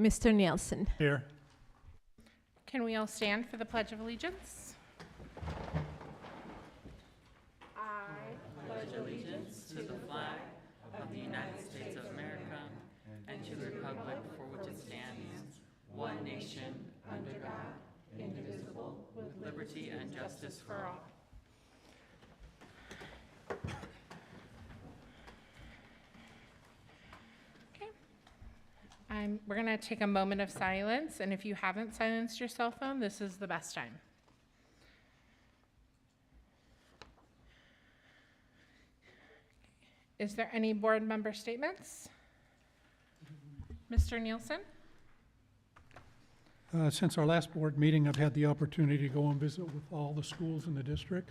Mr. Nielsen. Here. Can we all stand for the Pledge of Allegiance? I pledge allegiance to the flag of the United States of America and to the republic for which it stands, one nation, under God, indivisible, with liberty and justice for all. We're going to take a moment of silence, and if you haven't silenced your cell phone, this is the best time. Is there any board member statements? Mr. Nielsen? Since our last board meeting, I've had the opportunity to go and visit with all the schools in the district.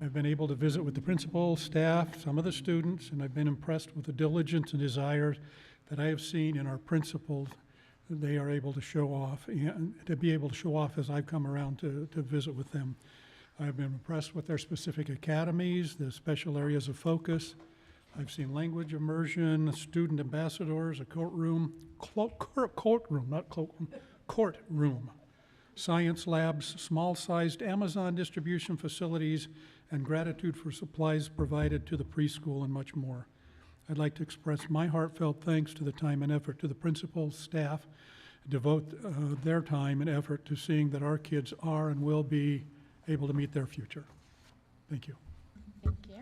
I've been able to visit with the principals, staff, some of the students, and I've been impressed with the diligence and desire that I have seen in our principals that they are able to show off, and to be able to show off as I've come around to visit with them. I've been impressed with their specific academies, the special areas of focus. I've seen language immersion, student ambassadors, a courtroom, courtroom, science labs, small-sized Amazon distribution facilities, and gratitude for supplies provided to the preschool and much more. I'd like to express my heartfelt thanks to the time and effort to the principals, staff, devote their time and effort to seeing that our kids are and will be able to meet their future. Thank you. Thank you.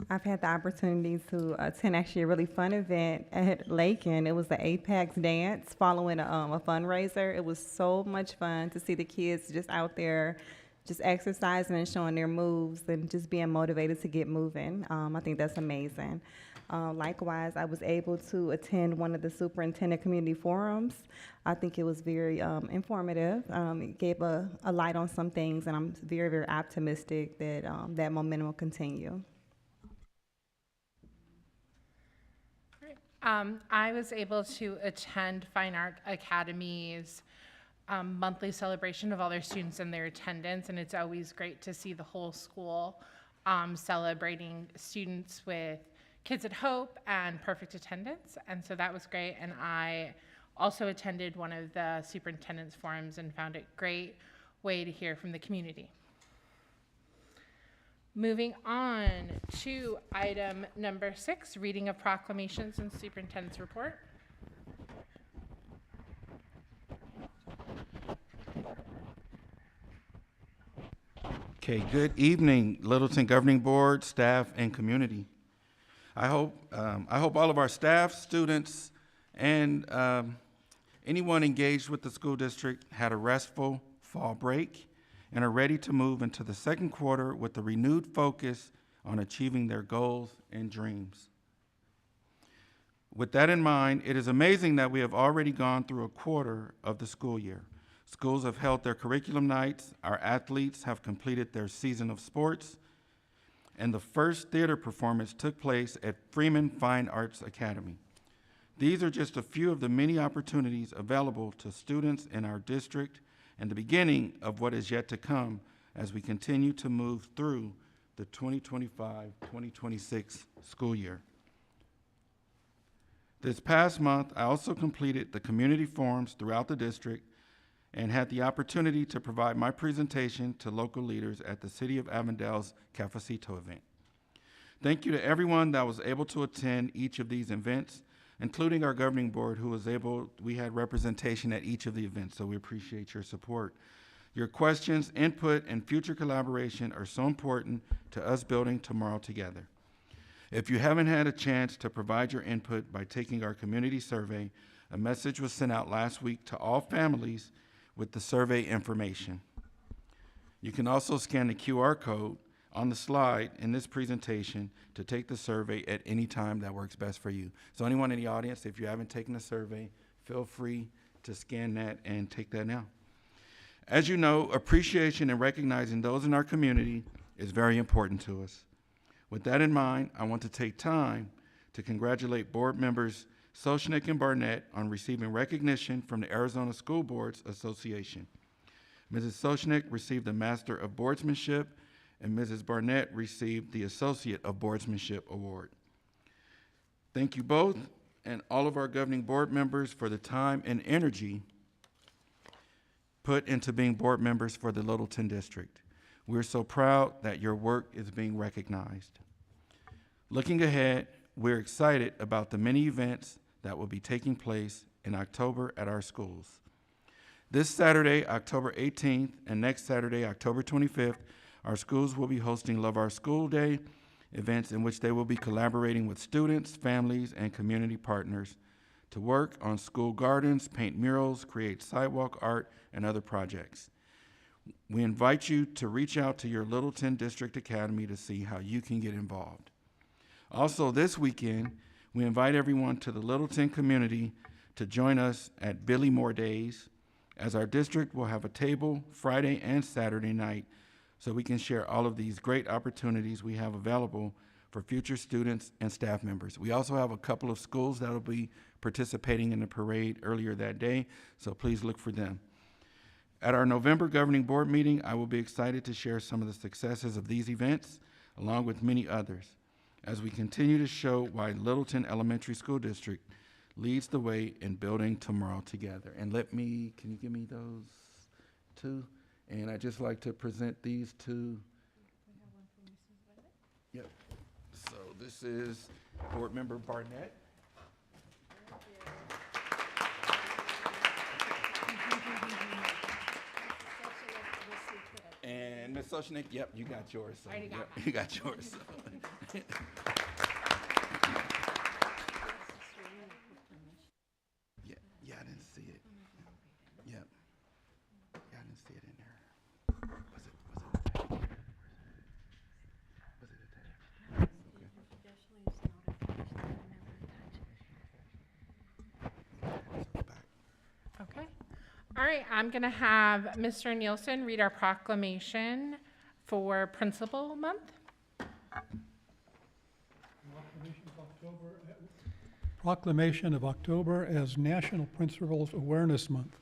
I've had the opportunity to attend actually a really fun event at Lakin. It was the Apex dance following a fundraiser. It was so much fun to see the kids just out there just exercising and showing their moves and just being motivated to get moving. I think that's amazing. Likewise, I was able to attend one of the superintendent community forums. I think it was very informative. It gave a light on some things, and I'm very, very optimistic that that momentum will continue. I was able to attend Fine Art Academy's monthly celebration of all their students and their attendance, and it's always great to see the whole school celebrating students with Kids at Hope and perfect attendance, and so that was great. And I also attended one of the superintendent's forums and found it a great way to hear from the community. Moving on to item number 6, reading of proclamations and superintendent's report. Okay, good evening, Littleton Governing Board, staff, and community. I hope all of our staff, students, and anyone engaged with the school district had a restful fall break and are ready to move into the second quarter with a renewed focus on achieving their goals and dreams. With that in mind, it is amazing that we have already gone through a quarter of the school year. Schools have held their curriculum nights, our athletes have completed their season of sports, and the first theater performance took place at Freeman Fine Arts Academy. These are just a few of the many opportunities available to students in our district and the beginning of what is yet to come as we continue to move through the 2025-2026 school year. This past month, I also completed the community forums throughout the district and had the opportunity to provide my presentation to local leaders at the City of Avondale's Cafecito event. Thank you to everyone that was able to attend each of these events, including our governing board we had representation at each of the events, so we appreciate your support. Your questions, input, and future collaboration are so important to us building tomorrow together. If you haven't had a chance to provide your input by taking our community survey, a message was sent out last week to all families with the survey information. You can also scan the QR code on the slide in this presentation to take the survey at any time that works best for you. So anyone in the audience, if you haven't taken the survey, feel free to scan that and take that now. As you know, appreciation and recognizing those in our community is very important to us. With that in mind, I want to take time to congratulate board members Sochnik and Barnett on receiving recognition from the Arizona School Boards Association. Mrs. Sochnik received the Master of Boardsmanship, and Mrs. Barnett received the Associate of Boardsmanship Award. Thank you both, and all of our governing board members for the time and energy put into being board members for the Littleton District. We're so proud that your work is being recognized. Looking ahead, we're excited about the many events that will be taking place in October at our schools. This Saturday, October 18th, and next Saturday, October 25th, our schools will be hosting Love Our School Day events in which they will be collaborating with students, families, and community partners to work on school gardens, paint murals, create sidewalk art, and other projects. We invite you to reach out to your Littleton District Academy to see how you can get involved. Also, this weekend, we invite everyone to the Littleton community to join us at Billy Moore Days, as our district will have a table Friday and Saturday night so we can share all of these great opportunities we have available for future students and staff members. We also have a couple of schools that will be participating in the parade earlier that day, so please look for them. At our November governing board meeting, I will be excited to share some of the successes of these events, along with many others, as we continue to show why Littleton Elementary School District leads the way in building tomorrow together. And can you give me those two? And I'd just like to present these to. Yep. So this is Board Member Barnett. And Ms. Soshnik, yep, you got yours. So, Already got yep, mine. you got yours. Yeah, I didn't see it. Yep. Yeah, I didn't see it in there. Was it attached? Was it attached? Okay. So back. Okay. All right, I'm going to have Mr. Nielsen read our proclamation for Principal Month. Proclamation of October as National Principals Awareness Month.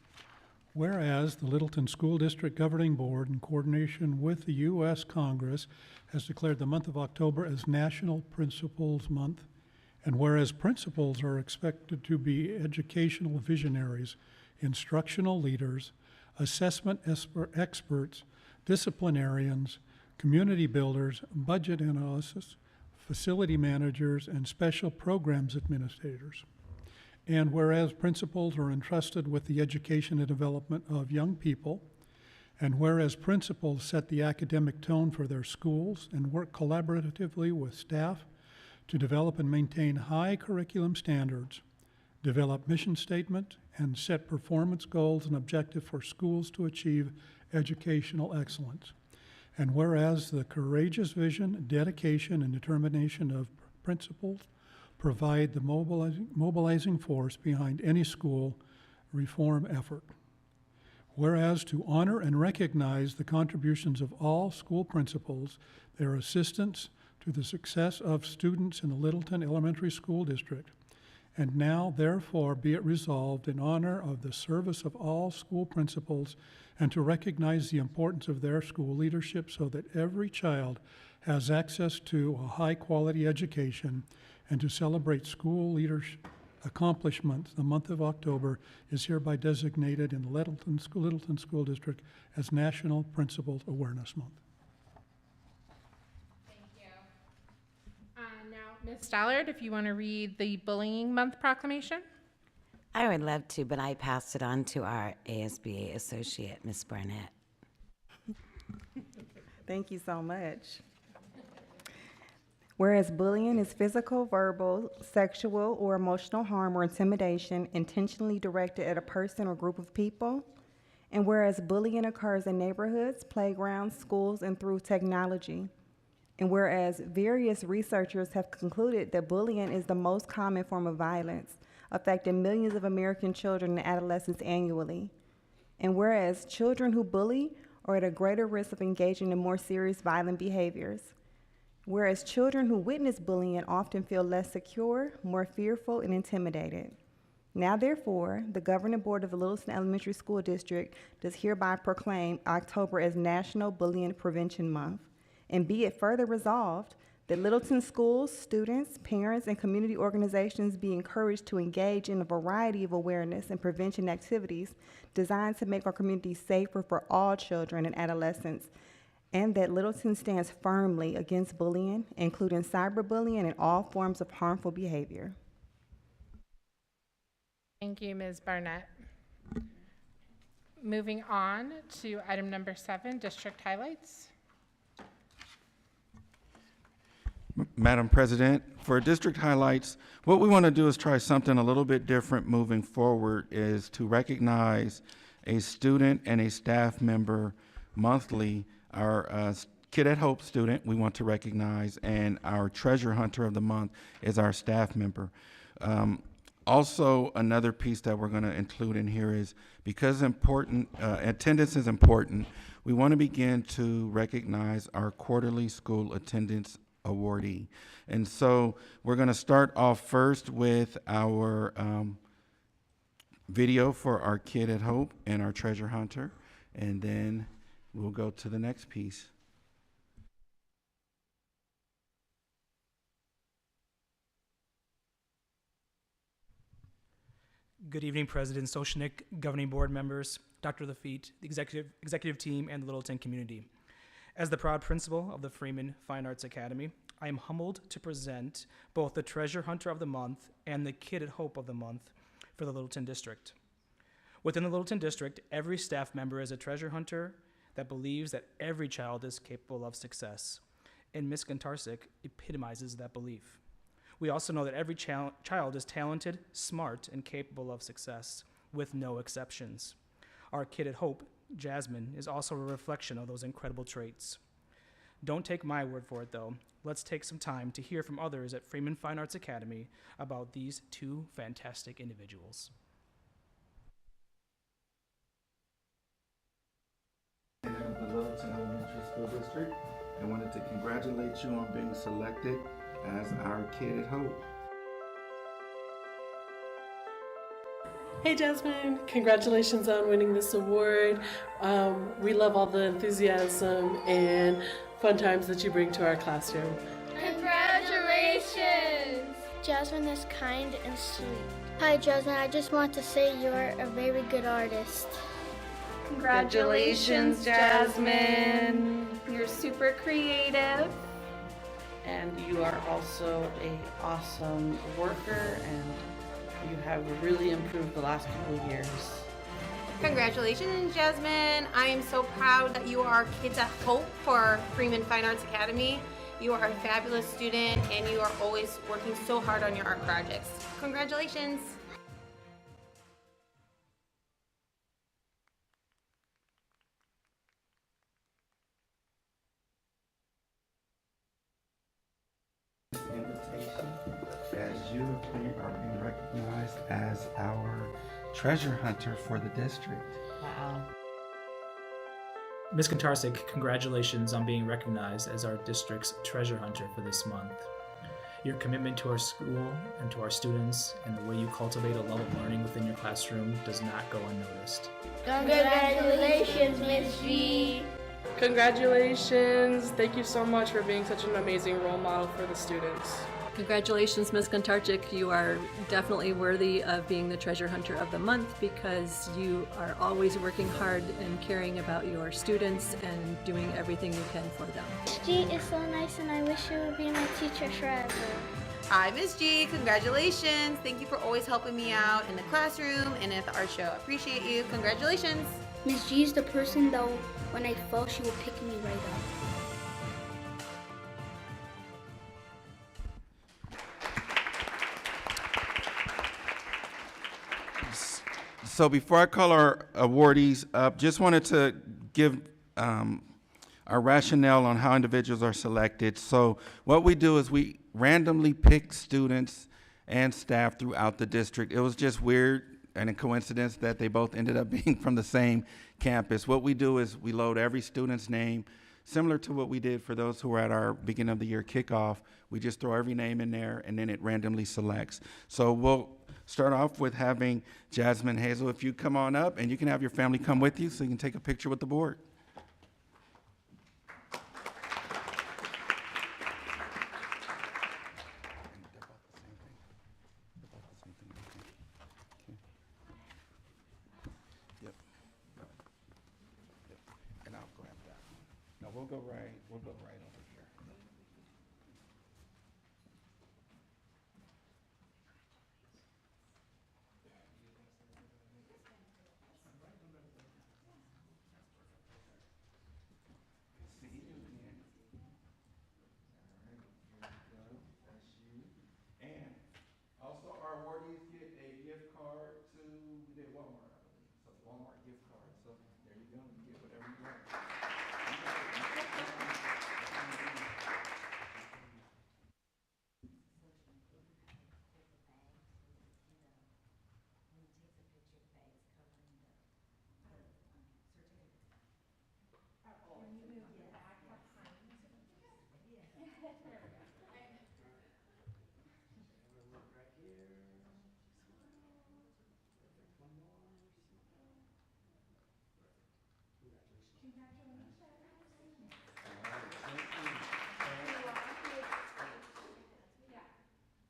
Whereas the Littleton School District Governing Board, in coordination with the U.S. Congress, has declared the month of October as National Principals Month, and whereas principals are expected to be educational visionaries, instructional leaders, assessment experts, disciplinarians, community builders, budget analysts, facility managers, and special programs administrators. And whereas principals are entrusted with the education and development of young people, and whereas principals set the academic tone for their schools and work collaboratively with staff to develop and maintain high curriculum standards, develop mission statement, and set performance goals and objectives for schools to achieve educational excellence. And whereas the courageous vision, dedication, and determination of principals provide the mobilizing force behind any school reform effort. Whereas to honor and recognize the contributions of all school principals, their assistance to the success of students in the Littleton Elementary School District. And now, therefore, be it resolved in honor of the service of all school principals and to recognize the importance of their school leadership so that every child has access to a high-quality education, and to celebrate school leadership accomplishments, the month of October is hereby designated in the Littleton School District as National Principals Awareness Month. Thank you. Now, Ms. Stallard, if you want to read the Bullying Month proclamation. I would love to, but I passed it on to our ASBA associate, Ms. Barnett. Thank you so much. Whereas bullying is physical, verbal, sexual, or emotional harm or intimidation intentionally directed at a person or group of people, and whereas bullying occurs in neighborhoods, playgrounds, schools, and through technology, and whereas various researchers have concluded that bullying is the most common form of violence, affecting millions of American children and adolescents annually, and whereas children who bully are at a greater risk of engaging in more serious violent behaviors, whereas children who witness bullying often feel less secure, more fearful, and intimidated. Now, therefore, the Governing Board of the Littleton Elementary School District does hereby proclaim October as National Bullying Prevention Month, and be it further resolved That Littleton schools, students, parents, and community organizations be encouraged to engage in a variety of awareness and prevention activities designed to make our community safer for all children and adolescents, and that Littleton stands firmly against bullying, including cyberbullying and all forms of harmful behavior. Thank you, Ms. Barnett. Moving on to item number 7, district highlights. Madam President, for district highlights, what we want to do is try something a little bit different moving forward, is to recognize a student and a staff member monthly. Our Kid at Hope student we want to recognize, and our treasure hunter of the month is our staff member. Also, another piece that we're going to include in here is, because attendance is important, we want to begin to recognize our quarterly school attendance awardee. And so we're going to start off first with our video for our Kid at Hope and our treasure hunter, and then we'll go to the next piece. Good evening, President Soshnick, governing board members, Dr. Lafitte, the executive team, and the Littleton community. As the proud principal of the Freeman Fine Arts Academy, I am humbled to present both the Treasure Hunter of the Month and the Kid at Hope of the Month for the Littleton District. Within the Littleton District, every staff member is a treasure hunter that believes that every child is capable of success, and Ms. Gontarczyk epitomizes that belief. We also know that every child is talented, smart, and capable of success, with no exceptions. Our Kid at Hope, Jasmine, is also a reflection of those incredible traits. Don't take my word for it, though. Let's take some time to hear from others at Freeman Fine Arts Academy about these two fantastic individuals. The Littleton Elementary School District, I wanted to congratulate you on being selected as our Kid at Hope. Hey Jasmine, congratulations on winning this award. We love all the enthusiasm and fun times that you bring to our classroom. Congratulations! Jasmine is kind and sweet. Hi Jasmine, I just want to say you're a very good artist. Congratulations, Jasmine. You're super creative. And you are also an awesome worker, and you have really improved the last couple of years. Congratulations, Jasmine. I am so proud that you are Kids at Hope for Freeman Fine Arts Academy. You are a fabulous student, and you are always working so hard on your art projects. Congratulations. As you are being recognized as our treasure hunter for the district. Wow. Ms. Gontarczyk, congratulations on being recognized as our district's treasure hunter for this month. Your commitment to our school and to our students, and the way you cultivate a love of learning within your classroom, does not go unnoticed. Congratulations, Miss G. Congratulations. Thank you so much for being such an amazing role model for the students. Congratulations, Ms. Gontarczyk. You are definitely worthy of being the Treasure Hunter of the Month because you are always working hard and caring about your students and doing everything you can for them. Miss G is so nice and I wish you would be my teacher forever. Hi, Ms. G. Congratulations. Thank you for always helping me out in the classroom and at the art show. I appreciate you. Congratulations. Miss G is the person though, when I fall, she will pick me right up. So before I call our awardees up, just wanted to give our rationale on how individuals are selected. So what we do is we randomly pick students and staff throughout the district. It was just weird and a coincidence that they both ended up being from the same campus. What we do is we load every student's name, similar to what we did for those who were at our beginning of the year kickoff. We just throw every name in there and then it randomly selects. So we'll start off with having Jasmine Hazel, if you come on up, and you can have your family come with you so you can take a picture with the board. go right over here. See you again. All right, here we go. That's you. And also our awardees get a gift card to, we did Walmart, I believe. So Walmart gift card. So there you go. You get whatever you want.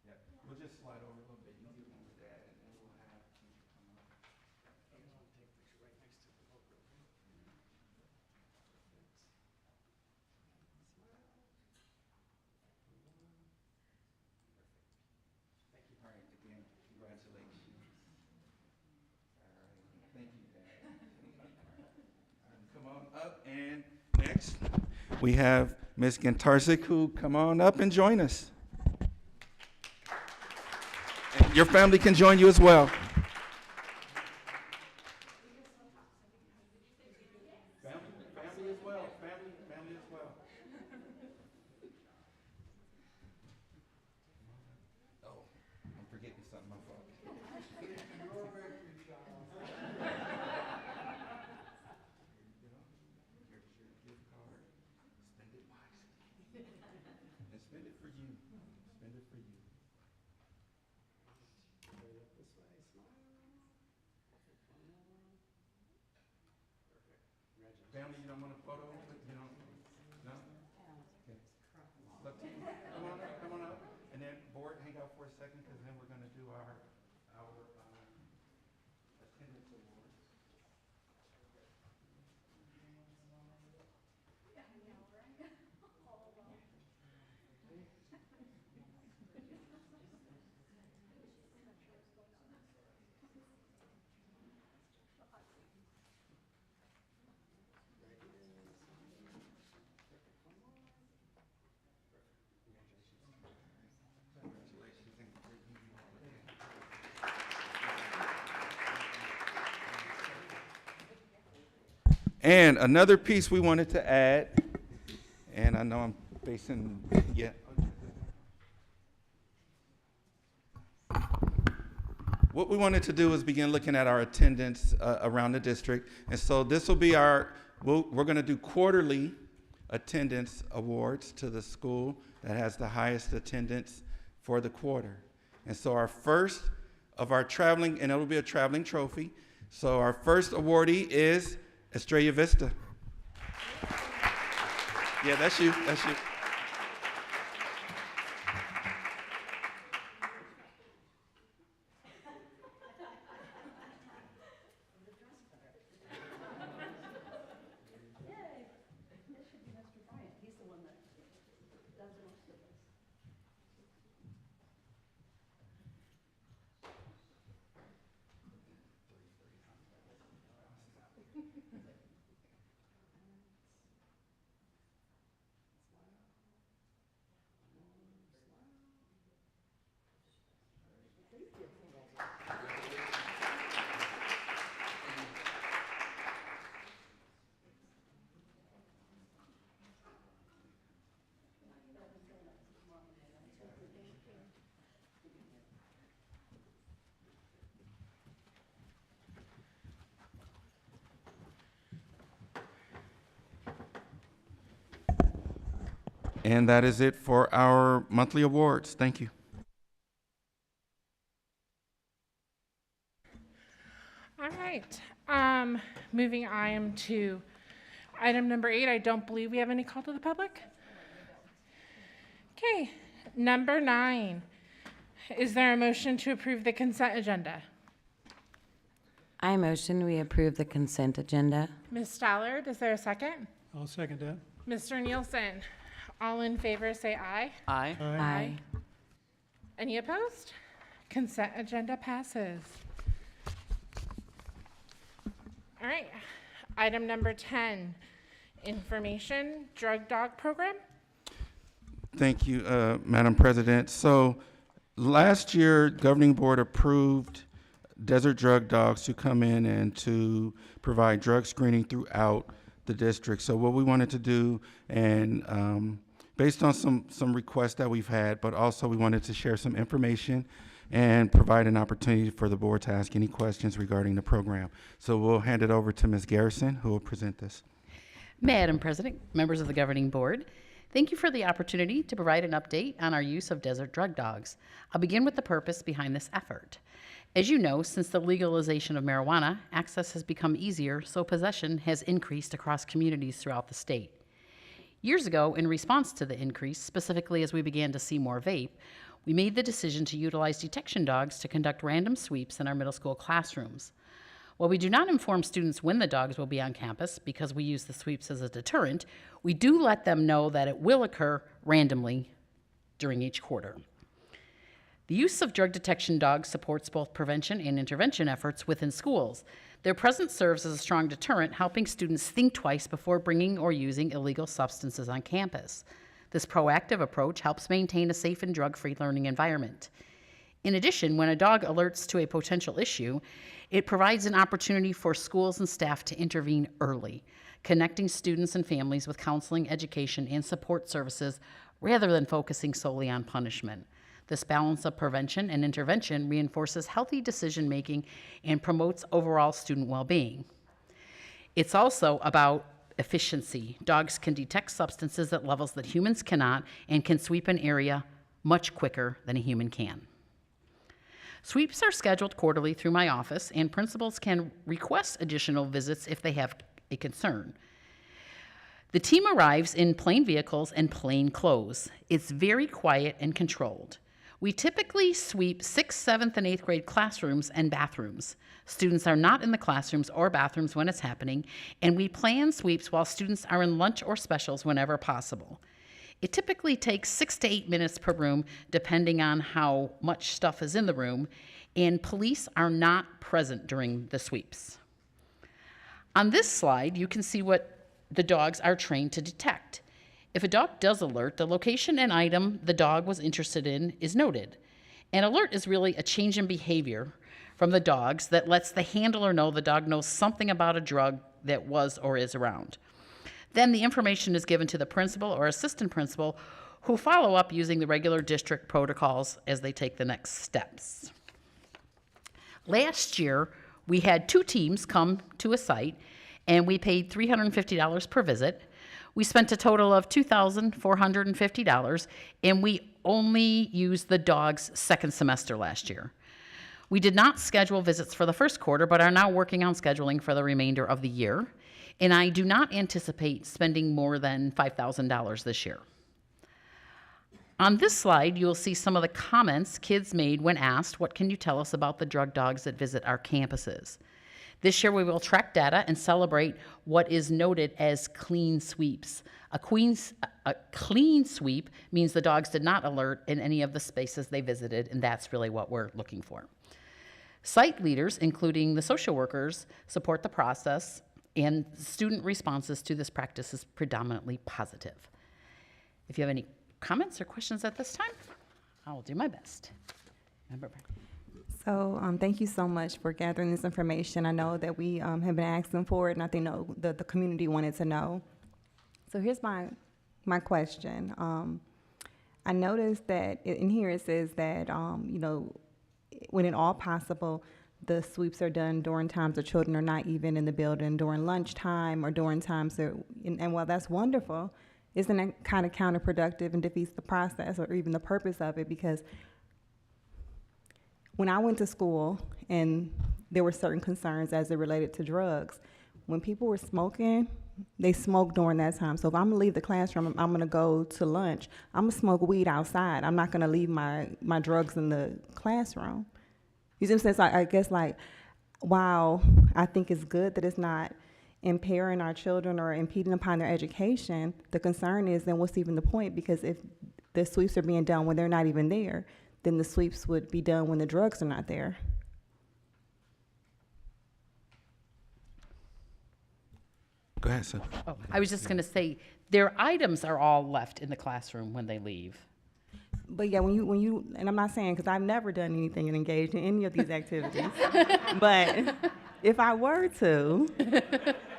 Yeah, we'll just slide over a little bit. You get one with that, and then we'll have teacher come up. All right, again, congratulations. All right, thank you, Dad. All right, come on up, and next, we have Ms. Gintarzik, who come on up and join us. And your family can join you as well. Family as well, family as well. Oh, I'm forgetting something, my fault. Here's your gift card. Spend it wisely. And spend it for you. Spend it for you. Family, you don't want a photo? You don't? No? Okay. It's up to you. Come on up. And then board, hang out for a second, because then we're going to do our attendance awards. Congratulations and great meeting you all again. And another piece we wanted to add, and I know I'm facing, yeah. What we wanted to do is begin looking at our attendance around the district. And so this will be we're going to do quarterly attendance awards to the school that has the highest attendance for the quarter. And so our first of our traveling, and it'll be a traveling trophy. So our first awardee is Estrella Vista. Yeah, that's you, that's you. And that is it for our monthly awards. Thank you. All right. Moving on to item number 8. I don't believe we have any call to the public. Okay. Number 9. Is there a motion to approve the consent agenda? I motion we approve the consent agenda. Ms. Stallard, is there a second? I'll second that. Mr. Nielsen? All in favor say aye. Aye. Aye. Any opposed? Consent agenda passes. All right, item number 10, information drug dog program. Thank you, Madam President. So last year, governing board approved Desert Drug Dogs to come in and to provide drug screening throughout the district. So what we wanted to do, and based on some requests that we've had, but also we wanted to share some information and provide an opportunity for the board to ask any questions regarding the program. So we'll hand it over to Ms. Garrison, who will present this. Madam President, members of the governing board, thank you for the opportunity to provide an update on our use of desert drug dogs. I'll begin with the purpose behind this effort. As you know, since the legalization of marijuana, access has become easier, so possession has increased across communities throughout the state. Years ago, in response to the increase, specifically as we began to see more vape, we made the decision to utilize detection dogs to conduct random sweeps in our middle school classrooms. While we do not inform students when the dogs will be on campus because we use the sweeps as a deterrent, we do let them know that it will occur randomly during each quarter. The use of drug detection dogs supports both prevention and intervention efforts within schools. Their presence serves as a strong deterrent, helping students think twice before bringing or using illegal substances on campus. This proactive approach helps maintain a safe and drug-free learning environment. In addition, when a dog alerts to a potential issue, it provides an opportunity for schools and staff to intervene early, connecting students and families with counseling, education, and support services rather than focusing solely on punishment. This balance of prevention and intervention reinforces healthy decision-making and promotes overall student well-being. It's also about efficiency. Dogs can detect substances at levels that humans cannot and can sweep an area much quicker than a human can. Sweeps are scheduled quarterly through my office, and principals can request additional visits if they have a concern. The team arrives in plain vehicles and plain clothes. It's very quiet and controlled. We typically sweep 6th, 7th, and 8th grade classrooms and bathrooms. Students are not in the classrooms or bathrooms when it's happening, and we plan sweeps while students are in lunch or specials whenever possible. It typically takes 6 to 8 minutes per room, depending on how much stuff is in the room, and police are not present during the sweeps. On this slide, you can see what the dogs are trained to detect. If a dog does alert, the location and item the dog was interested in is noted. An alert is really a change in behavior from the dogs that lets the handler know the dog knows something about a drug that was or is around. Then the information is given to the principal or assistant principal, who follow up using the regular district protocols as they take the next steps. Last year, we had 2 teams come to a site, and we paid $350 per visit. We spent a total of $2,450, and we only used the dogs second semester last year. We did not schedule visits for the first quarter, but are now working on scheduling for the remainder of the year, and I do not anticipate spending more than $5,000 this year. On this slide, you'll see some of the comments kids made when asked, "What can you tell us about the drug dogs that visit our campuses?" This year, we will track data and celebrate what is noted as clean sweeps. A clean sweep means the dogs did not alert in any of the spaces they visited, and that's really what we're looking for. Site leaders, including the social workers, support the process, and student responses to this practice is predominantly positive. If you have any comments or questions at this time, I will do my best. Member Brown. So thank you so much for gathering this information. I know that we have been asking for it, and I think the community wanted to know. So here's my question. I noticed that in here it says that, when at all possible, the sweeps are done during times the children are not even in the building, during lunchtime or during times and while that's wonderful, isn't that kind of counterproductive and defeats the process or even the purpose of it? Because when I went to school and there were certain concerns as it related to drugs, when people were smoking, they smoked during that time. So if I'm gonna leave the classroom, I'm gonna go to lunch, I'm gonna smoke weed outside. I'm not gonna leave my drugs in the classroom. You see what I'm saying? So I guess while I think it's good that it's not impairing our children or impeding upon their education, the concern is then what's even the point? Because if the sweeps are being done when they're not even there, then the sweeps would be done when the drugs are not there. Go ahead, sir. Oh, I was just going to say, their items are all left in the classroom when they leave. But yeah, when you, and I'm not saying, because I've never done anything and engaged in any of these activities, but if I were to,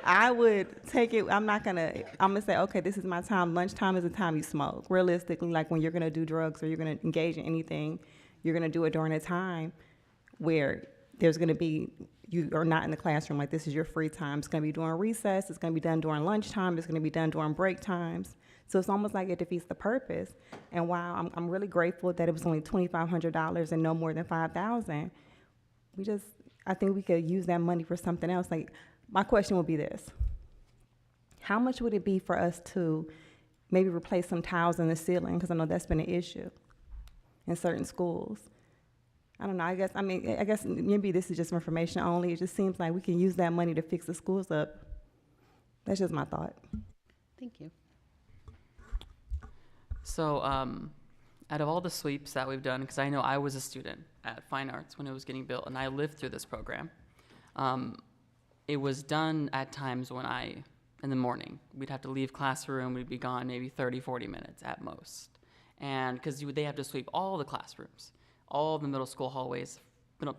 I would take it, I'm gonna say, okay, this is my time. Lunchtime is the time you smoke. Realistically, like when you're gonna do drugs or you're gonna engage in anything, you're gonna do it during a time where there's gonna be, you are not in the classroom, like this is your free time. It's gonna be during recess, it's gonna be done during lunchtime, it's gonna be done during break times. So it's almost like it defeats the purpose. And while I'm really grateful that it was only $2,500 and no more than $5,000, I think we could use that money for something else. Like, my question would be this: how much would it be for us to maybe replace some tiles in the ceiling? Because I know that's been an issue in certain schools. I don't know, I guess maybe this is just information only. It just seems like we can use that money to fix the schools up. That's just my thought. Thank you. So out of all the sweeps that we've done, because I know I was a student at Fine Arts when it was getting built, and I lived through this program, it was done at times when in the morning, we'd have to leave classroom, we'd be gone maybe 30, 40 minutes at most. And because they have to sweep all the classrooms, all the middle school hallways.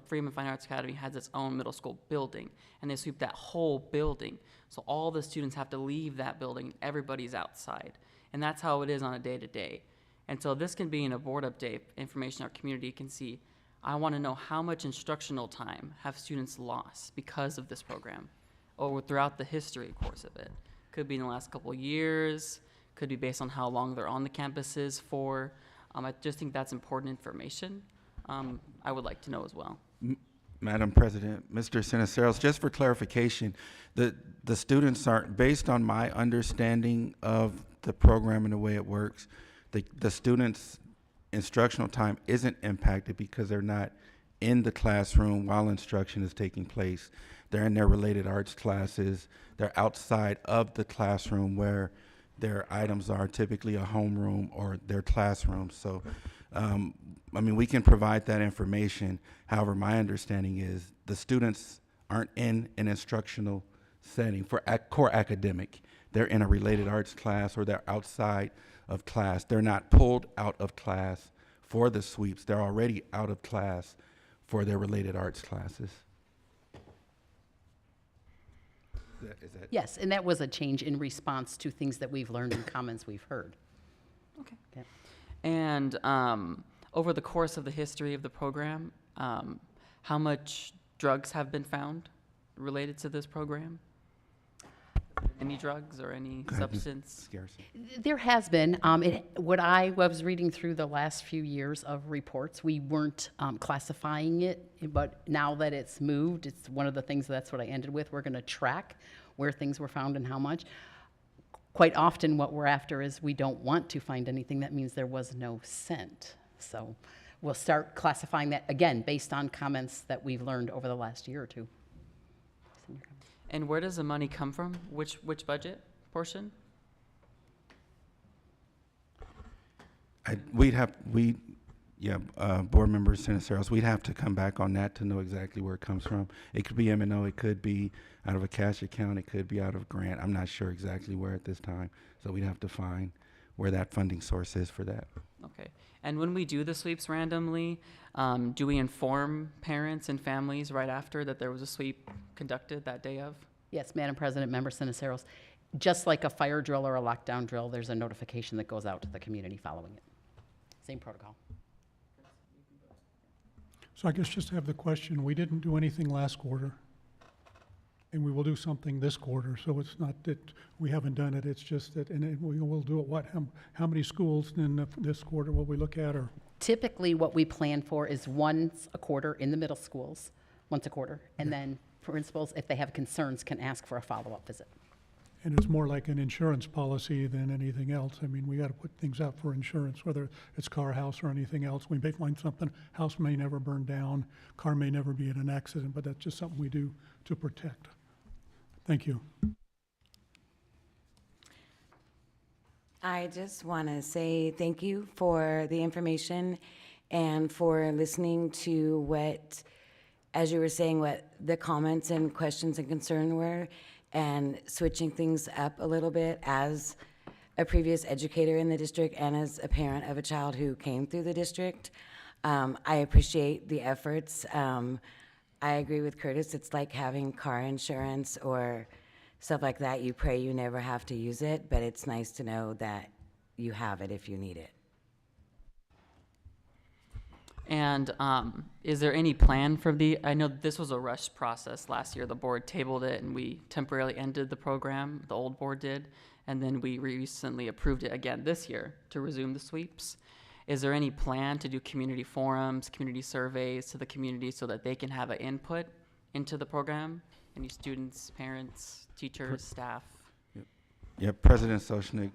Freeman Fine Arts Academy has its own middle school building, and they sweep that whole building. So all the students have to leave that building, everybody's outside. And that's how it is on a day-to-day. And so this can be in a board update, information our community can see. I want to know how much instructional time have students lost because of this program, or throughout the history course of it. Could be in the last couple of years, could be based on how long they're on the campuses for. I just think that's important information. I would like to know as well. Madam President, Mr. Siniceros, just for clarification, the students aren't, based on my understanding of the program and the way it works, the students' instructional time isn't impacted because they're not in the classroom while instruction is taking place. They're in their related arts classes. They're outside of the classroom where their items are, typically a homeroom or their classroom. So, we can provide that information. However, my understanding is the students aren't in an instructional setting for core academic. They're in a related arts class or they're outside of class. They're not pulled out of class for the sweeps. They're already out of class for their related arts classes. Is that Yes, and that was a change in response to things that we've learned and comments we've heard. Okay. Yeah. And over the course of the history of the program, how much drugs have been found related to this program? Any drugs or any Go ahead, Ms. substance? Garrison. There has been. What I was reading through the last few years of reports, we weren't classifying it, but now that it's moved, it's one of the things, that's what I ended with. We're going to track where things were found and how much. Quite often what we're after is we don't want to find anything that means there was no scent. So we'll start classifying that, again, based on comments that we've learned over the last year or two. And where does the money come from? Which budget portion? Board member Siniceros, we'd have to come back on that to know exactly where it comes from. It could be M&O, it could be out of a cash account, it could be out of grant. I'm not sure exactly where at this time. So we'd have to find where that funding source is for that. Okay. And when we do the sweeps randomly, do we inform parents and families right after that there was a sweep conducted that day of? Yes, Madam President, Member Siniceros. Just like a fire drill or a lockdown drill, there's a notification that goes out to the community following it. Same protocol. So I guess just to have the question, we didn't do anything last quarter, and we will do something this quarter, so it's not that we haven't done it, it's just that, and we will do it, how many schools in this quarter will we look at, or? Typically, what we plan for is once a quarter in the middle schools, once a quarter, and then principals, if they have concerns, can ask for a follow-up visit. And it's more like an insurance policy than anything else. I mean, we got to put things out for insurance, whether it's car, house, or anything else. We may find something, house may never burn down, car may never be in an accident, but that's just something we do to protect. Thank you. I just want to say thank you for the information and for listening to what, as you were saying, what the comments and questions and concern were, and switching things up a little bit as a previous educator in the district and as a parent of a child who came through the district. I appreciate the efforts. I agree with Curtis. It's like having car insurance or stuff like that. You pray you never have to use it, but it's nice to know that you have it if you need it. And is there any plan for I know this was a rush process last year. The board tabled it and we temporarily ended the program, the old board did, and then we recently approved it again this year to resume the sweeps. Is there any plan to do community forums, community surveys to the community so that they can have an input into the program? Any students, parents, teachers, staff? Yeah, President Soshnick,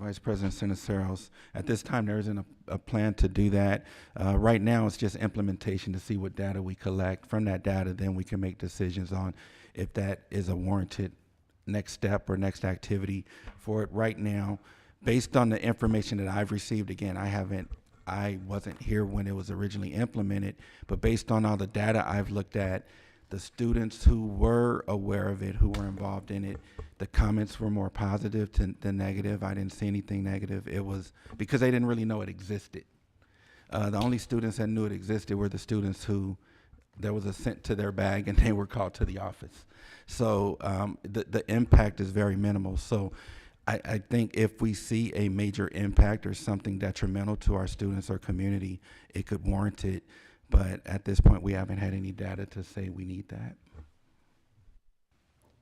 Vice President Siniceros, at this time there isn't a plan to do that. Right now it's just implementation to see what data we collect. From that data, then we can make decisions on if that is a warranted next step or next activity for it. Right now, based on the information that I've received, again, I wasn't here when it was originally implemented, but based on all the data I've looked at, the students who were aware of it, who were involved in it, the comments were more positive than negative. I didn't see anything negative. It was because they didn't really know it existed. The only students that knew it existed were the students who there was a cent to their bag and they were called to the office. So the impact is very minimal. So I think if we see a major impact or something detrimental to our students or community, it could warrant it. But at this point, we haven't had any data to say we need that.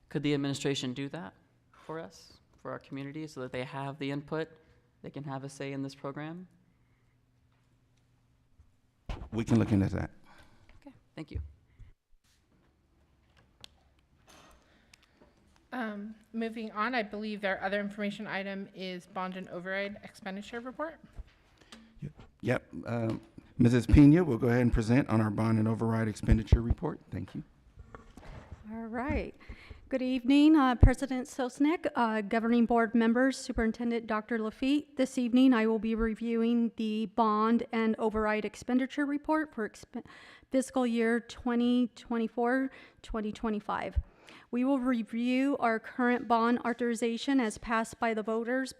Could the administration do that for us, for our community, so that they have the input, they can have a say in this program? We can look into that. Okay, thank you. Moving on, I believe our other information item is bond and override expenditure report. Yep. Mrs. Pena will go ahead and present on our bond and override expenditure report. Thank you. All right. Good evening, President Sosnick, governing board members, Superintendent Dr. Lafitte. This evening, I will be reviewing the bond and override expenditure report for fiscal year 2024-2025. We will review our current bond authorization as passed by the voters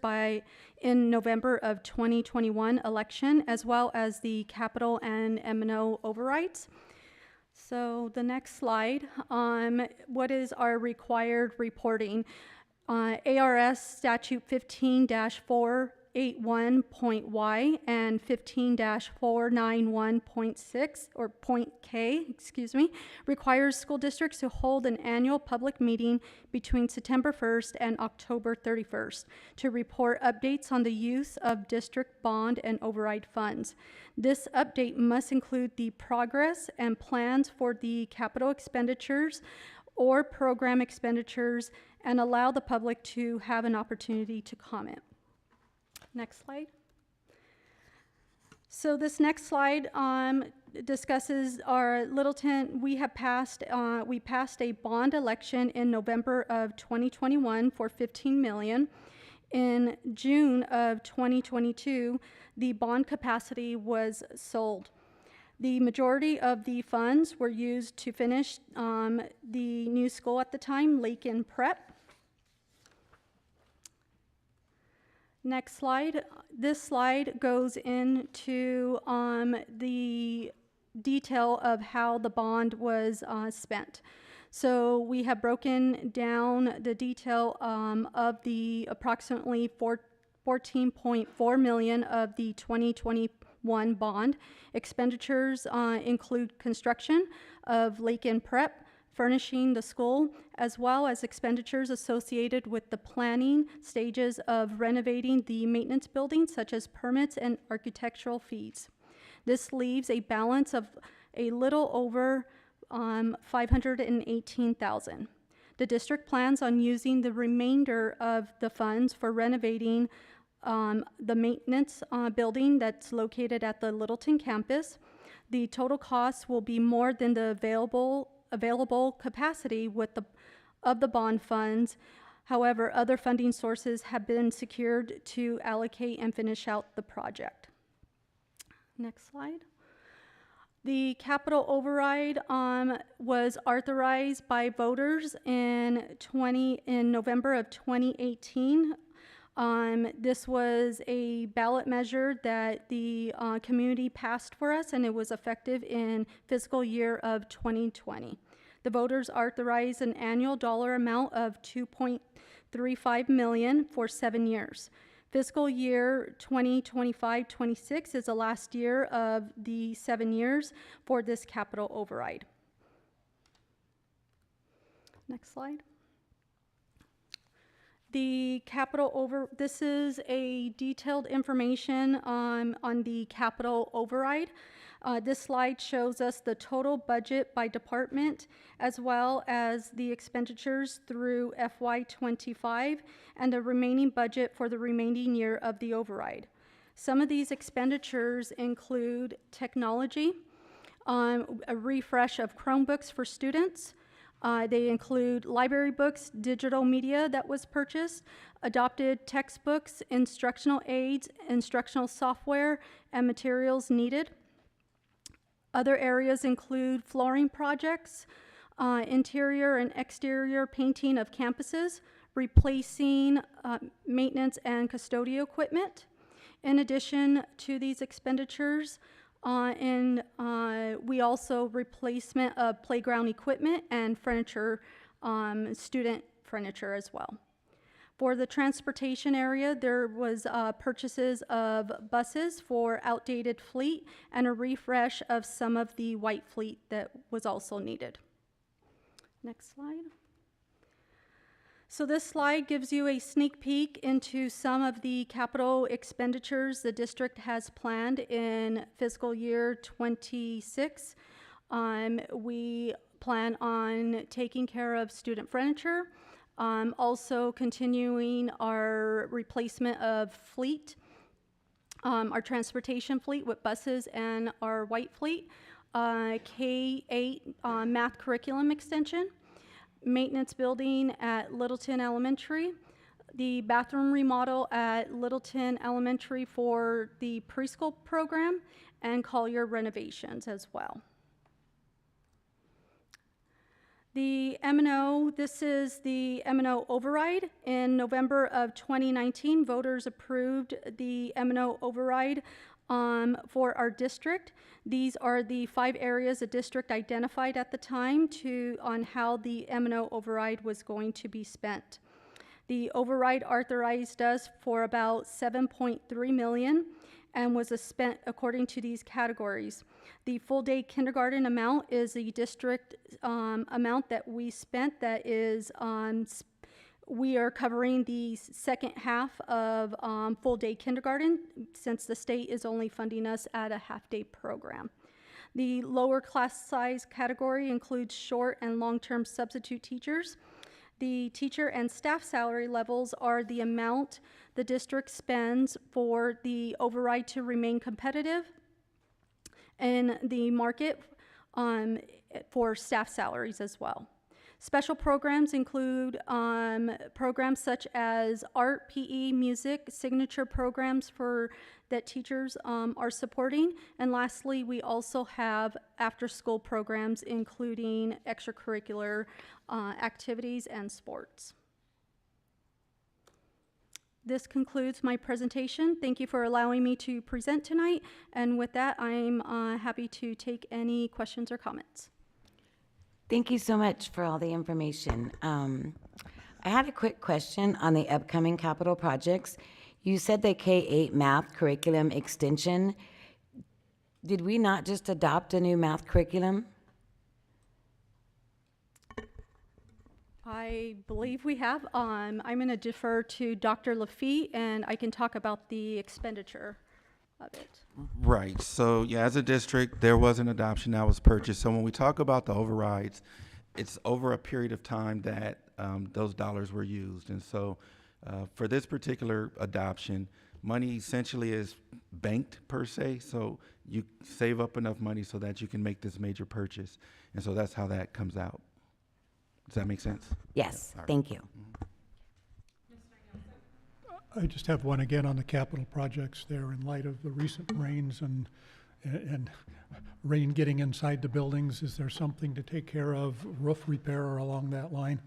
in November of 2021 election, as well as the capital and M&O overrides. So the next slide, what is our required reporting? ARS statute 15-481.y and 15-491.6 or point K, requires school districts to hold an annual public meeting between September 1st and October 31st to report updates on the use of district bond and override funds. This update must include the progress and plans for the capital expenditures or program expenditures and allow the public to have an opportunity to comment. Next slide. So this next slide discusses our Littleton. We passed a bond election in November of 2021 for $15 million. In June of 2022, the bond capacity was sold. The majority of the funds were used to finish the new school at the time, Littleton Prep. Next slide. This slide goes into the detail of how the bond was spent. So we have broken down the detail of the approximately $14.4 million of the 2021 bond. Expenditures include construction of Littleton Prep, furnishing the school, as well as expenditures associated with the planning stages of renovating the maintenance buildings, such as permits and architectural fees. This leaves a balance of a little over $518,000. The district plans on using the remainder of the funds for renovating the maintenance building that's located at the Littleton campus. The total cost will be more than the available capacity with the of the bond funds. However, other funding sources have been secured to allocate and finish out the project. Next slide. The capital override was authorized by voters in November of 2018. This was a ballot measure that the community passed for us, and it was effective in fiscal year of 2020. The voters authorized an annual dollar amount of $2.35 million for 7 years. Fiscal year 2025-26 is the last year of the 7 years for this capital override. Next slide. This is a detailed information on the capital override. This slide shows us the total budget by department, as well as the expenditures through FY25 and the remaining budget for the remaining year of the override. Some of these expenditures include technology, a refresh of Chromebooks for students. They include library books, digital media that was purchased, adopted textbooks, instructional aids, instructional software, and materials needed. Other areas include flooring projects, interior and exterior painting of campuses, replacing maintenance and custodial equipment. In addition to these expenditures, we also replacement of playground equipment and furniture, student furniture as well. For the transportation area, there was purchases of buses for outdated fleet and a refresh of some of the white fleet that was also needed. Next slide. So this slide gives you a sneak peek into some of the capital expenditures the district has planned in fiscal year 26. We plan on taking care of student furniture, also continuing our replacement of fleet, our transportation fleet with buses and our white fleet, K-8 math curriculum extension, maintenance building at Littleton Elementary, the bathroom remodel at Littleton Elementary for the preschool program, and Collier renovations as well. The M&O, this is the M&O override. In November of 2019, voters approved the M&O override for our district. These are the 5 areas the district identified at the time on how the M&O override was going to be spent. The override authorized us for about $7.3 million and was spent according to these categories. The full day kindergarten amount is the district amount that we spent that is we are covering the second half of full day kindergarten since the state is only funding us at a half day program. The lower class size category includes short and long-term substitute teachers. The teacher and staff salary levels are the amount the district spends for the override to remain competitive in the market for staff salaries as well. Special programs include programs such as art, PE, music, signature programs that teachers are supporting. And lastly, we also have after-school programs including extracurricular activities and sports. This concludes my presentation. Thank you for allowing me to present tonight. And with that, I'm happy to take any questions or comments. Thank you so much for all the information. I had a quick question on the upcoming capital projects. You said the K-8 math curriculum extension. Did we not just adopt a new math curriculum? I believe we have. I'm going to defer to Dr. Lafitte, and I can talk about the expenditure of it. Right. So, yeah, as a district, there was an adoption that was purchased. So when we talk about the overrides, it's over a period of time that those dollars were used. And so for this particular adoption, money essentially is banked per se. So you save up enough money so that you can make this major purchase. And so that's how that comes out. Does that make sense? Yes, All right. thank you. I just have one again on the capital projects there in light of the recent rains and rain getting inside the buildings. Is there something to take care of, roof repair or along that line?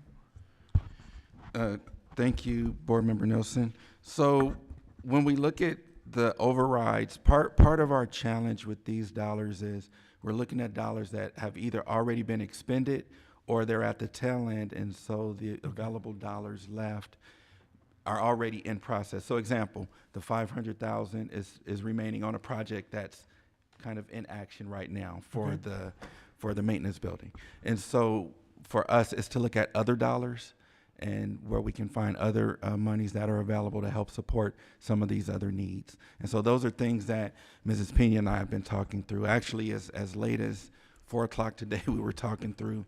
Thank you, Board Member Nelson. So when we look at the overrides, part of our challenge with these dollars is we're looking at dollars that have either already been expended or they're at the tail end, and so the available dollars left are already in process. So example, the 500,000 is remaining on a project that's kind of in action right now for the maintenance building. And so for us, it's to look at other dollars and where we can find other monies that are available to help support some of these other needs. And so those are things that Mrs. Pena and I have been talking through. Actually, as late as 4 o'clock today, we were talking through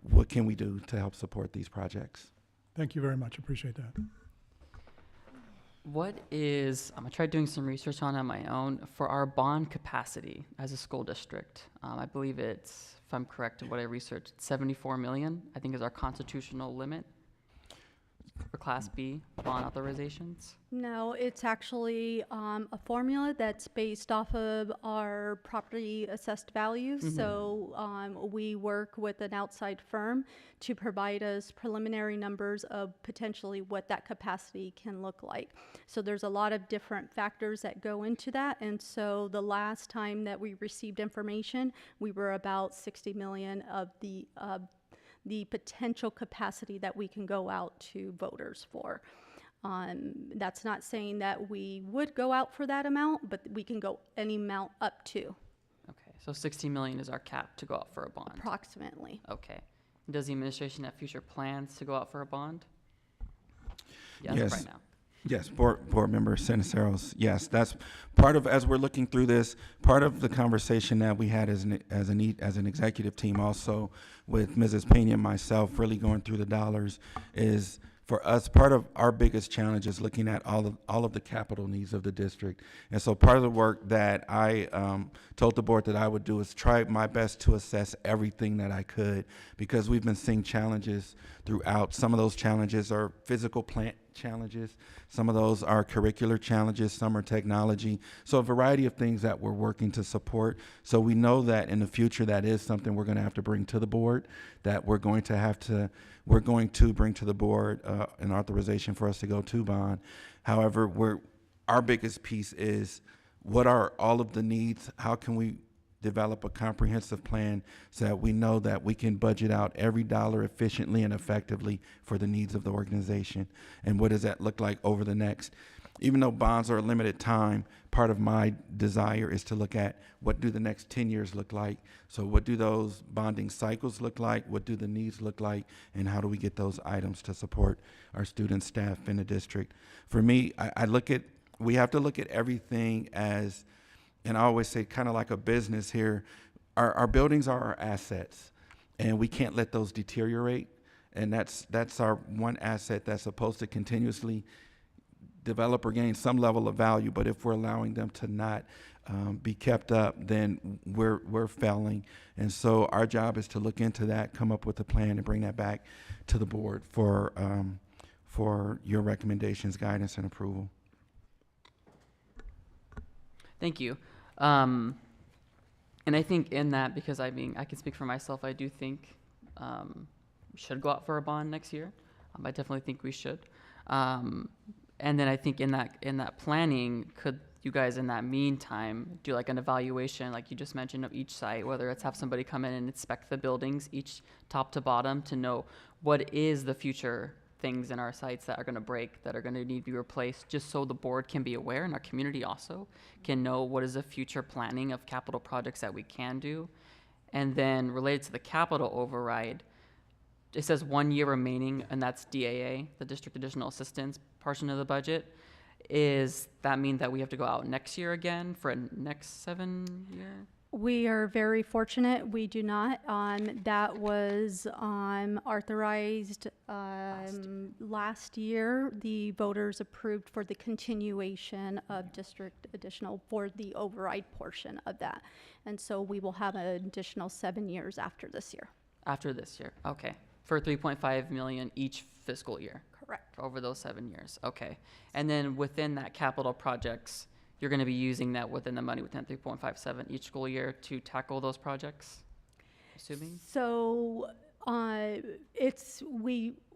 what can we do to help support these projects. Thank you very much. Appreciate that. What is, I tried doing some research on my own, for our bond capacity as a school district. I believe it's, if I'm correct in what I researched, 74 million, I think is our constitutional limit for Class B bond authorizations. No, it's actually a formula that's based off of our property assessed values. So we work with an outside firm to provide us preliminary numbers of potentially what that capacity can look like. So there's a lot of different factors that go into that. And so the last time that we received information, we were about 60 million of the potential capacity that we can go out to voters for. That's not saying that we would go out for that amount, but we can go any amount up to. Okay, so 60 million is our cap to go out for a bond. Approximately. Okay. Does the administration have future plans to go out for a bond? Yes. Right now. Yes, Board Member Seniceros, yes, that's part of, as we're looking through this, part of the conversation that we had as an executive team also with Mrs. Pena and myself really going through the dollars is, for us, part of our biggest challenge is looking at all of the capital needs of the district. And so part of the work that I told the board that I would do is try my best to assess everything that I could, because we've been seeing challenges throughout. Some of those challenges are physical plant challenges. Some of those are curricular challenges. Some are technology. So a variety of things that we're working to support. So we know that in the future, that is something we're going to have to bring to the board, that we're going to bring to the board an authorization for us to go to bond. However, our biggest piece is, what are all of the needs? How can we develop a comprehensive plan so that we know that we can budget out every dollar efficiently and effectively for the needs of the organization? And what does that look like over the next, even though bonds are a limited time, part of my desire is to look at what do the next 10 years look like. So what do those bonding cycles look like? What do the needs look like? And how do we get those items to support our students, staff in the district? For me, we have to look at everything as, and I always say kind of like a business here, our buildings are our assets, and we can't let those deteriorate. And that's our one asset that's supposed to continuously develop or gain some level of value. But if we're allowing them to not be kept up, then we're failing. And so our job is to look into that, come up with a plan, and bring that back to the board for your recommendations, guidance, and approval. Thank you. And I think in that, because I can speak for myself, I do think we should go out for a bond next year. I definitely think we should. And then I think in that planning, could you guys in that meantime do like an evaluation, like you just mentioned, of each site, whether it's have somebody come in and inspect the buildings, each top to bottom, to know what is the future things in our sites that are going to break, that are going to need to be replaced, just so the board can be aware and our community also can know what is the future planning of capital projects that we can do. And then related to the capital override, it says 1 year remaining, and that's DAA, the District Additional Assistance portion of the budget. Is that mean that we have to go out next year again for a next 7 year? We are very fortunate. We do not. That was authorized last year. The voters approved for the continuation of district additional for the override portion of that. And so we will have an additional 7 years after this year. After this year, okay. For 3.5 million each fiscal year? Correct. Over those 7 years, okay. And then within that capital projects, you're gonna be using that within the money within 3.57 each school year to tackle those projects, assuming? So,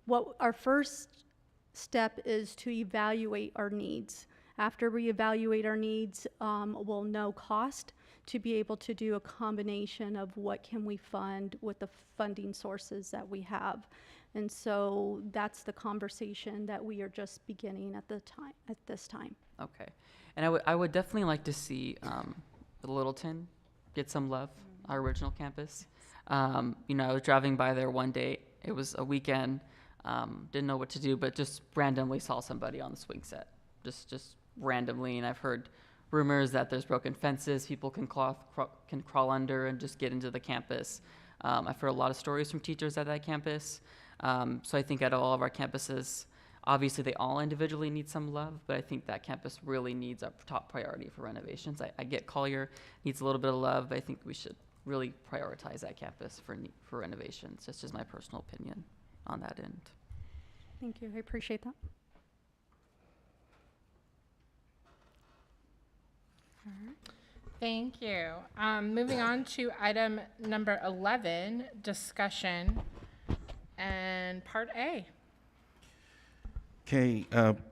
what our first step is to evaluate our needs. After we evaluate our needs, we'll know cost to be able to do a combination of what can we fund with the funding sources that we have. And so that's the conversation that we are just beginning at this time. Okay, and I would definitely like to see Littleton get some love, our original campus. I was driving by there one day. It was a weekend. Didn't know what to do, but just randomly saw somebody on the swing set, just randomly. And I've heard rumors that there's broken fences, people can crawl under and just get into the campus. I've heard a lot of stories from teachers at that campus. So I think at all of our campuses, obviously they all individually need some love, but I think that campus really needs a top priority for renovations. I get Collier needs a little bit of love, but I think we should really prioritize that campus for renovations. That's just my personal opinion on that end. Thank you, I appreciate that. Thank you. Moving on to item number 11, discussion and part A. Okay,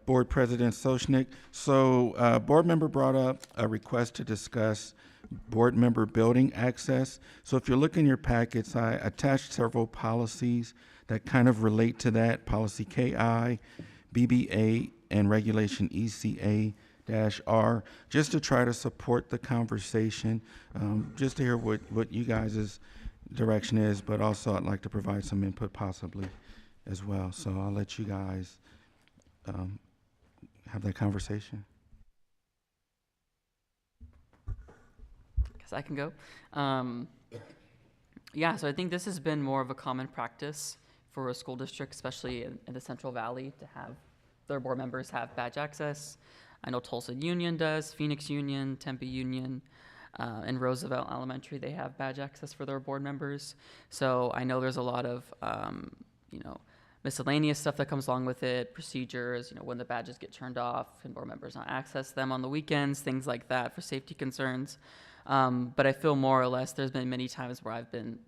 Board President Soshnick. So, board member brought up a request to discuss board member building access. So if you look in your packets, I attached several policies that kind of relate to that. Policy KI, BBA, and Regulation ECA-R, just to try to support the conversation, just to hear what you guys' direction is, but also I'd like to provide some input possibly as well. So I'll let you guys have that conversation. Guess I can go. Yeah, so I think this has been more of a common practice for a school district, especially in the Central Valley, to have their board members have badge access. I know Tulsa Union does, Phoenix Union, Tempe Union, and Roosevelt Elementary, they have badge access for their board members. So I know there's a lot of, miscellaneous stuff that comes along with it, procedures, when the badges get turned off, can board members not access them on the weekends, things like that for safety concerns. But I feel more or less there's been many times where I've been,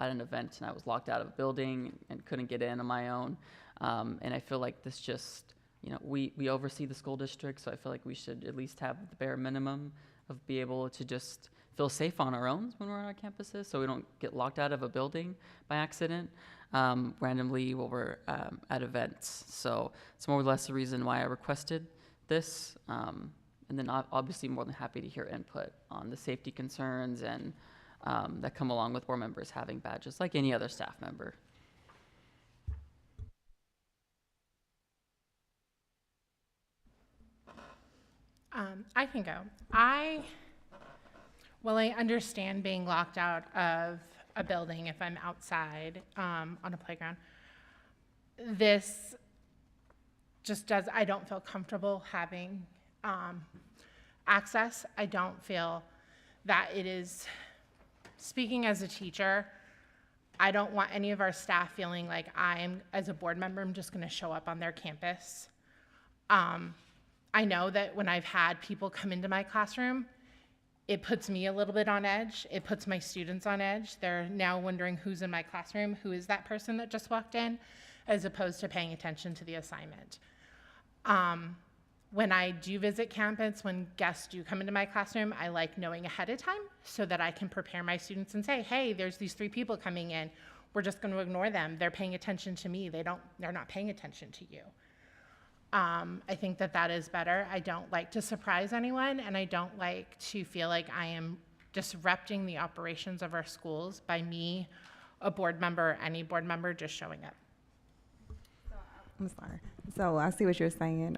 at an event and I was locked out of a building and couldn't get in on my own. And I feel like this just, we oversee the school district, so I feel like we should at least have the bare minimum of be able to just feel safe on our own when we're on our campuses, so we don't get locked out of a building by accident randomly while we're at events. So it's more or less the reason why I requested this. And then obviously more than happy to hear input on the safety concerns and that come along with board members having badges like any other staff member. I can go. I understand being locked out of a building if I'm outside on a playground. This just I don't feel comfortable having access. I don't feel that it is, speaking as a teacher, I don't want any of our staff feeling like as a board member, I'm just gonna show up on their campus. I know that when I've had people come into my classroom, it puts me a little bit on edge. It puts my students on edge. They're now wondering who's in my classroom, who is that person that just walked in, as opposed to paying attention to the assignment. When I do visit campus, when guests do come into my classroom, I like knowing ahead of time so that I can prepare my students and say, hey, there's these 3 people coming in. We're just going to ignore them. They're paying attention to me. They're not paying attention to you. I think that is better. I don't like to surprise anyone, and I don't like to feel like I am disrupting the operations of our schools by me, a board member, or any board member just showing up. I'm sorry. So I see what you're saying.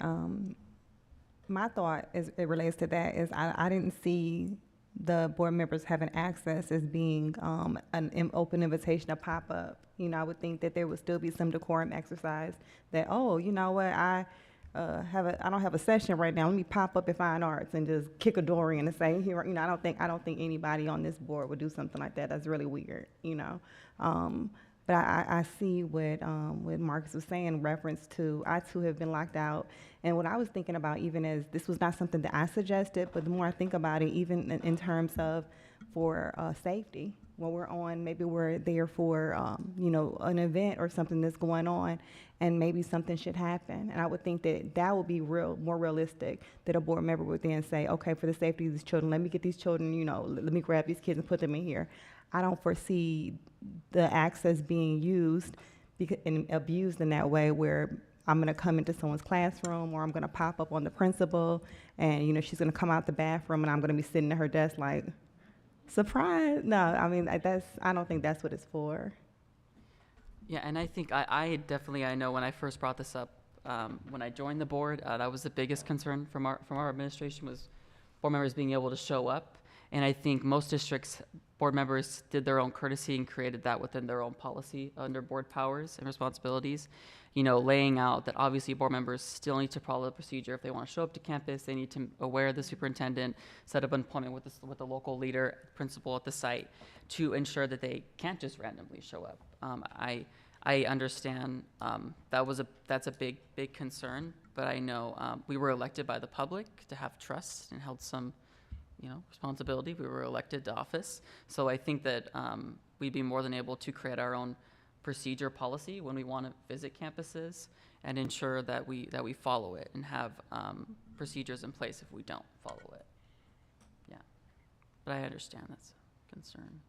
My thought is it relates to that is I didn't see the board members having access as being an open invitation to pop up. I would think that there would still be some decorum exercise that, oh, you know what, I don't have a session right now. Let me pop up at Fine Arts and just kick a door in and say, here, I don't think anybody on this board would do something like that. That's really weird, But I see what Marcus was saying in reference to, I too have been locked out. And what I was thinking about, even as this was not something that I suggested, but the more I think about it, even in terms of for safety, when we're on, maybe we're there for, an event or something that's going on, and maybe something should happen. And I would think that that would be more realistic, that a board member would then say, okay, for the safety of these children, let me get these children, let me grab these kids and put them in here. I don't foresee the access being used and abused in that way, where I'm going to come into someone's classroom, or I'm going to pop up on the principal, and she's going to come out the bathroom, and I'm going to be sitting at her desk like, surprise. No, I mean, I don't think that's what it's for. Yeah, and I think I definitely, I know when I first brought this up, when I joined the board, that was the biggest concern from our administration, was board members being able to show up. And I think most districts, board members did their own courtesy and created that within their own policy under board powers and responsibilities, laying out that obviously board members still need to follow the procedure. If they want to show up to campus, they need to aware the superintendent, set up an appointment with the local leader, principal at the site, to ensure that they can't just randomly show up. I understand that's a big concern, but I know we were elected by the public to have trust and held some responsibility. We were elected to office. So I think that we'd be more than able to create our own procedure policy when we want to visit campuses and ensure that we follow it, and have procedures in place if we don't follow it. Yeah, but I understand that's a concern.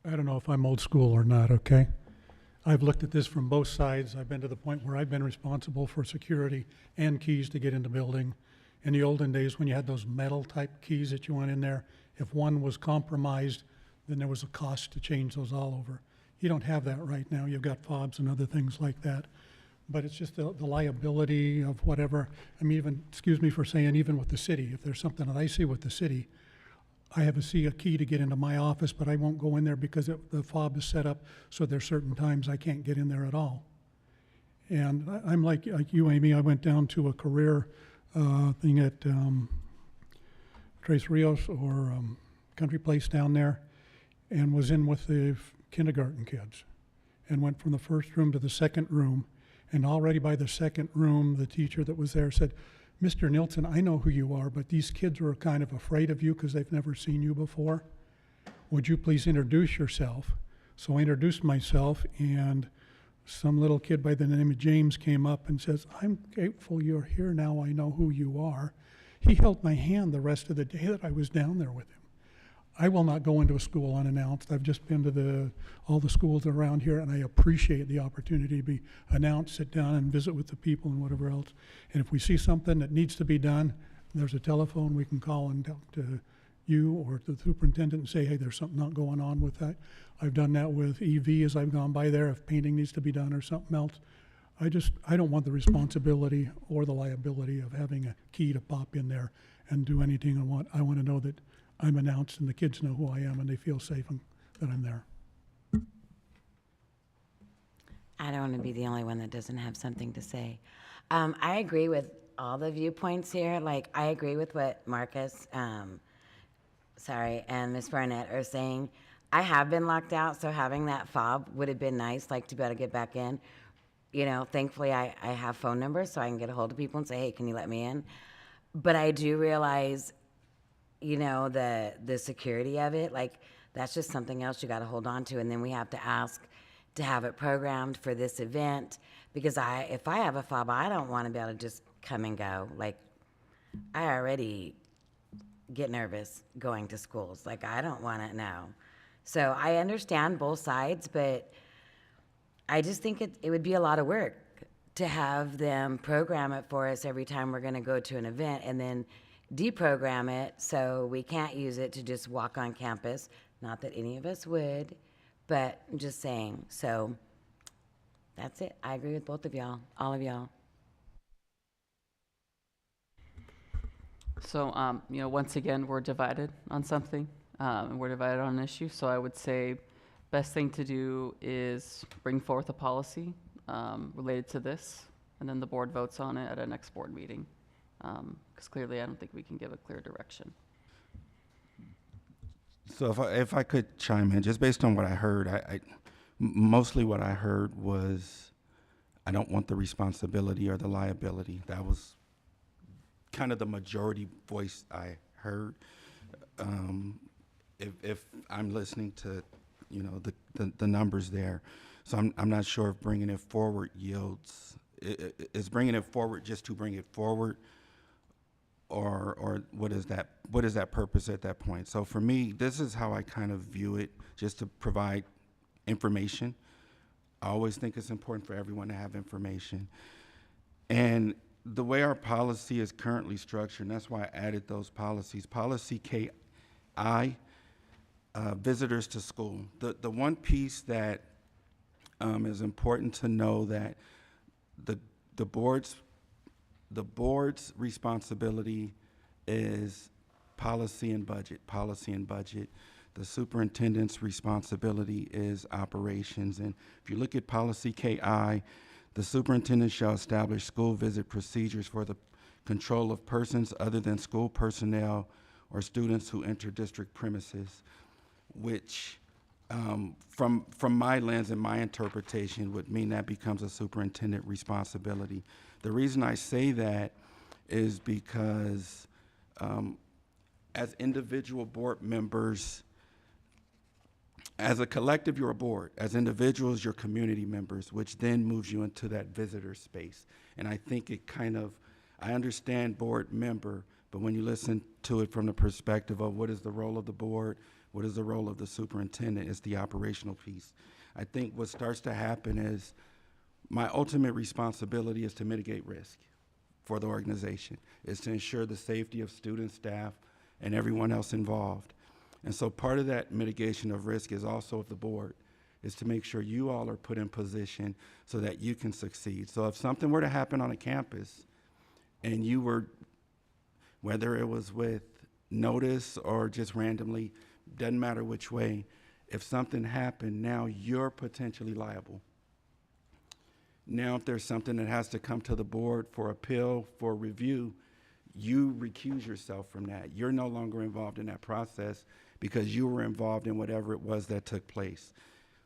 I don't know if I'm old school or not, okay? I've looked at this from both sides. I've been to the point where I've been responsible for security and keys to get in the building. In the olden days, when you had those metal type keys that you went in there, if one was compromised, then there was a cost to change those all over. You don't have that right now. You've got fobs and other things like that. But it's just the liability of whatever. I mean, even, excuse me for saying, even with the city, if there's something that I see with the city, I have a key to get into my office, but I won't go in there because the fob is set up so there's certain times I can't get in there at all. And I'm like you, Amy. I went down to a career thing at Tres Rios or Country Place down there, and was in with the kindergarten kids, and went from the first room to the second room, and already by the second room, the teacher that was there said, "Mr. Littleton, I know who you are, but these kids are kind of afraid of you because they've never seen you before. Would you please introduce yourself?" So I introduced myself, and some little kid by the name of James came up and says, "I'm grateful you're here now. I know who you are." He held my hand the rest of the day that I was down there with him. I will not go into a school unannounced. I've just been to all the schools around here, and I appreciate the opportunity to be announced, sit down and visit with the people and whatever else. And if we see something that needs to be done, there's a telephone we can call and talk to you or to the superintendent and say, hey, there's something not going on with that. I've done that with EV as I've gone by there, if painting needs to be done or something else. I don't want the responsibility or the liability of having a key to pop in there and do anything I want. I want to know that I'm announced and the kids know who I am and they feel safe and that I'm there. I don't want to be the only one that doesn't have something to say. I agree with all the viewpoints here. Like, I agree with what Marcus, and Ms. Barnett are saying. I have been locked out, so having that fob would have been nice, like to be able to get back in. Thankfully I have phone numbers, so I can get a hold of people and say, hey, can you let me in? But I do realize, the security of it, like, that's just something else you got to hold on to. And then we have to ask to have it programmed for this event, because if I have a fob, I don't want to be able to just come and go. Like, I already get nervous going to schools. Like, I don't want to know. So I understand both sides, but I just think it would be a lot of work to have them program it for us every time we're going to go to an event, and then deprogram it so we can't use it to just walk on campus. Not that any of us would, but I'm just saying. So that's it. I agree with both of y'all, all of y'all. So, once again, we're divided on something. We're divided on an issue. So I would say best thing to do is bring forth a policy related to this, and then the board votes on it at a next board meeting. Because clearly I don't think we can give a clear direction. So if I could chime in, just based on what I heard, mostly what I heard was, I don't want the responsibility or the liability. That was kind of the majority voice I heard. If I'm listening to, you know, the numbers there, so I'm not sure if bringing it forward yields. Is bringing it forward just to bring it forward, or what is that purpose at that point? So for me, this is how I kind of view it, just to provide information. I always think it's important for everyone to have information. And the way our policy is currently structured, and that's why I added those policies. Policy KI, visitors to school. The one piece that is important to know, that the board's responsibility is policy and budget. The superintendent's responsibility is operations. And if you look at policy KI, the superintendent shall establish school visit procedures for the control of persons other than school personnel or students who enter district premises, which from my lens and my interpretation would mean that becomes a superintendent responsibility. The reason I say that is because as individual board members, as a collective, you're a board. As individuals, you're community members, which then moves you into that visitor space. And I think it kind of, I understand board member, but when you listen to it from the perspective of what is the role of the board, what is the role of the superintendent, it's the operational piece. I think what starts to happen is, my ultimate responsibility is to mitigate risk for the organization, is to ensure the safety of students, staff, and everyone else involved. And so part of that mitigation of risk is also of the board, is to make sure you all are put in position so that you can succeed. So if something were to happen on a campus and you were, whether it was with notice or just randomly, doesn't matter which way, if something happened, now you're potentially liable. Now, if there's something that has to come to the board for appeal, for review, you recuse yourself from that. You're no longer involved in that process because you were involved in whatever it was that took place.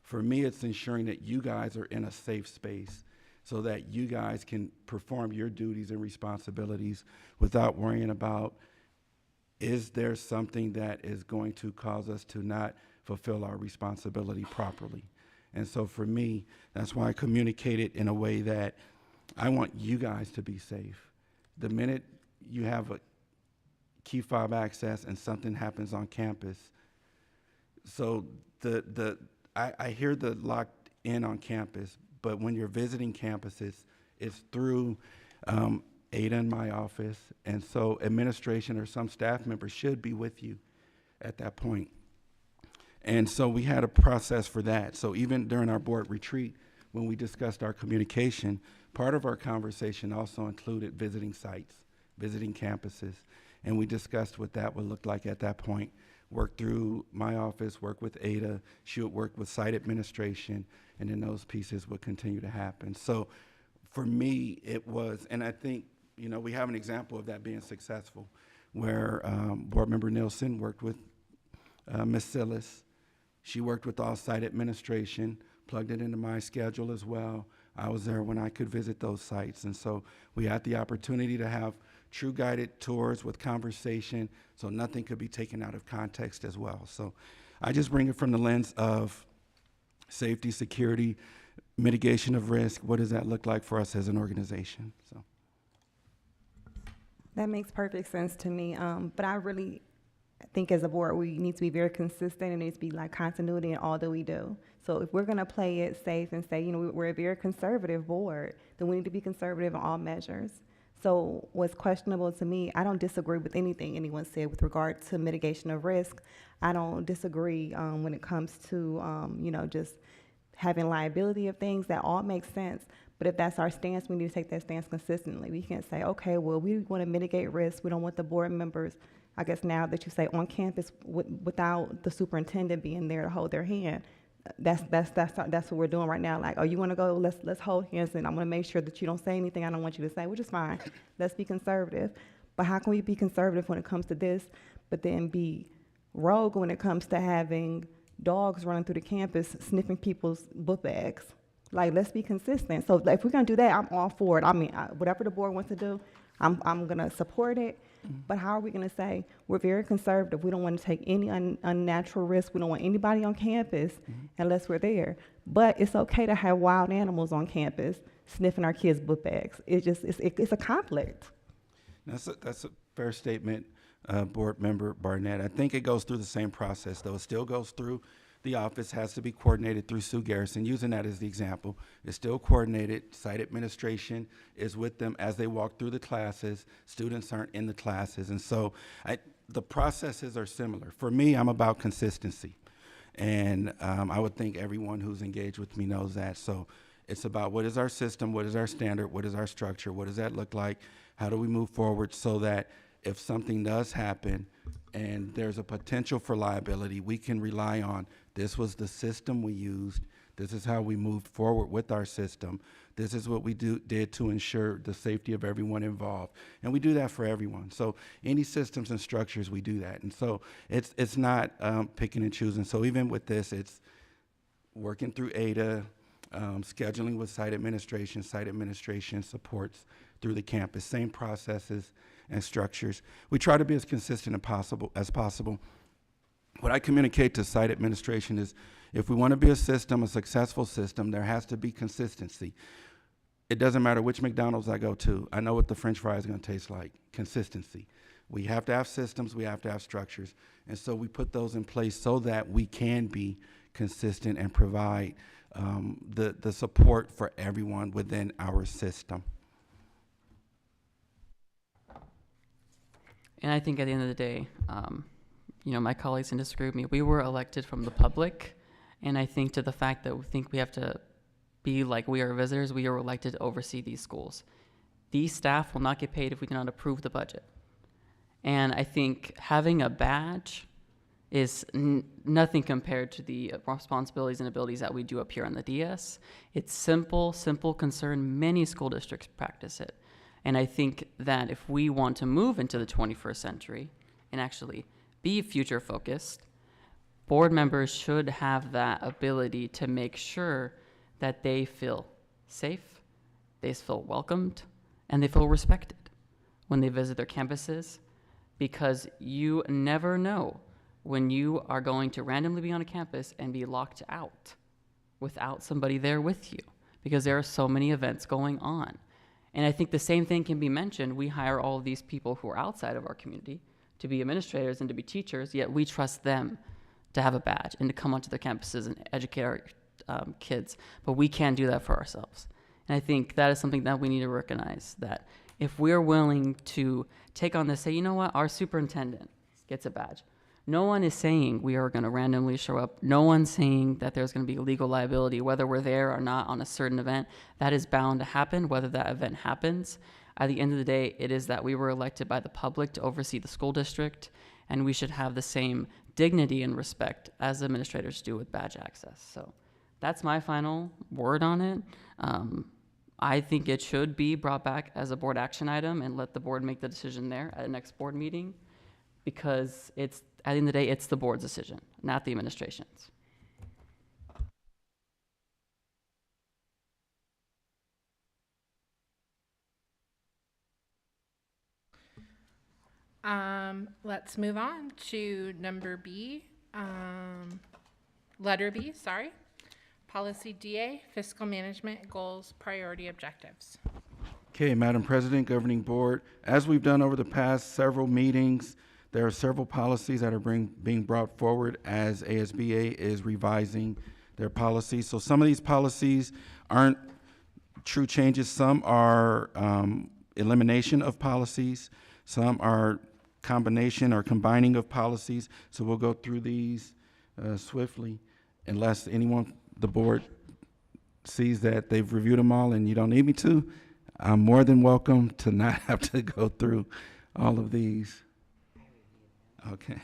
For me, it's ensuring that you guys are in a safe space so that you guys can perform your duties and responsibilities without worrying about, is there something that is going to cause us to not fulfill our responsibility properly? And so for me, that's why I communicate it in a way that I want you guys to be safe. The minute you have a key fob access and something happens on campus, so I hear the locked in on campus, but when you're visiting campuses, it's through Ada in my office, and so administration or some staff members should be with you at that point. And so we had a process for that. So even during our board retreat, when we discussed our communication, part of our conversation also included visiting sites, visiting campuses, and we discussed what that would look like at that point. Work through my office, work with Ada, she would work with site administration, and then those pieces would continue to happen. So for me, it was, and I think, you know, we have an example of that being successful, where Board Member Nielsen worked with Ms. Sillis. She worked with all site administration, plugged it into my schedule as well. I was there when I could visit those sites. And so we had the opportunity to have true guided tours with conversation, so nothing could be taken out of context as well. So I just bring it from the lens of safety, security, mitigation of risk. What does that look like for us as an organization? So That makes perfect sense to me. But I really think as a board, we need to be very consistent, and there needs to be like continuity in all that we do. So if we're going to play it safe and say, you know, we're a very conservative board, then we need to be conservative in all measures. So what's questionable to me, I don't disagree with anything anyone said with regard to mitigation of risk. I don't disagree when it comes to, you know, just having liability of things. That all makes sense. But if that's our stance, we need to take that stance consistently. We can't say, okay, well, we want to mitigate risk. We don't want the board members, I guess now that you say on campus without the superintendent being there to hold their hand. That's what we're doing right now. Like, oh, you want to go? Let's hold hands, and I'm going to make sure that you don't say anything I don't want you to say, which is fine. Let's be conservative. But how can we be conservative when it comes to this, but then be rogue when it comes to having dogs running through the campus sniffing people's book bags. Like, let's be consistent. So like, if we're gonna do that, I'm all for it. I mean, whatever the board wants to do, I'm gonna support it. But how are we gonna say we're very conservative? We don't want to take any unnatural risk. We don't want anybody on campus unless we're there. But it's okay to have wild animals on campus sniffing our kids' book bags. It's a conflict. That's a fair statement, Board Member Barnett. I think it goes through the same process, though. It still goes through the office, has to be coordinated through Sue Garrison. Using that as the example, it's still coordinated. Site administration is with them as they walk through the classes. Students aren't in the classes. And so the processes are similar. For me, I'm about consistency. And I would think everyone who's engaged with me knows that. So it's about what is our system, what is our standard, what is our structure, what does that look like, how do we move forward so that if something does happen and there's a potential for liability, we can rely on this was the system we used, this is how we moved forward with our system, this is what we did to ensure the safety of everyone involved. And we do that for everyone. So any systems and structures, we do that. And so it's not picking and choosing. So even with this, it's working through ADA, scheduling with site administration supports through the campus, same processes and structures. We try to be as consistent as possible. What I communicate to site administration is if we want to be a successful system, there has to be consistency. It doesn't matter which McDonald's I go to, I know what the French fries are going to taste like. Consistency. We have to have systems, we have to have structures, and so we put those in place so that we can be consistent and provide the support for everyone within our system. And I think at the end of the day, my colleagues can disagree with me. We were elected from the public, and I think to the fact that we have to be like we are visitors, we are elected to oversee these schools. These staff will not get paid if we cannot approve the budget. And I think having a badge is nothing compared to the responsibilities and abilities that we do up here on the DS. It's simple concern. Many school districts practice it. And I think that if we want to move into the 21st century and actually be future focused, board members should have that ability to make sure that they feel safe, they feel welcomed, and they feel respected when they visit their campuses, because you never know when you are going to randomly be on a campus and be locked out without somebody there with you, because there are so many events going on. And I think the same thing can be mentioned. We hire all of these people who are outside of our community to be administrators and to be teachers, yet we trust them to have a badge and to come onto their campuses and educate our kids. But we can't do that for ourselves. And I think that is something that we need to recognize, that if we're willing to take on this, say, you know what, our superintendent gets a badge. No one is saying we are going to randomly show up. No one's saying that there's going to be legal liability, whether we're there or not on a certain event. That is bound to happen, whether that event happens. At the end of the day, it is that we were elected by the public to oversee the school district, and we should have the same dignity and respect as administrators do with badge access. So that's my final word on it. I think it should be brought back as a board action item and let the board make the decision there at the next board meeting, because it's, at the end of the day, it's the board's decision, not the administration's. Let's move on to number B, letter B, sorry. Policy DA, fiscal management goals, priority objectives. Okay, Madam President, Governing Board, as we've done over the past several meetings, there are several policies that are being brought forward as ASBA is revising their policies. So some of these policies aren't true changes. Some are elimination of policies. Some are combination or combining of policies. So we'll go through these swiftly, unless anyone, the board, sees that they've reviewed them all and you don't need me to. I'm more than welcome to not have to go through all of these. Okay.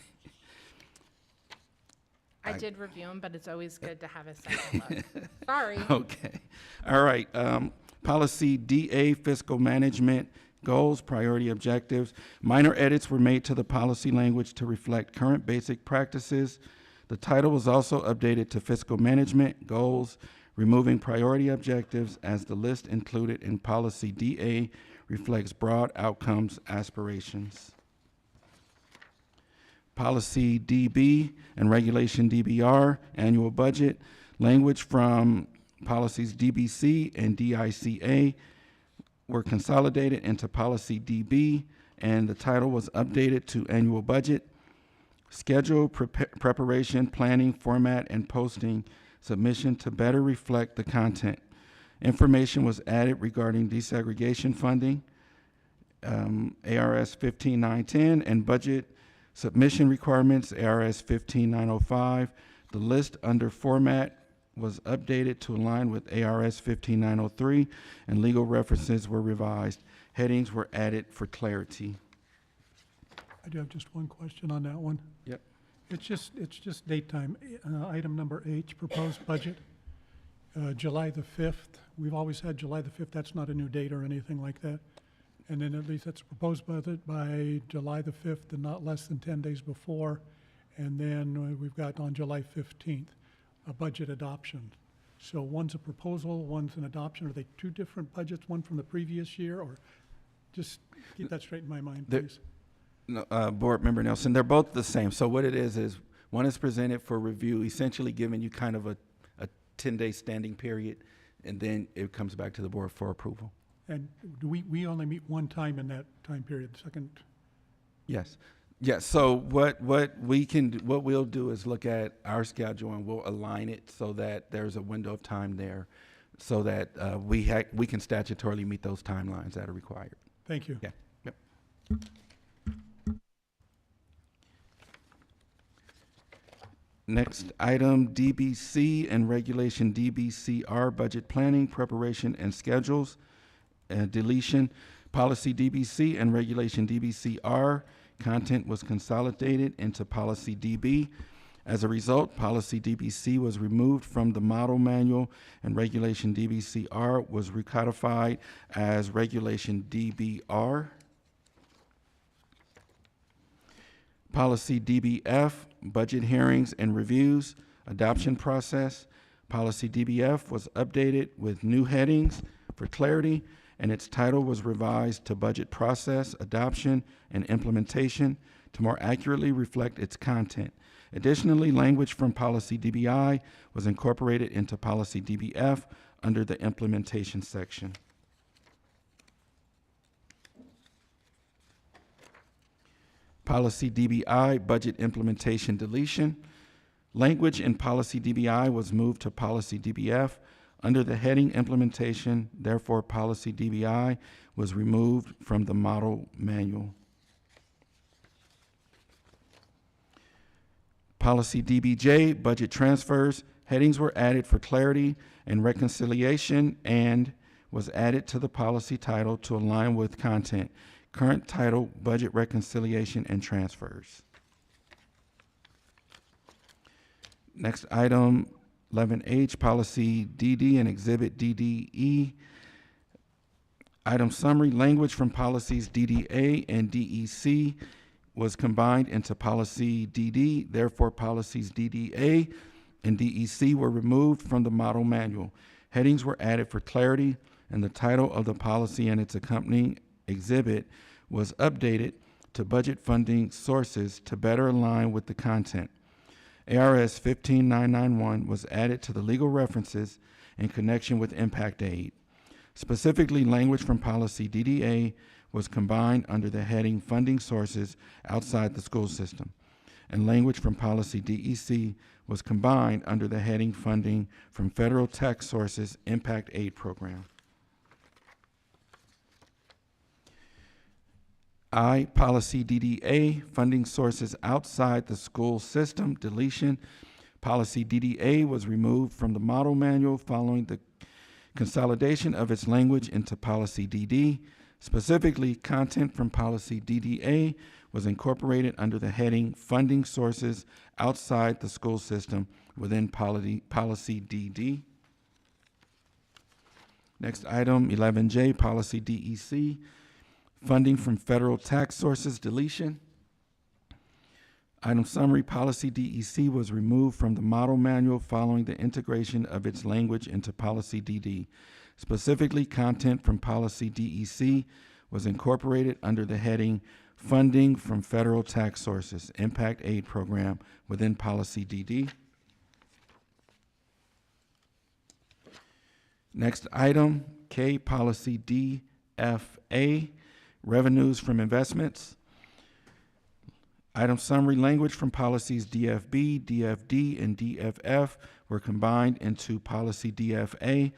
I did review them, but it's always good to have a second look. Sorry. Okay. All right. Policy DA, fiscal management, goals, priority objectives. Minor edits were made to the policy language to reflect current basic practices. The title was also updated to fiscal management, goals, removing priority objectives as the list included in policy DA reflects broad outcomes aspirations. Policy DB and regulation DBR, annual budget, language from policies DBC and DICA were consolidated into policy DB, and the title was updated to annual budget. Schedule, preparation, planning, format, and posting submission to better reflect the content. Information was added regarding desegregation funding, ARS 15910, and budget submission requirements, ARS 15905. The list under format was updated to align with ARS 15903, and legal references were revised. Headings were added for clarity. I do have just one question on that one. Yep. It's just date time. Item number H, proposed budget, July the 5th. We've always had July the 5th. That's not a new date or anything like that. And then at least that's a proposed budget by July the 5th and not less than 10 days before. And then we've got on July 15th, a budget adoption. So one's a proposal, one's an adoption. Are they two different budgets, one from the previous year, or just keep that straight in my mind, please? No, Board Member Nelson, they're both the same. So what it is one is presented for review, essentially giving you kind of a 10-day standing period, and then it comes back to the board for approval. And do we only meet one time in that time period, second? Yes. Yes. So what we'll do is look at our schedule and we'll align it so that there's a window of time there, so that we can statutorily meet those timelines that are required. Thank you. Yeah. Yep. Next item, DBC and regulation DBCR, budget planning, preparation, and schedules. Deletion, policy DBC and regulation DBCR, content was consolidated into policy DB. As a result, policy DBC was removed from the model manual and regulation DBCR was recodified as regulation DBR. Policy DBF, budget hearings and reviews, adoption process. Policy DBF was updated with new headings for clarity, and its title was revised to budget process, adoption, and implementation to more accurately reflect its content. Additionally, language from policy DBI was incorporated into policy DBF under the implementation section. Policy DBI, budget implementation deletion. Language in policy DBI was moved to policy DBF under the heading implementation. Therefore, policy DBI was removed from the model manual. Policy DBJ, budget transfers. Headings were added for clarity and reconciliation and was added to the policy title to align with content. Current title, budget reconciliation and transfers. Next item, 11H, policy DD and exhibit DDE. Item summary, language from policies DDA and DEC was combined into policy DD. Therefore, policies DDA and DEC were removed from the model manual. Headings were added for clarity, and the title of the policy and its accompanying exhibit was updated to budget funding sources to better align with the content. ARS 15991 was added to the legal references in connection with impact aid. Specifically, language from policy DDA was combined under the heading funding sources outside the school system, and language from policy DEC was combined under the heading funding from federal tax sources impact aid program. Policy DDA, funding sources outside the school system, deletion. Policy DDA was removed from the model manual following the consolidation of its language into policy DD. Specifically, content from policy DDA was incorporated under the heading funding sources outside the school system within policy DD. Next item, 11J, policy DEC. Funding from federal tax sources, deletion. Item summary, policy DEC was removed from the model manual following the integration of its language into policy DD. Specifically, content from policy DEC was incorporated under the heading Funding from Federal Tax Sources, Impact Aid Program within policy DD. Next item, K, policy DFA, revenues from investments. Item summary, language from policies DFB, DFD, and DFF were combined into policy DFA.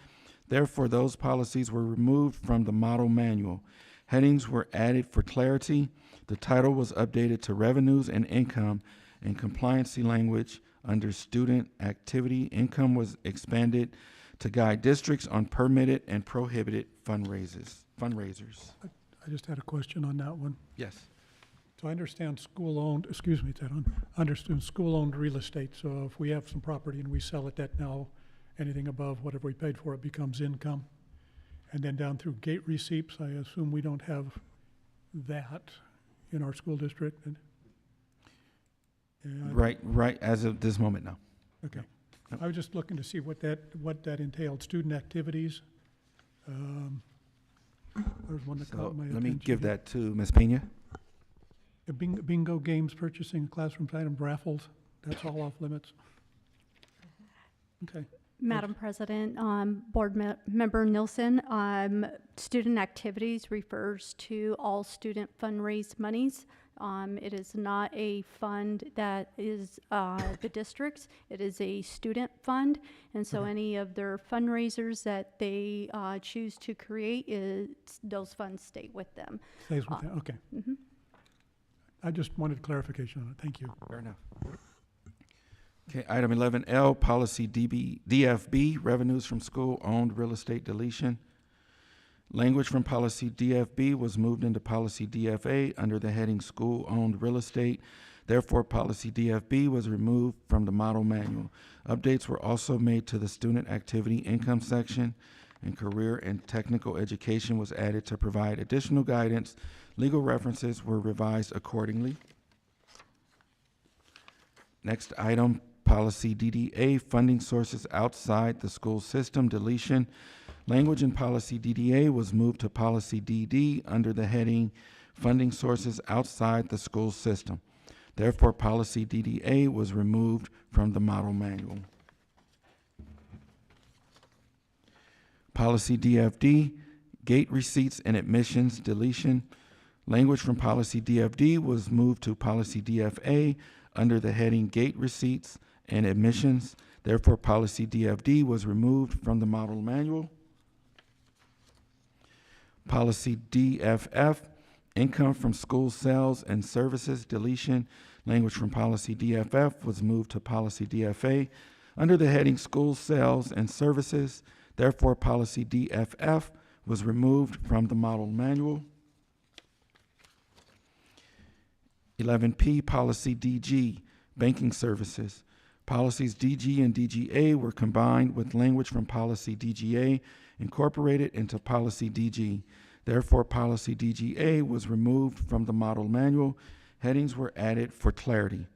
Therefore, those policies were removed from the model manual. Headings were added for clarity. The title was updated to revenues and income, and compliancy language under student activity income was expanded to guide districts on permitted and prohibited fundraisers. I just had a question on that one. Yes. So I understand school-owned, excuse me, Ted, understand school-owned real estate. So if we have some property and we sell it, that now anything above whatever we paid for it becomes income. And then down through gate receipts, I assume we don't have that in our school district. Right, as of this moment, no. Okay. I was just looking to see what that entailed. Student activities. There's one that So caught my attention. let me give that to Ms. Pena. Bingo games, purchasing classroom items, raffles, that's all off limits. Okay. Madam President, Member Nilsson, student activities refers to all student fundraised monies. It is not a fund that is the district's. It is a student fund, and so any of their fundraisers that they choose to create, those funds stay with them. Stays with that, okay. Mhm. I just wanted clarification on it, thank you. Fair enough. Okay, item 11L, policy DFB, revenues from school-owned real estate, deletion. Language from policy DFB was moved into policy DFA under the heading school-owned real estate. Therefore, policy DFB was removed from the model manual. Updates were also made to the student activity income section, and career and technical education was added to provide additional guidance. Legal references were revised accordingly. Next item, policy DDA, funding sources outside the school system, deletion. Language in policy DDA was moved to policy DD under the heading funding sources outside the school system. Therefore, policy DDA was removed from the model manual. Policy DFD, gate receipts and admissions, deletion. Language from policy DFD was moved to policy DFA under the heading gate receipts and admissions. Therefore, policy DFD was removed from the model manual. Policy DFF, income from school sales and services, deletion. Language from policy DFF was moved to policy DFA under the heading school sales and services. Therefore, policy DFF was removed from the model manual. 11P, policy DG, banking services. Policies DG and DGA were combined with language from policy DGA incorporated into policy DG. Therefore, policy DGA was removed from the model manual. Headings were added for clarity,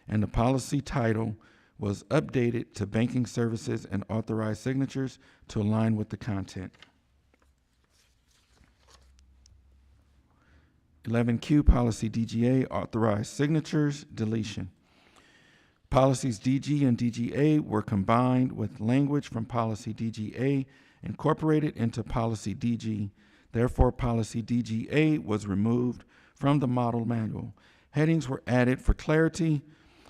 and the policy title was updated to banking services and authorized signatures to align with the content. 11Q, policy DGA, authorized signatures, deletion. Policies DG and DGA were combined with language from policy DGA incorporated into policy DG. Therefore, policy DGA was removed from the model manual. Headings were added for clarity,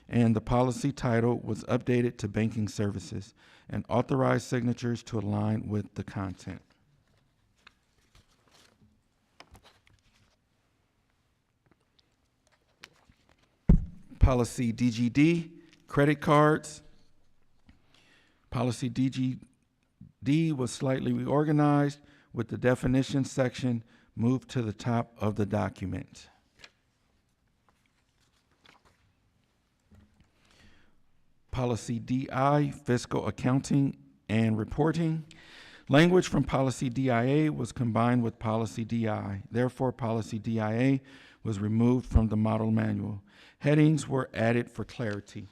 and the policy title was updated to banking services and authorized signatures to align with the content. Policy DGD, credit cards. Policy DGD was slightly reorganized with the definition section moved to the top of the document. Policy DI, fiscal accounting and reporting. Language from policy DIA was combined with policy DI. Therefore, policy DIA was removed from the model manual. Headings were added for clarity.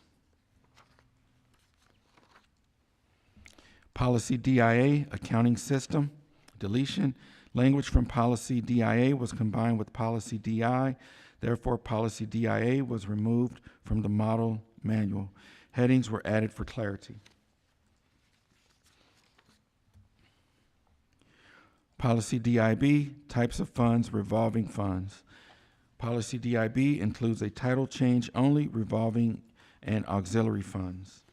Policy DIA, accounting system, deletion. Language from policy DIA was combined with policy DI. Therefore, policy DIA was removed from the model manual. Headings were added for clarity. Policy DIB, types of funds, revolving funds. Policy DIB includes a title change only, revolving and auxiliary funds.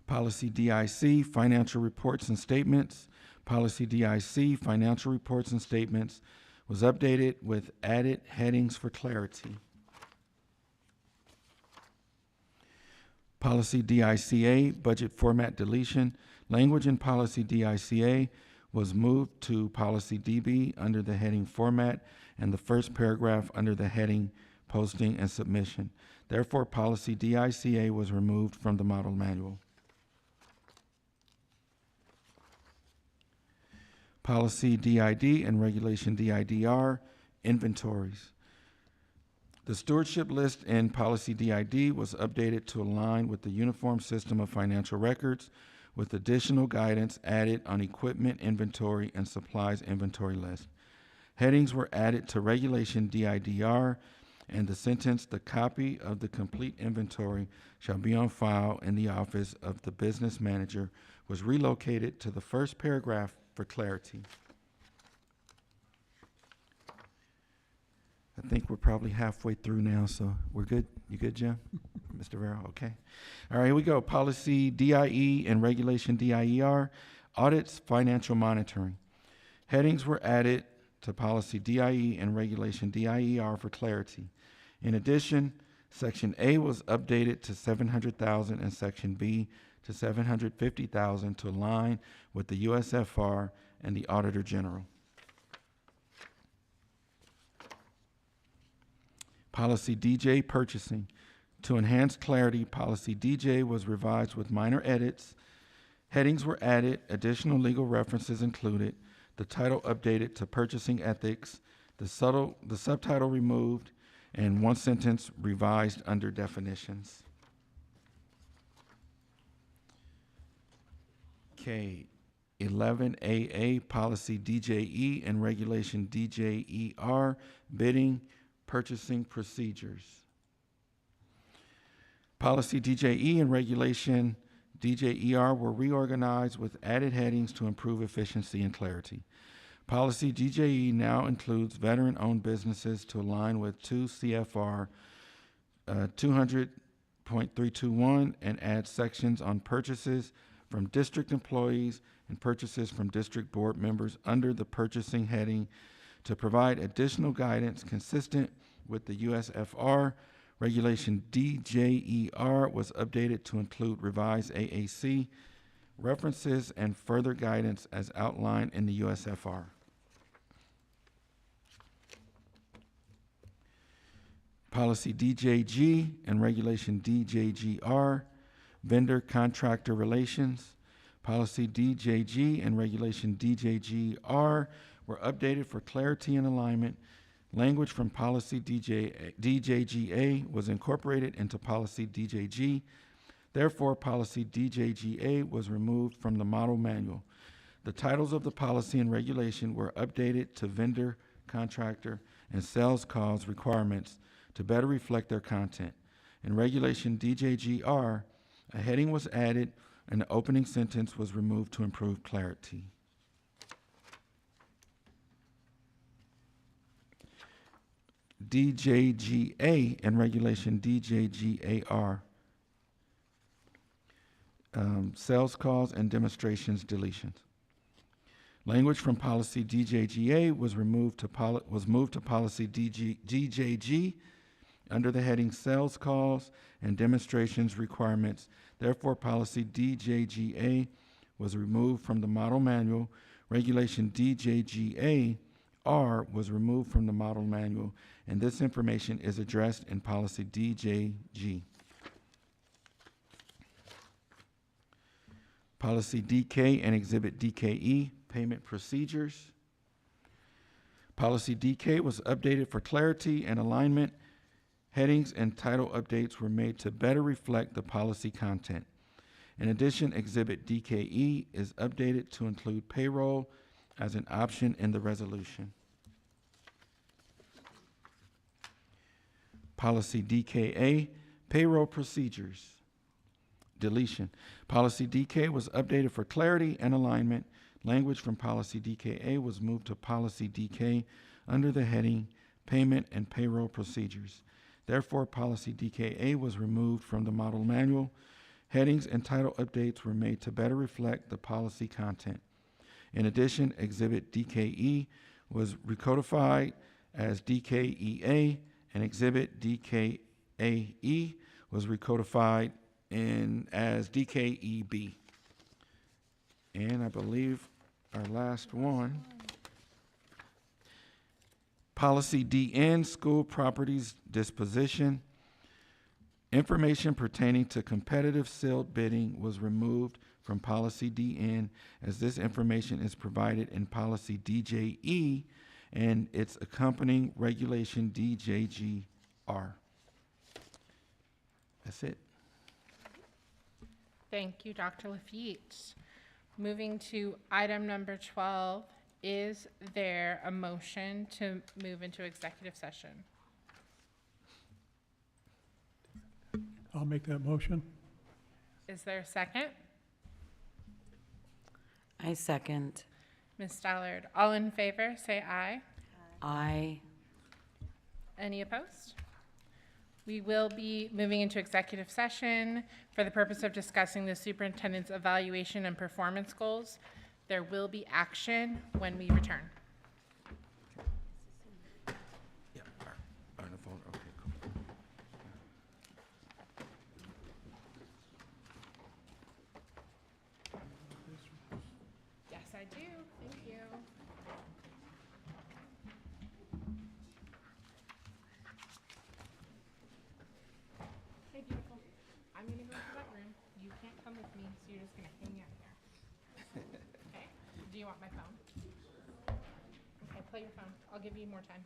Policy DIC, financial reports and statements. Policy DIC, financial reports and statements, was updated with added headings for clarity. Policy DICA, budget format deletion. Language in policy DICA was moved to policy DB under the heading format and the first paragraph under the heading posting and submission. Therefore, policy DICA was removed from the model manual. Policy DID and regulation DIDR, inventories. The stewardship list in policy DID was updated to align with the uniform system of financial records, with additional guidance added on equipment inventory and supplies inventory list. Headings were added to regulation DIDR, and the sentence, "The copy of the complete inventory shall be on file in the office of the business manager," was relocated to the first paragraph for clarity. I think we're probably halfway through now, so we're good. You good, Jim? Mr. Vera, okay. All right, here we go. Policy DIE and regulation DIER, audits, financial monitoring. Headings were added to policy DIE and regulation DIER for clarity. In addition, Section A was updated to $700,000 and Section B to $750,000 to align with the USFR and the Auditor General. Policy DJ, purchasing. To enhance clarity, policy DJ was revised with minor edits. Headings were added, additional legal references included, the title updated to purchasing ethics, the subtitle removed, and one sentence revised under definitions. Okay, 11AA, policy DJE and regulation DJER, bidding, purchasing procedures. Policy DJE and regulation DJER were reorganized with added headings to improve efficiency and clarity. Policy DJE now includes veteran-owned businesses to align with 2 CFR 200.321 and add sections on purchases from district employees and purchases from district board members under the purchasing heading to provide additional guidance consistent with the USFR. Regulation DJER was updated to include revised AAC references and further guidance as outlined in the USFR. Policy DJG and regulation DJGR, vendor contractor relations. Policy DJG and regulation DJGR were updated for clarity and alignment. Language from policy DJGA was incorporated into policy DJG. Therefore, policy DJGA was removed from the model manual. The titles of the policy and regulation were updated to vendor, contractor, and sales calls requirements to better reflect their content. In regulation DJGR, a heading was added and the opening sentence was removed to improve clarity. DJGA and regulation DJGAR, sales calls and demonstrations deletions. Language from policy DJGA was moved to policy DJG under the heading sales calls and demonstrations requirements. Therefore, policy DJGA was removed from the model manual. Regulation DJGA-R was removed from the model manual, and this information is addressed in policy DJG. Policy DK and Exhibit DKE, payment procedures. Policy DK was updated for clarity and alignment. Headings and title updates were made to better reflect the policy content. In addition, Exhibit DKE is updated to include payroll as an option in the resolution. Policy DKA, payroll procedures. Deletion. Policy DK was updated for clarity and alignment. Language from Policy DKA was moved to Policy DK under the heading Payment and Payroll Procedures. Therefore, Policy DKA was removed from the model manual. Headings and title updates were made to better reflect the policy content. In addition, Exhibit DKE was recodified as DKEA, and Exhibit DKAE was recodified as DKEB. And I believe our last one, Policy DN, School Properties Disposition. Information pertaining to competitive sealed bidding was removed from Policy DN, as this information is provided in Policy DJE and its accompanying regulation DJGR. That's it. Thank you, Dr. Lafitte. Moving to item number 12, is there a motion to move into executive session? I'll make that motion. Is there a second? I second. Ms. Stallard, all in favor, say aye. Aye. Any opposed? We will be moving into executive session for the purpose of discussing the superintendent's evaluation and performance goals. There will be action when we return. Yeah, are in the folder. Okay, cool. Yes, I do. Thank you. Hey, beautiful. I'm gonna go to that room. You can't come with me, so you're just gonna hang out here. Okay? Do you want my phone? Okay, play your phone. I'll give you more time.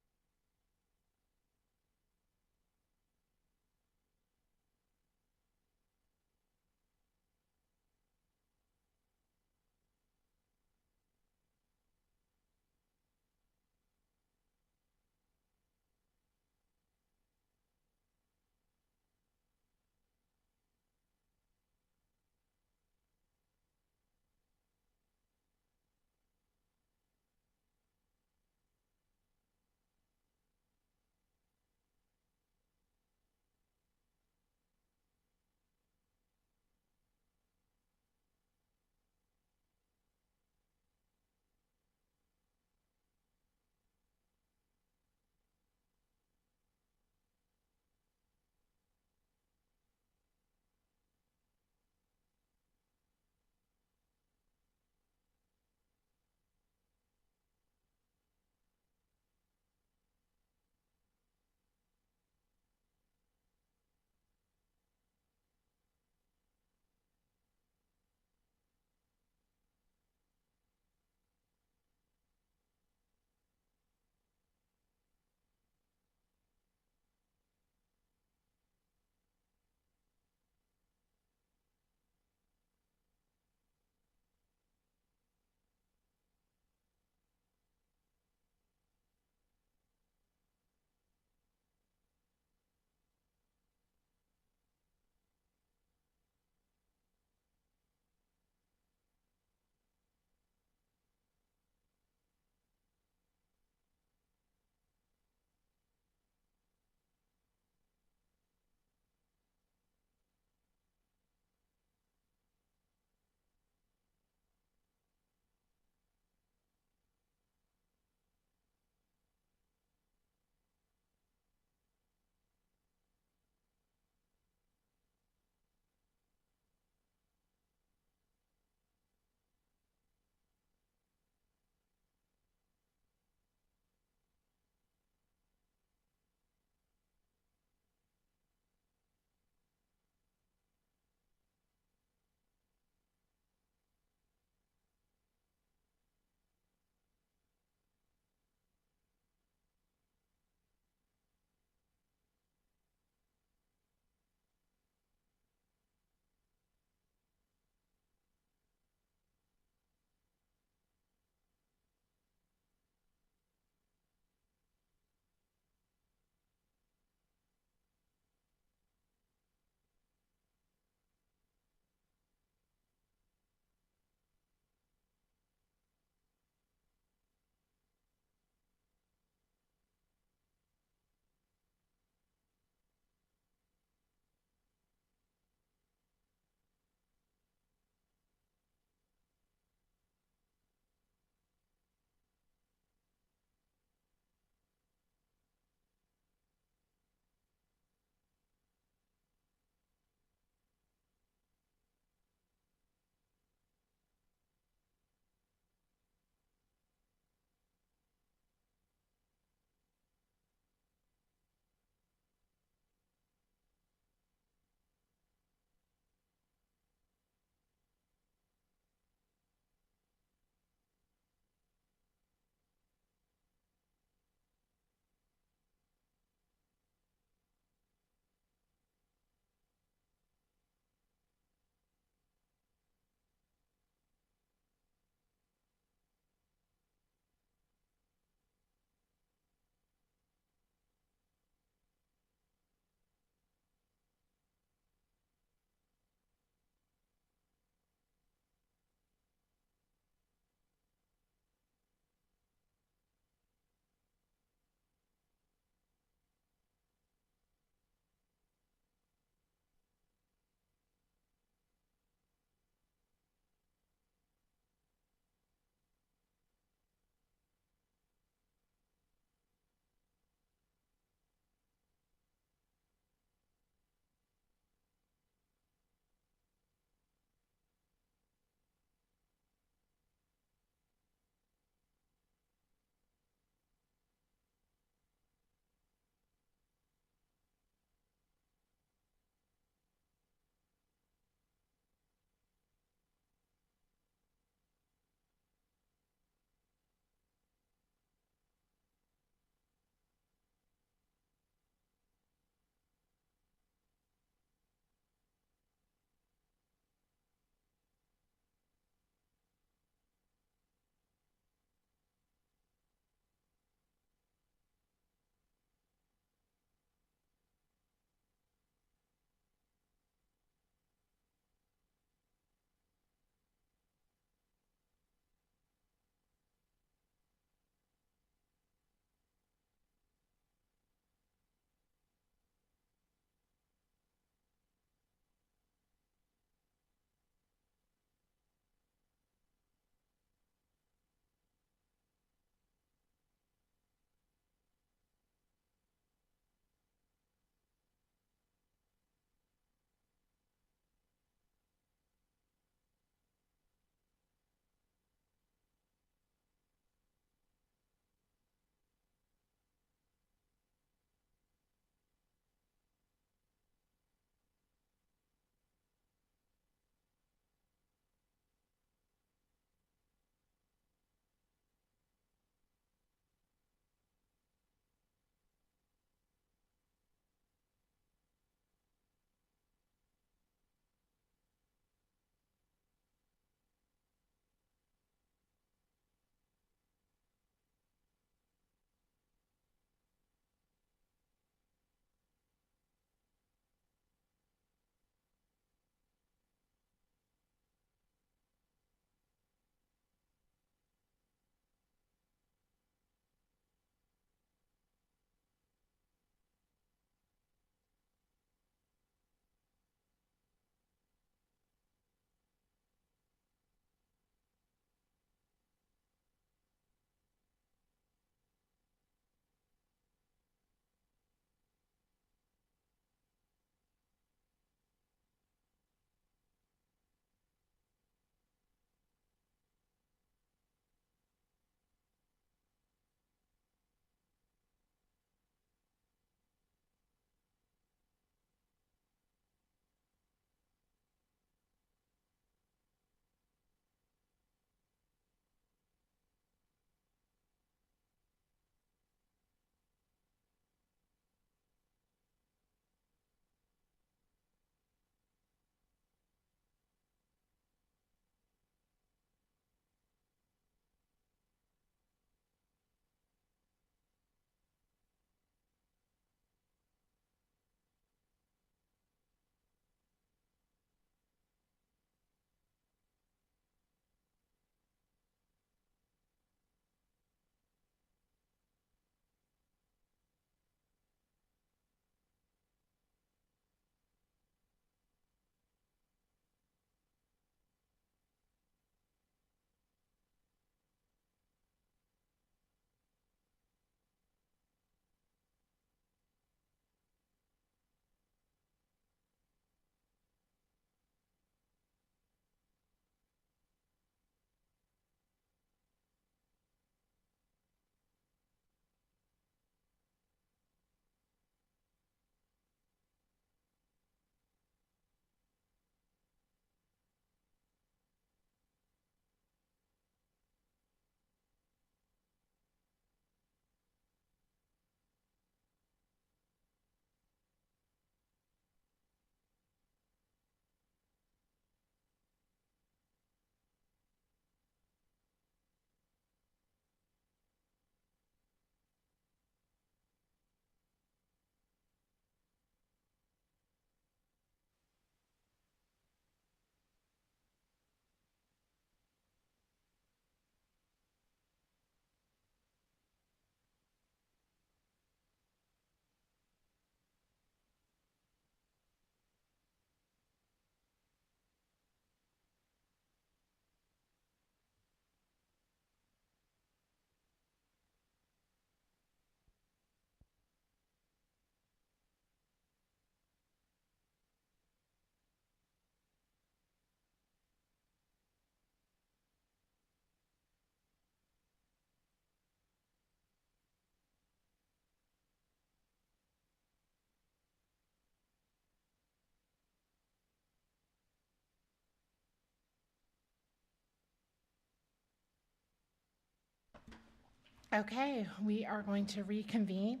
Okay, we are going to reconvene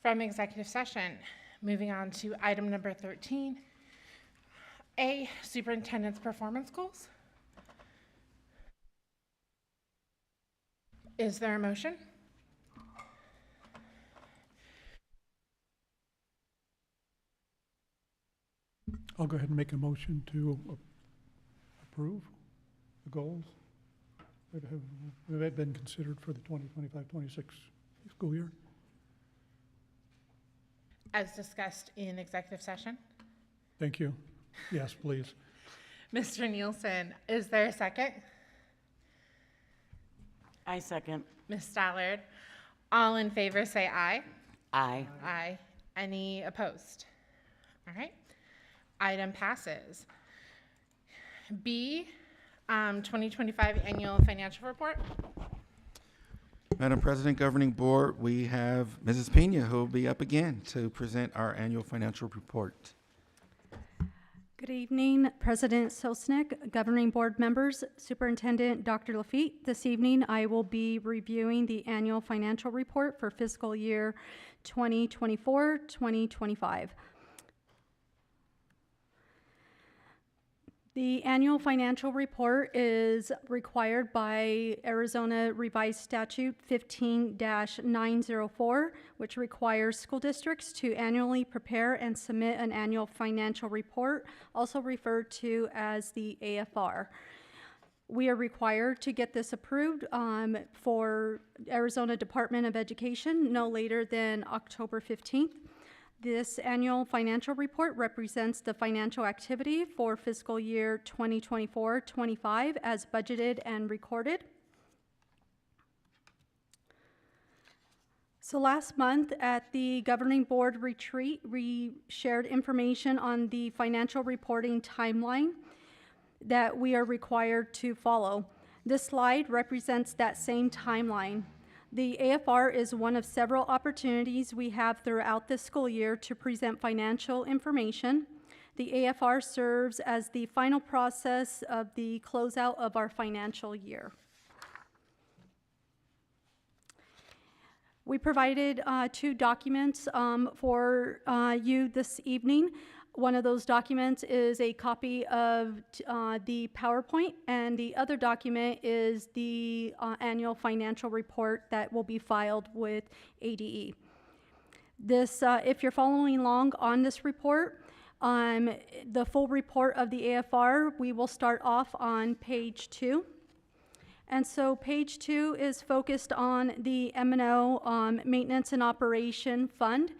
from executive session. Moving on to item number 13, A, superintendent's performance goals. Is there a motion? I'll go ahead and make a motion to approve the goals that have been considered for the 2025-26 school year. As discussed in executive session. Thank you. Yes, please. Mr. Nielsen, is there a second? I second. Ms. Stallard, all in favor say aye. Aye. Aye. Any opposed? All right. Item passes. B, 2025 annual financial report. Madam President, Governing Board, we have Mrs. Pena, who will be up again to present our annual financial report. Good evening, President Sosnick, Governing Board members, Superintendent Dr. Lafitte. This evening, I will be reviewing the annual financial report for fiscal year 2024-2025. The annual financial report is required by Arizona Revised Statute 15-904, which requires school districts to annually prepare and submit an annual financial report, also referred to as the AFR. We are required to get this approved for Arizona Department of Education no later than October 15th. This annual financial report represents the financial activity for fiscal year 2024-25 as budgeted and recorded. So last month at the Governing Board retreat, we shared information on the financial reporting timeline that we are required to follow. This slide represents that same timeline. The AFR is one of several opportunities we have throughout the school year to present financial information. The AFR serves as the final process of the closeout of our financial year. We provided two documents for you this evening. One of those documents is a copy of the PowerPoint, and the other document is the annual financial report that will be filed with ADE. This, if you're following along on this report, the full report of the AFR, we will start off on page 2. And so page 2 is focused on the M&O Maintenance and Operation Fund.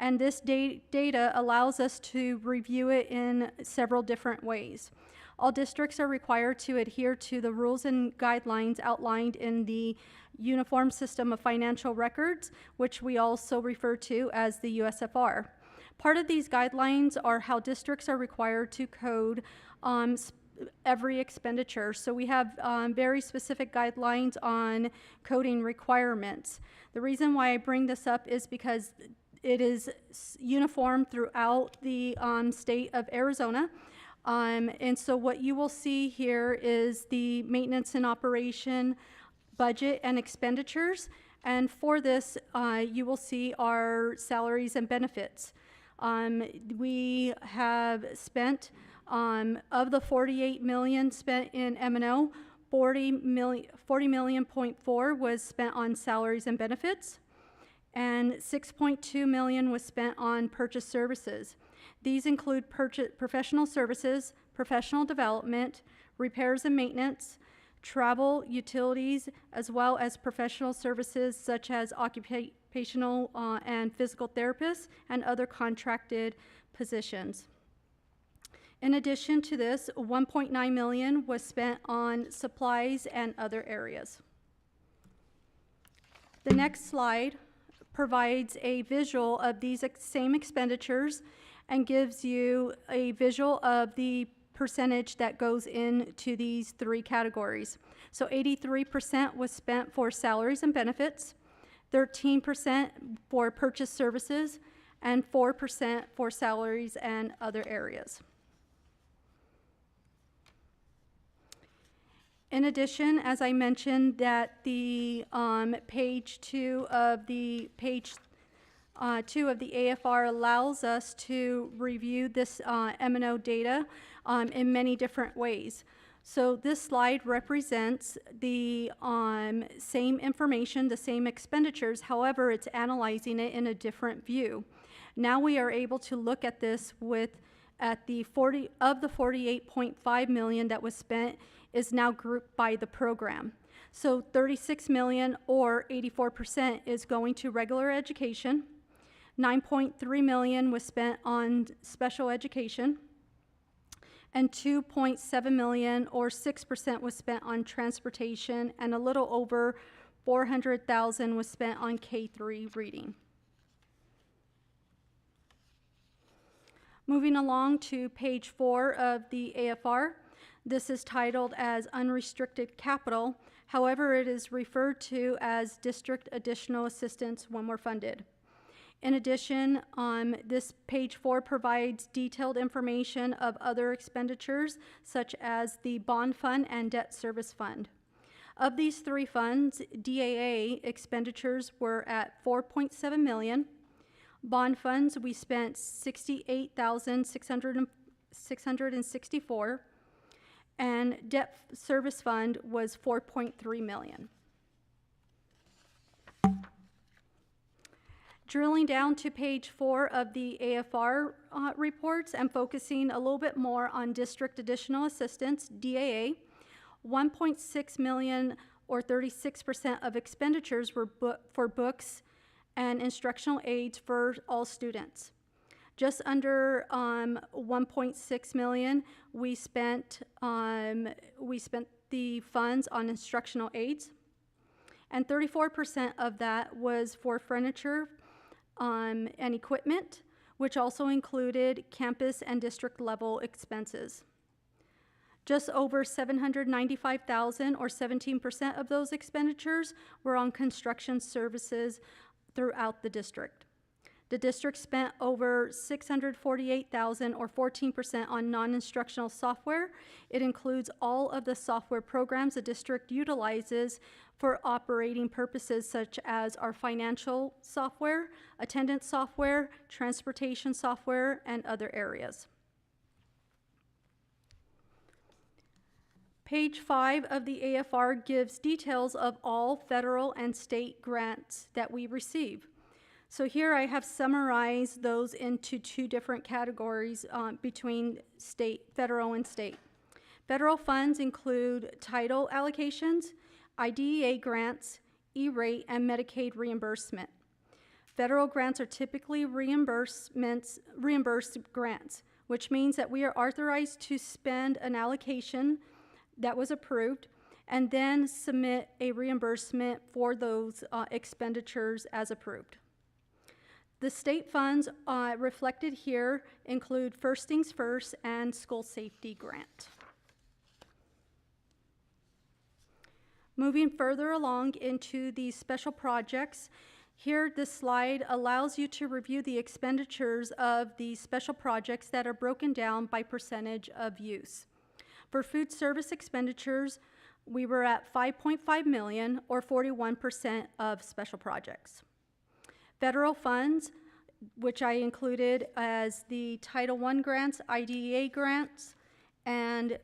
And this data allows us to review it in several different ways. All districts are required to adhere to the rules and guidelines outlined in the Uniform System of Financial Records, which we also refer to as the USFR. Part of these guidelines are how districts are required to code every expenditure. So we have very specific guidelines on coding requirements. The reason why I bring this up is because it is uniform throughout the state of Arizona. And so what you will see here is the maintenance and operation budget and expenditures. And for this, you will see our salaries and benefits. We have spent, of the 48 million spent in M&O, 40 million point 4 was spent on salaries and benefits, and 6.2 million was spent on purchase services. These include professional services, professional development, repairs and maintenance, travel, utilities, as well as professional services such as occupational and physical therapists and other contracted positions. In addition to this, 1.9 million was spent on supplies and other areas. The next slide provides a visual of these same expenditures and gives you a visual of the percentage that goes into these three categories. So 83% was spent for salaries and benefits, 13% for purchase services, and 4% for salaries and other areas. In addition, as I mentioned, that the page 2 of the AFR allows us to review this M&O data in many different ways. So this slide represents the same information, the same expenditures, however, it's analyzing it in a different view. Now we are able to look at this at the 48.5 million that was spent is now grouped by the program. So 36 million or 84% is going to regular education. 9.3 million was spent on special education, and 2.7 million or 6% was spent on transportation, and a little over 400,000 was spent on K-3 reading. Moving along to page 4 of the AFR, this is titled as unrestricted capital. However, it is referred to as district additional assistance when we're funded. In addition, this page 4 provides detailed information of other expenditures, such as the bond fund and debt service fund. Of these three funds, DAA expenditures were at 4.7 million. Bond funds, we spent 68,664, and debt service fund was 4.3 million. Drilling down to page 4 of the AFR reports and focusing a little bit more on district additional assistance, DAA, 1.6 million or 36% of expenditures were for books and instructional aids for all students. Just under 1.6 million, we spent the funds on instructional aids, and 34% of that was for furniture and equipment, which also included campus and district level expenses. Just over 795,000 or 17% of those expenditures were on construction services throughout the district. The district spent over 648,000 or 14% on non-instructional software. It includes all of the software programs the district utilizes for operating purposes, such as our financial software, attendance software, transportation software, and other areas. Page 5 of the AFR gives details of all federal and state grants that we receive. So here I have summarized those into two different categories between federal and state. Federal funds include title allocations, IDEA grants, E-rate, and Medicaid reimbursement. Federal grants are typically reimbursed grants, which means that we are authorized to spend an allocation that was approved and then submit a reimbursement for those expenditures as approved. The state funds reflected here include First Things First and School Safety Grant. Moving further along into these special projects, here this slide allows you to review the expenditures of the special projects that are broken down by percentage of use. For food service expenditures, we were at 5.5 million or 41% of special projects. Federal funds, which I included as the Title I grants, IDEA grants, and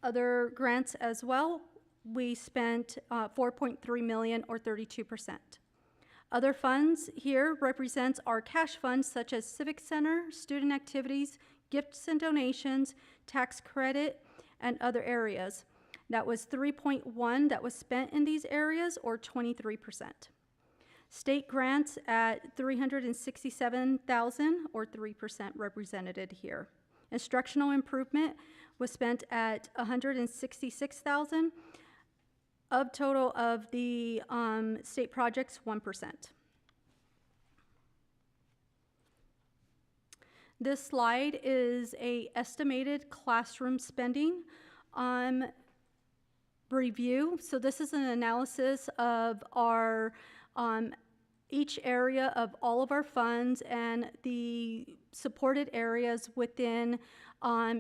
other grants as well, we spent 4.3 million or 32%. Other funds here represents our cash funds such as Civic Center, student activities, gifts and donations, tax credit, and other areas. That was 3.1 that was spent in these areas, or 23%. State grants at 367,000 or 3% represented here. Instructional improvement was spent at 166,000. Of total of the state projects, 1%. This slide is a estimated classroom spending review. So this is an analysis of our each area of all of our funds and the supported areas within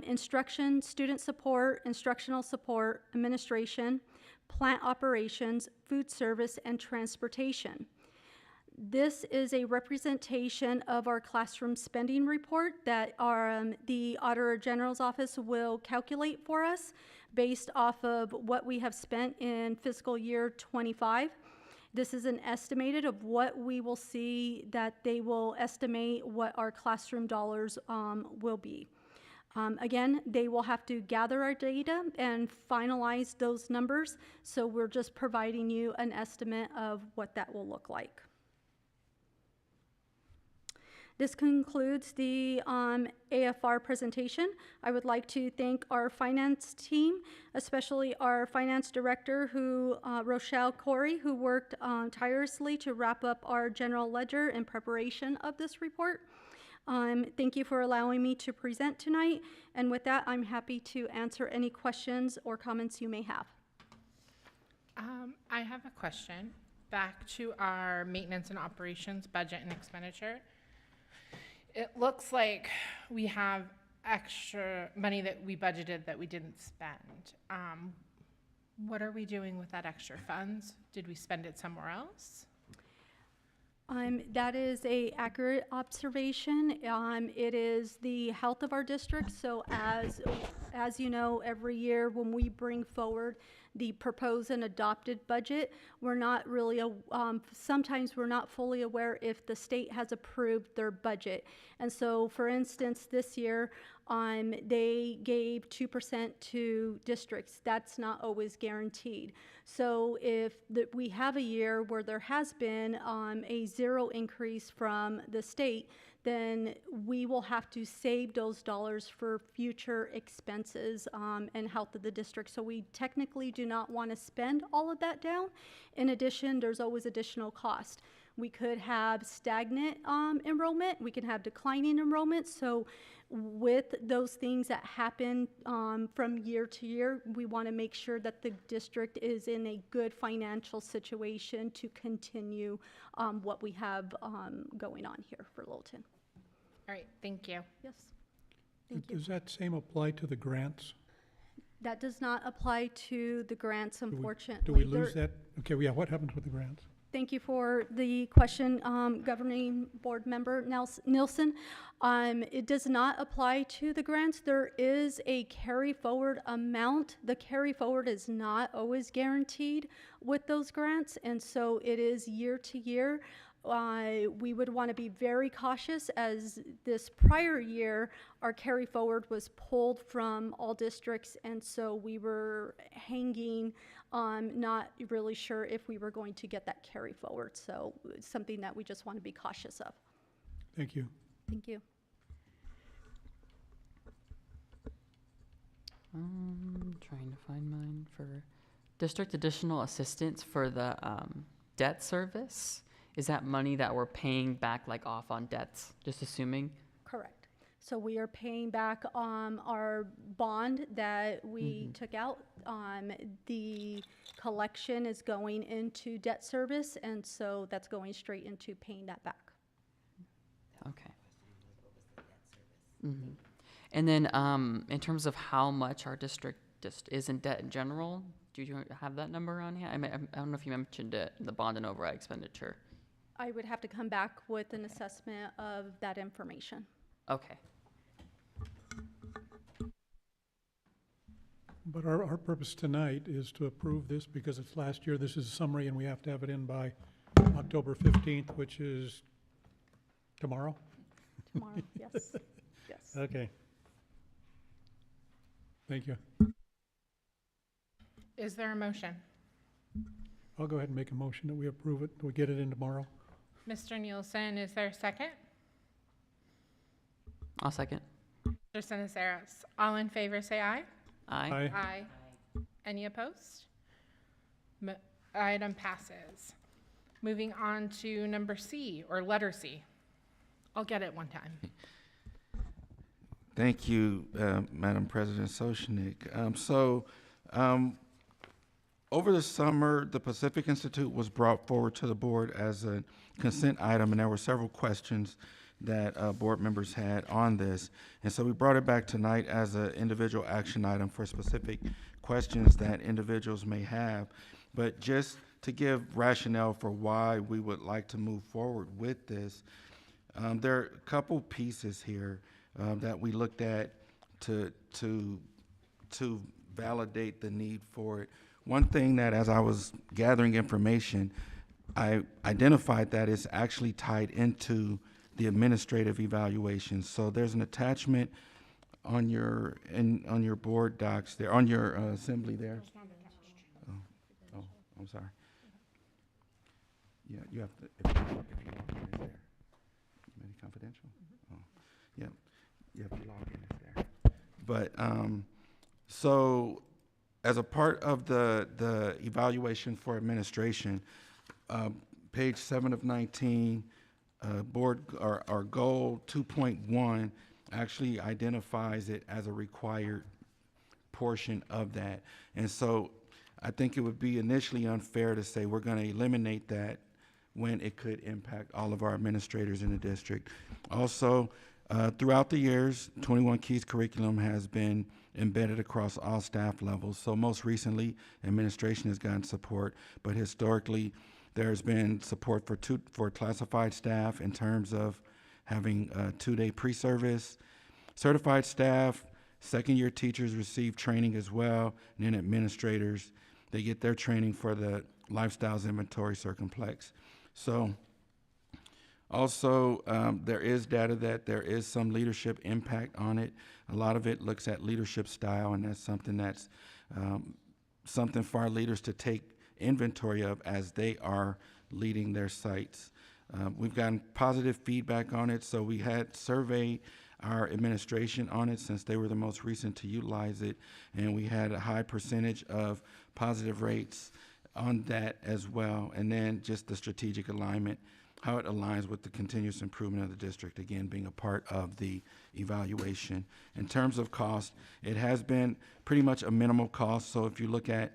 instruction, student support, instructional support, administration, plant operations, food service, and transportation. This is a representation of our classroom spending report that the Auditor General's Office will calculate for us based off of what we have spent in fiscal year 25. This is an estimated of what we will see that they will estimate what our classroom dollars will be. Again, they will have to gather our data and finalize those numbers, so we're just providing you an estimate of what that will look like. This concludes the AFR presentation. I would like to thank our finance team, especially our finance director, Rochelle Corey, who worked tirelessly to wrap up our general ledger in preparation of this report. Thank you for allowing me to present tonight. And with that, I'm happy to answer any questions or comments you may have. I have a question. Back to our maintenance and operations budget and expenditure. It looks like we have extra money that we budgeted that we didn't spend. What are we doing with that extra funds? Did we spend it somewhere else? That is an accurate observation. It is the health of our district. So as you know, every year when we bring forward the proposed and adopted budget, we're not really, sometimes we're not fully aware if the state has approved their budget. And so, for instance, this year, they gave 2% to districts. That's not always guaranteed. So if we have a year where there has been a zero increase from the state, then we will have to save those dollars for future expenses and health of the district. So we technically do not want to spend all of that down. In addition, there's always additional cost. We could have stagnant enrollment. We can have declining enrollment. So with those things that happen from year to year, we want to make sure that the district is in a good financial situation to continue what we have going on here for Littleton. All right, thank you. Yes, thank you. Does that same apply to the grants? That does not apply to the grants, unfortunately. Do we lose that? Okay, yeah, what happens with the grants? Thank you for the question, Governing Board Member Nielsen. It does not apply to the grants. There is a carry forward amount. The carry forward is not always guaranteed with those grants, and so it is year to year. We would want to be very cautious, as this prior year our carry forward was pulled from all districts, and so we were hanging not really sure if we were going to get that carry forward. So it's something that we just want to be cautious of. Thank you. Thank you. Trying to find mine for district additional assistance for the debt service. Is that money that we're paying back, like off on debts, just assuming? Correct. So we are paying back our bond that we took out. The collection is going into debt service, and so that's going straight into paying that back. Okay. And then in terms of how much our district just is in debt in general, do you have that number on here? I don't know if you mentioned it, the bond and override expenditure. I would have to come back with an assessment of that information. Okay. But our purpose tonight is to approve this because it's last year. This is a summary, and we have to have it in by October 15th, which is tomorrow? Tomorrow, yes. Yes. Okay. Thank you. Is there a motion? I'll go ahead and make a motion that we approve it. We get it in tomorrow. Mr. Nielsen, is there a second? I'll second. Mr. Siniceros, all in favor say aye. Aye. Aye. Any opposed? Item passes. Moving on to number C, or letter C. I'll get it one time. Thank you, Madam President Soshnick. Over the summer, the Pacific Institute was brought forward to the board as a consent item, and there were several questions that board members had on this. And so we brought it back tonight as an individual action item for specific questions that individuals may have. But just to give rationale for why we would like to move forward with this, there are a couple pieces here that we looked at to validate the need for it. One thing that, as I was gathering information, I identified that it's actually tied into the administrative evaluation. So there's an attachment on your on your board docs there, on your assembly there. Oh, I'm sorry. Yeah, you have to. If you log in, it's there. Maybe confidential. Oh, yeah, you have to log in. It's there. But so, as a part of the evaluation for administration, page 7 of 19, board our goal 2.1 actually identifies it as a required portion of that. And so I think it would be initially unfair to say we're going to eliminate that when it could impact all of our administrators in the district. Also, throughout the years, 21 Keys curriculum has been embedded across all staff levels. So most recently, administration has gotten support, but historically, there's been support for classified staff in terms of having a 2-day pre-service. Certified staff, second-year teachers receive training as well, and then administrators, they get their training for the Lifestyles Inventory Circumplex. So also, there is data that there is some leadership impact on it. A lot of it looks at leadership style, and that's something for our leaders to take inventory of as they are leading their sites. We've gotten positive feedback on it, so we had surveyed our administration on it since they were the most recent to utilize it, and we had a high percentage of positive rates on that as well. And then just the strategic alignment, how it aligns with the continuous improvement of the district, again, being a part of the evaluation. In terms of cost, it has been pretty much a minimal cost. So if you look at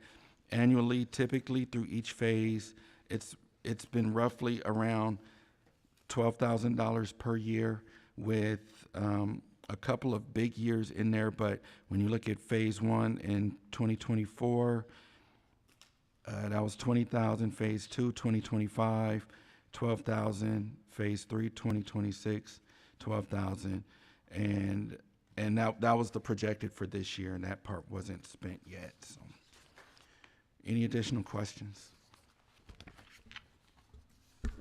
annually, typically through each phase, it's been roughly around $12,000 per year, with a couple of big years in there. But when you look at phase 1 in 2024, that was $20,000. Phase 2, 2025, $12,000. Phase 3, 2026, $12,000, and that was the projected for this year, and that part wasn't spent yet. So, any additional questions?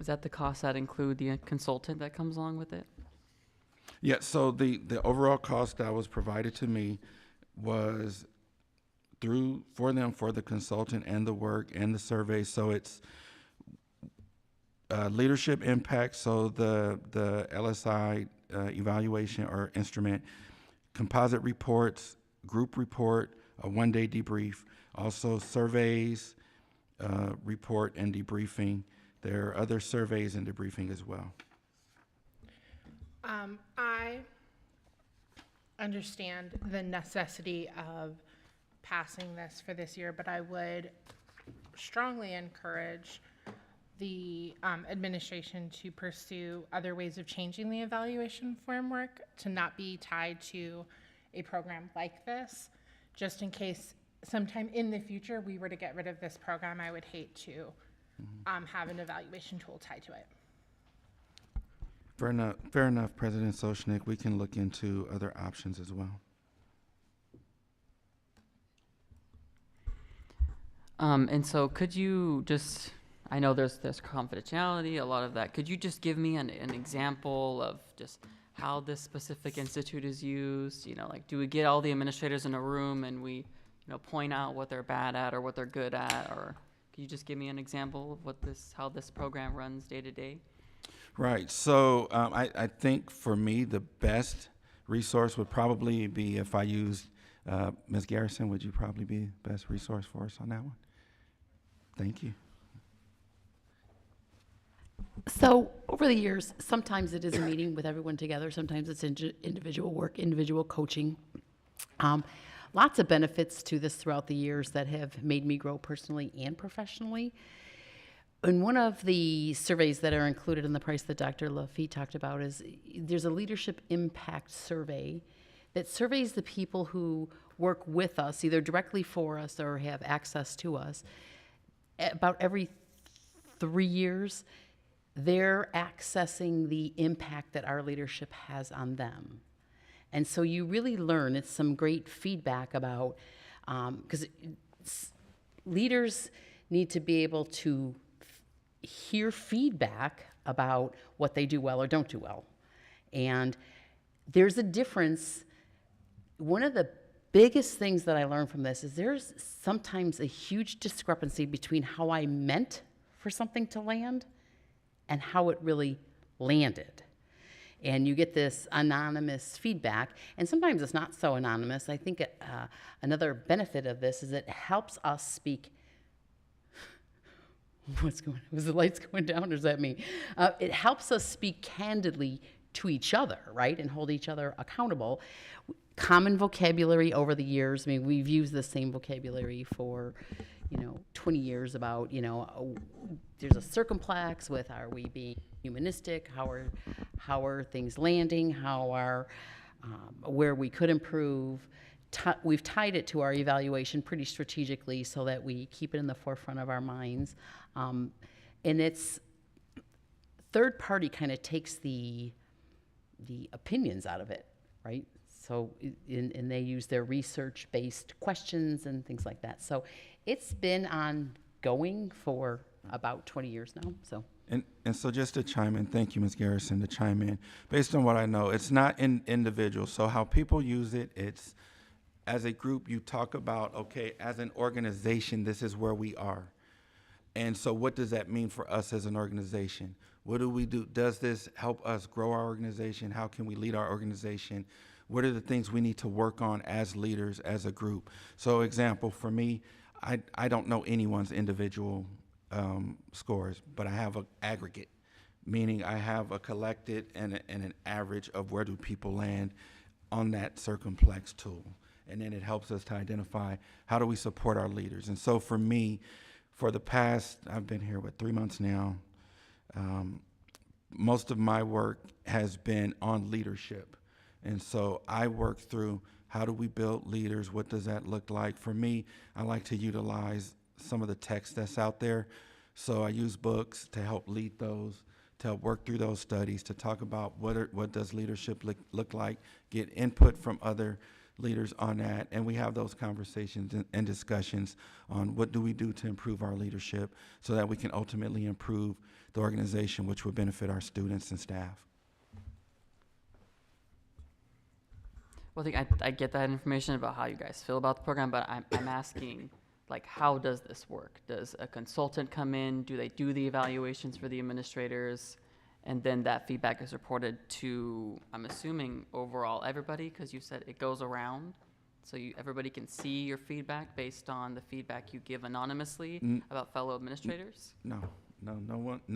Is that the cost that include the consultant that comes along with it? Yeah, so the overall cost that was provided to me was for the consultant and the work and the survey. So it's leadership impact, so the LSI evaluation or instrument, composite reports, group report, a 1-day debrief, also surveys, report and debriefing. There are other surveys and debriefing as well. I understand the necessity of passing this for this year, but I would strongly encourage the administration to pursue other ways of changing the evaluation framework to not be tied to a program like this, just in case sometime in the future we were to get rid of this program. I would hate to have an evaluation tool tied to it. Fair enough, President Soshnick. We can look into other options as well. And so could you just, I know there's confidentiality, a lot of that. Could you just give me an example of just how this specific institute is used? You know, like, do we get all the administrators in a room and we, point out what they're bad at or what they're good at? Or could you just give me an example of how this program runs day to day? Right. So I think for me, the best resource would probably be if I used Ms. Garrison. Would you probably be the best resource for us on that one? Thank you. So over the years, sometimes it is a meeting with everyone together. Sometimes it's individual work, individual coaching. lots of benefits to this throughout the years that have made me grow personally and professionally. And one of the surveys that are included in the price that Dr. Lafitte talked about is there's a leadership impact survey that surveys the people who work with us, either directly for us or have access to us. About every 3 years, they're accessing the impact that our leadership has on them. And so you really learn, it's some great feedback about, because leaders need to be able to hear feedback about what they do well or don't do well. And there's a difference. One of the biggest things that I learned from this is there's sometimes a huge discrepancy between how I meant for something to land and how it really landed. And you get this anonymous feedback, and sometimes it's not so anonymous. I think another benefit of this is it helps us speak. What's going on? Was the lights going down, or is that me? It helps us speak candidly to each other, right, and hold each other accountable. Common vocabulary over the years. I mean, we've used the same vocabulary for, 20 years about, there's a circumflex with, are we being humanistic? How are things landing? How are, where we could improve? We've tied it to our evaluation pretty strategically so that we keep it in the forefront of our minds. And it's third party kind of takes the opinions out of it, right? So, and they use their research-based questions and things like that. So it's been ongoing for about 20 years now, so. And so just to chime in, thank you, Ms. Garrison, to chime in. Based on what I know, it's not individual. So how people use it, it's as a group, you talk about, okay, as an organization, this is where we are. And so what does that mean for us as an organization? What do we do? Does this help us grow our organization? How can we lead our organization? What are the things we need to work on as leaders, as a group? So example, for me, I don't know anyone's individual scores, but I have an aggregate, meaning I have a collected and an average of where do people land on that circumflex tool. And then it helps us to identify how do we support our leaders. And so for me, for the past, I've been here, 3 months now, most of my work has been on leadership. And so I work through how do we build leaders, what does that look like? For me, I like to utilize some of the text that's out there. So I use books to help lead those, to help work through those studies, to talk about what does leadership look like, get input from other leaders on that, and we have those conversations and discussions on what do we do to improve our leadership so that we can ultimately improve the organization, which would benefit our students and staff. Well, I get that information about how you guys feel about the program, but I'm asking, like, how does this work? Does a consultant come in? Do they do the evaluations for the administrators? And then that feedback is reported to, I'm assuming, overall everybody, because you said it goes around. So everybody can see your feedback based on the feedback you give anonymously about fellow administrators? No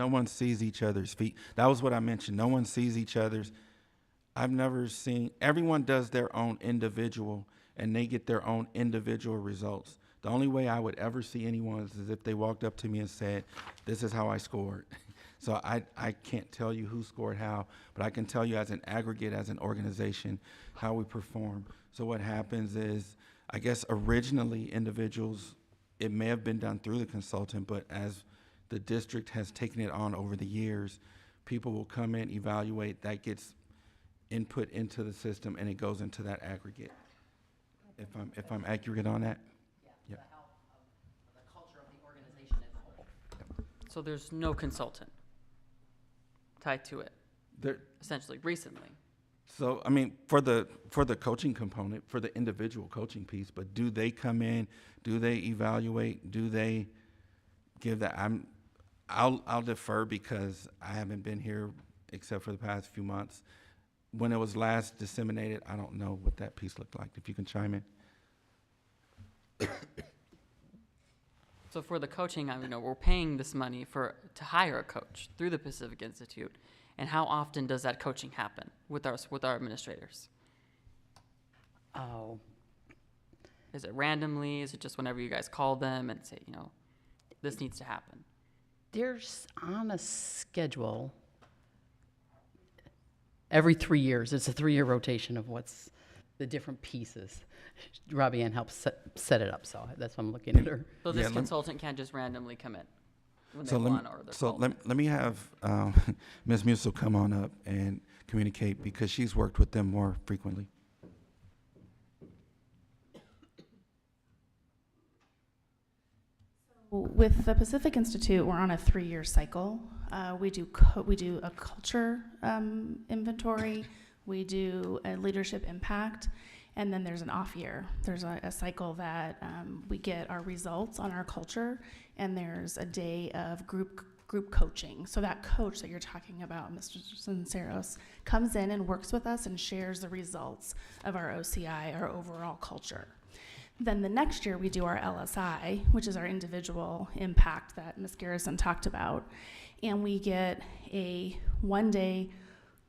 one sees each other's feet. That was what I mentioned. No one sees each other's. I've never seen, everyone does their own individual, and they get their own individual results. The only way I would ever see anyone is if they walked up to me and said, this is how I scored. So I can't tell you who scored how, but I can tell you as an aggregate, as an organization, how we perform. So what happens is, I guess originally individuals, it may have been done through the consultant, but as the district has taken it on over the years, people will come in, evaluate, that gets input into the system, and it goes into that aggregate. If I'm accurate on that? Yeah. The help of the culture of the organization as a whole. So there's no consultant tied to it, essentially, recently. So, I mean, for the coaching component, for the individual coaching piece, but do they come in, do they evaluate, do they give that? I'll defer because I haven't been here except for the past few months. When it was last disseminated, I don't know what that piece looked like. If you can chime in. So for the coaching, we're paying this money to hire a coach through the Pacific Institute. And how often does that coaching happen with our administrators? Oh, Is it randomly? Is it just whenever you guys call them and say, this needs to happen? There's on a schedule every 3 years. It's a 3-year rotation of what's the different pieces. Robbie Ann helps set it up, so that's why I'm looking at her. So this consultant can't just randomly come in when they So want, or they're called. let me have Ms. Musil come on up and communicate, because she's worked with them more frequently. With the Pacific Institute, we're on a 3-year cycle. We do a culture inventory, we do a leadership impact, and then there's an off year. There's a cycle that we get our results on our culture, and there's a day of group coaching. So that coach that you're talking about, Mr. Sinceros, comes in and works with us and shares the results of our OCI, our overall culture. Then the next year we do our LSI, which is our individual impact that Ms. Garrison talked about. And we get a 1-day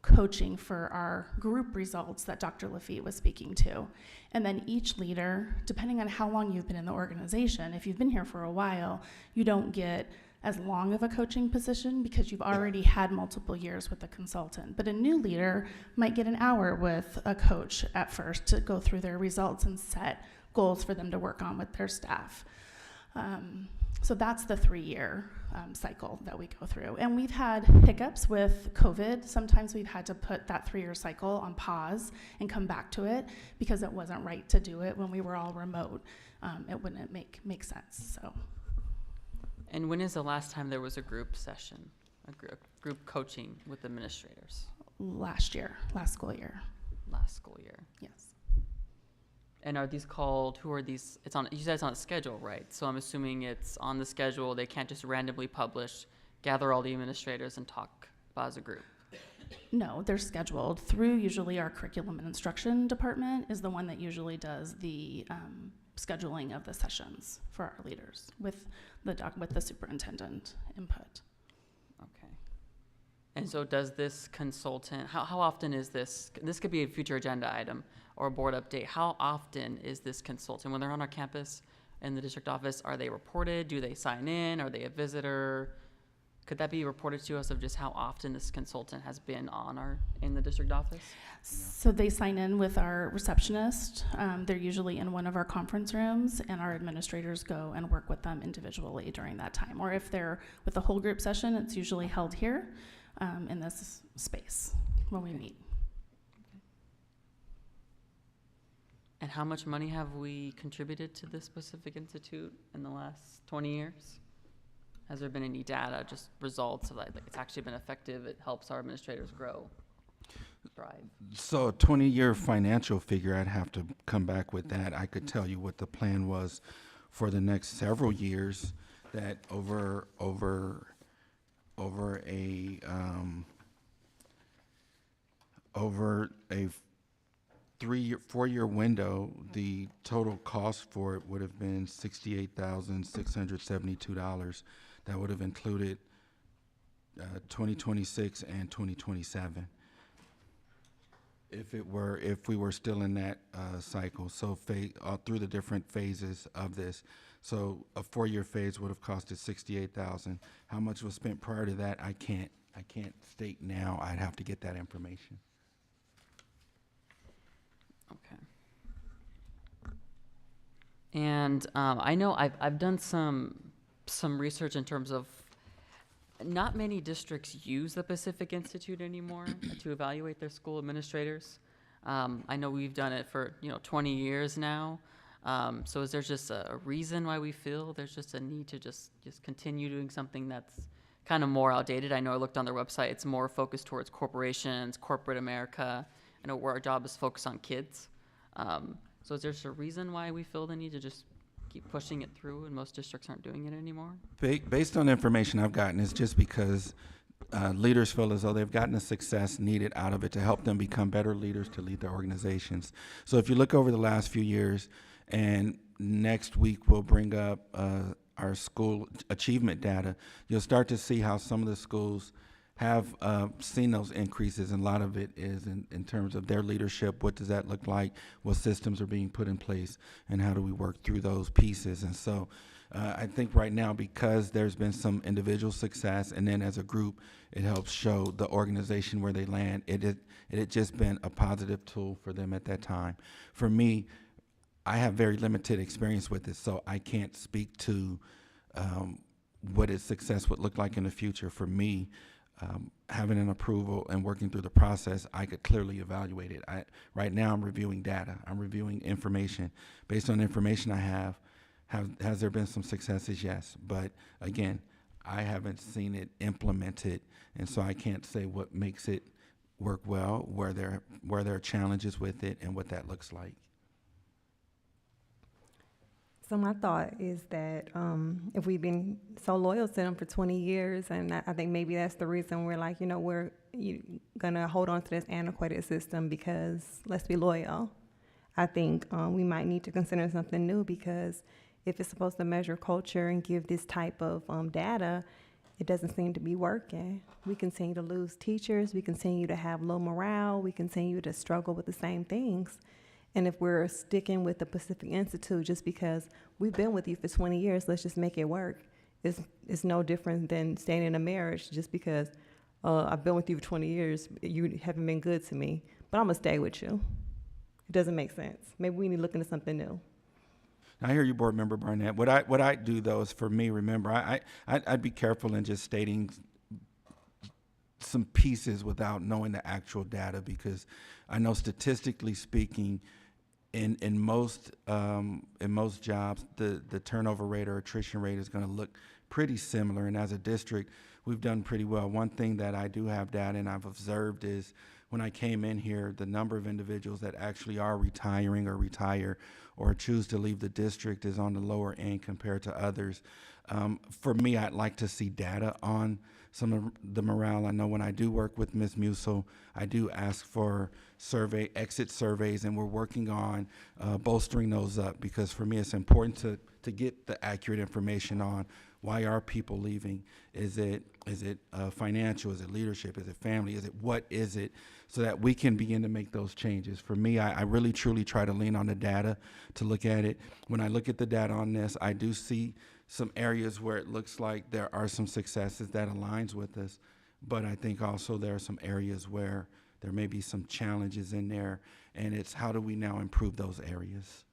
coaching for our group results that Dr. Lafitte was speaking to. And then each leader, depending on how long you've been in the organization, if you've been here for a while, you don't get as long of a coaching position because you've already had multiple years with the consultant. But a new leader might get an hour with a coach at first to go through their results and set goals for them to work on with their staff. So that's the 3-year cycle that we go through. And we've had hiccups with COVID. Sometimes we've had to put that 3-year cycle on pause and come back to it because it wasn't right to do it when we were all remote. It wouldn't make sense, so. And when is the last time there was a group session, a group coaching with administrators? Last school year. Last school year. Yes. And are these called, who are these, you said it's on a schedule, right? So I'm assuming it's on the schedule, they can't just randomly publish, gather all the administrators and talk as a group. No, they're scheduled through usually our curriculum and instruction department is the one that usually does the scheduling of the sessions for our leaders with the superintendent input. Okay. And so does this consultant, how often is this could be a future agenda item or a board update, how often is this consultant, when they're on our campus in the district office, are they reported? Do they sign in? Are they a visitor? Could that be reported to us of just how often this consultant has been in the district office? So they sign in with our receptionist. They're usually in one of our conference rooms, and our administrators go and work with them individually during that time. Or if they're with a whole group session, it's usually held here in this space when we meet. And how much money have we contributed to this Pacific Institute in the last 20 years? Has there been any data, just results of like it's actually been effective, it helps our administrators grow, thrive? So a 20-year financial figure, I'd have to come back with that. I could tell you what the plan was for the next several years, that over a 4-year window, the total cost for it would have been $68,672. That would have included 2026 and 2027. If we were still in that cycle, so through the different phases of this. So a 4-year phase would have costed $68,000. How much was spent prior to that? I can't state now. I'd have to get that information. Okay. And I know I've done some research in terms of not many districts use the Pacific Institute anymore to evaluate their school administrators. I know we've done it for 20 years now. So is there just a reason why we feel there's just a need to just continue doing something that's kind of more outdated? I know I looked on their website; it's more focused towards corporations, corporate America. I know where our job is focused on kids. So is there just a reason why we feel the need to just keep pushing it through and most districts aren't doing it anymore? Based on the information I've gotten, it's just because leaders feel as though they've gotten the success needed out of it to help them become better leaders to lead their organizations. So if you look over the last few years, and next week we'll bring up our school achievement data, you'll start to see how some of the schools have seen those increases, and a lot of it is in terms of their leadership. What does that look like? What systems are being put in place, and how do we work through those pieces? And so I think right now, because there's been some individual success, and then as a group, it helps show the organization where they land. It had just been a positive tool for them at that time. For me, I have very limited experience with it, so I can't speak to what its success would look like in the future. For me, having an approval and working through the process, I could clearly evaluate it. Right now, I'm reviewing data. I'm reviewing information. Based on the information I have, has there been some successes? Yes. But again, I haven't seen it implemented, and so I can't say what makes it work well, where there are challenges with it, and what that looks like. So my thought is that if we've been so loyal to them for 20 years, and I think maybe that's the reason we're like, we're gonna hold on to this antiquated system because let's be loyal. I think we might need to consider something new, because if it's supposed to measure culture and give this type of data, it doesn't seem to be working. We continue to lose teachers. We continue to have low morale. We continue to struggle with the same things. And if we're sticking with the Pacific Institute just because we've been with you for 20 years, let's just make it work. It's no different than staying in a marriage just because I've been with you for 20 years. You haven't been good to me, but I'm going to stay with you. It doesn't make sense. Maybe we need to look into something new. I hear you, Board Member Barnett. What I do, though, is for me, remember, I'd be careful in just stating some pieces without knowing the actual data, because I know statistically speaking, in most jobs, the turnover rate or attrition rate is going to look pretty similar. And as a district, we've done pretty well. One thing that I do have data and I've observed is when I came in here, the number of individuals that actually are retiring or retire or choose to leave the district is on the lower end compared to others. For me, I'd like to see data on some of the morale. I know when I do work with Ms. Musil, I do ask for exit surveys, and we're working on bolstering those up, because for me it's important to get the accurate information on why are people leaving. Is it financial? Is it leadership? Is it family? What is it? So that we can begin to make those changes. For me, I really truly try to lean on the data to look at it. When I look at the data on this, I do see some areas where it looks like there are some successes that aligns with us, but I think also there are some areas where there may be some challenges in there, and it's how do we now improve those areas?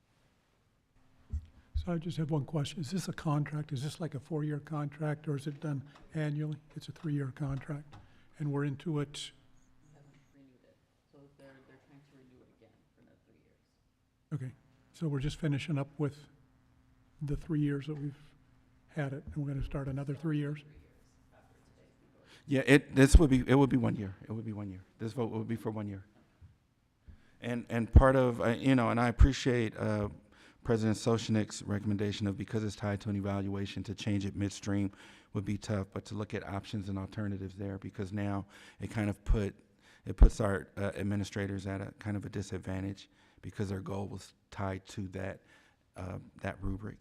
So I just have one question. Is this a contract? Is this like a 4-year contract, or is it done annually? It's a 3-year contract, and we're into it. We haven't renewed it, so they're trying to renew it again for another 3 years. Okay, so we're just finishing up with the 3 years that we've had it, and we're going to start another 3 years. Yeah, it would be 1 year. It would be 1 year. This vote would be for 1 year. And part of and I appreciate President Soshnick's recommendation of, because it's tied to an evaluation, to change it midstream would be tough, but to look at options and alternatives there, because now it kind of puts our administrators at a kind of a disadvantage, because their goal was tied to that rubric.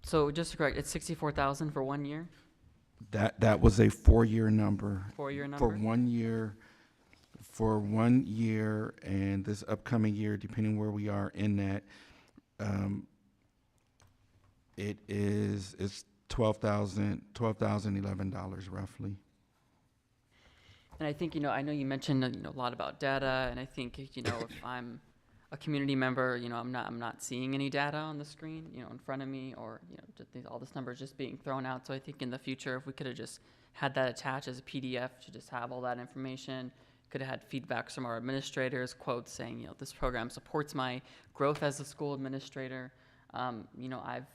So just to correct, it's 64,000 for 1 year? That was a 4-year number. 4-year number? For 1 year, and this upcoming year, depending where we are in that, it's $12,011 roughly. And I think, I know you mentioned a lot about data, and I think, if I'm a community member, I'm not seeing any data on the screen, in front of me, or, just all this numbers just being thrown out. So I think in the future, if we could have just had that attached as a PDF to just have all that information, could have had feedbacks from our administrators, quotes saying, this program supports my growth as a school administrator. I've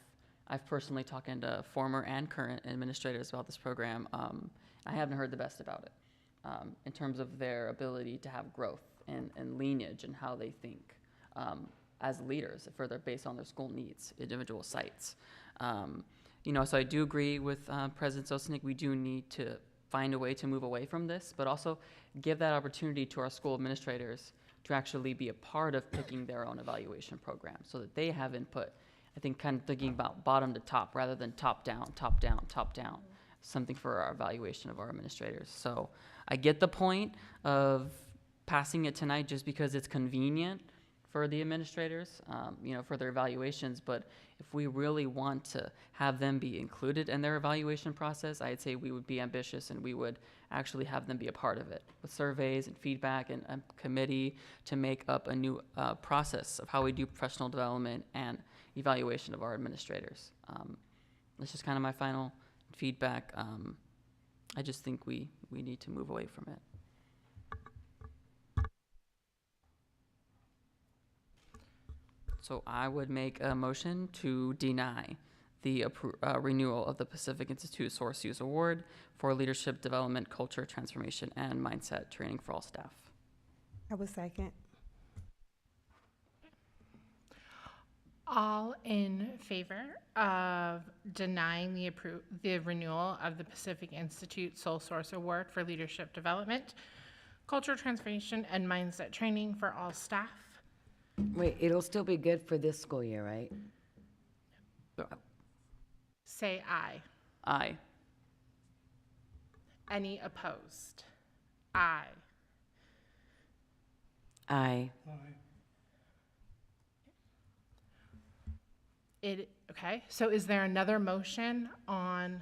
personally talked to former and current administrators about this program. I haven't heard the best about it in terms of their ability to have growth and lineage and how they think as leaders, further based on their school needs, individual sites. So I do agree with President Sosnick. We do need to find a way to move away from this, but also give that opportunity to our school administrators to actually be a part of picking their own evaluation program, so that they have input I think kind of thinking about bottom to top rather than top down, top down, top down, something for our evaluation of our administrators. So I get the point of passing it tonight just because it's convenient for the administrators, for their evaluations. But if we really want to have them be included in their evaluation process, I'd say we would be ambitious and we would actually have them be a part of it with surveys and feedback and a committee to make up a new process of how we do professional development and evaluation of our administrators. That's just kind of my final feedback. I just think we need to move away from it. So I would make a motion to deny the renewal of the Pacific Institute Source Use Award for Leadership Development, Culture Transformation, and Mindset Training for all staff. I would second. All in favor of denying the renewal of the Pacific Institute Sole Source Award for Leadership Development, Culture Transformation, and Mindset Training for all staff? Wait, it'll still be good for this school year, right? Say aye. Aye. Any opposed? Aye. Aye. Okay, so is there another motion on?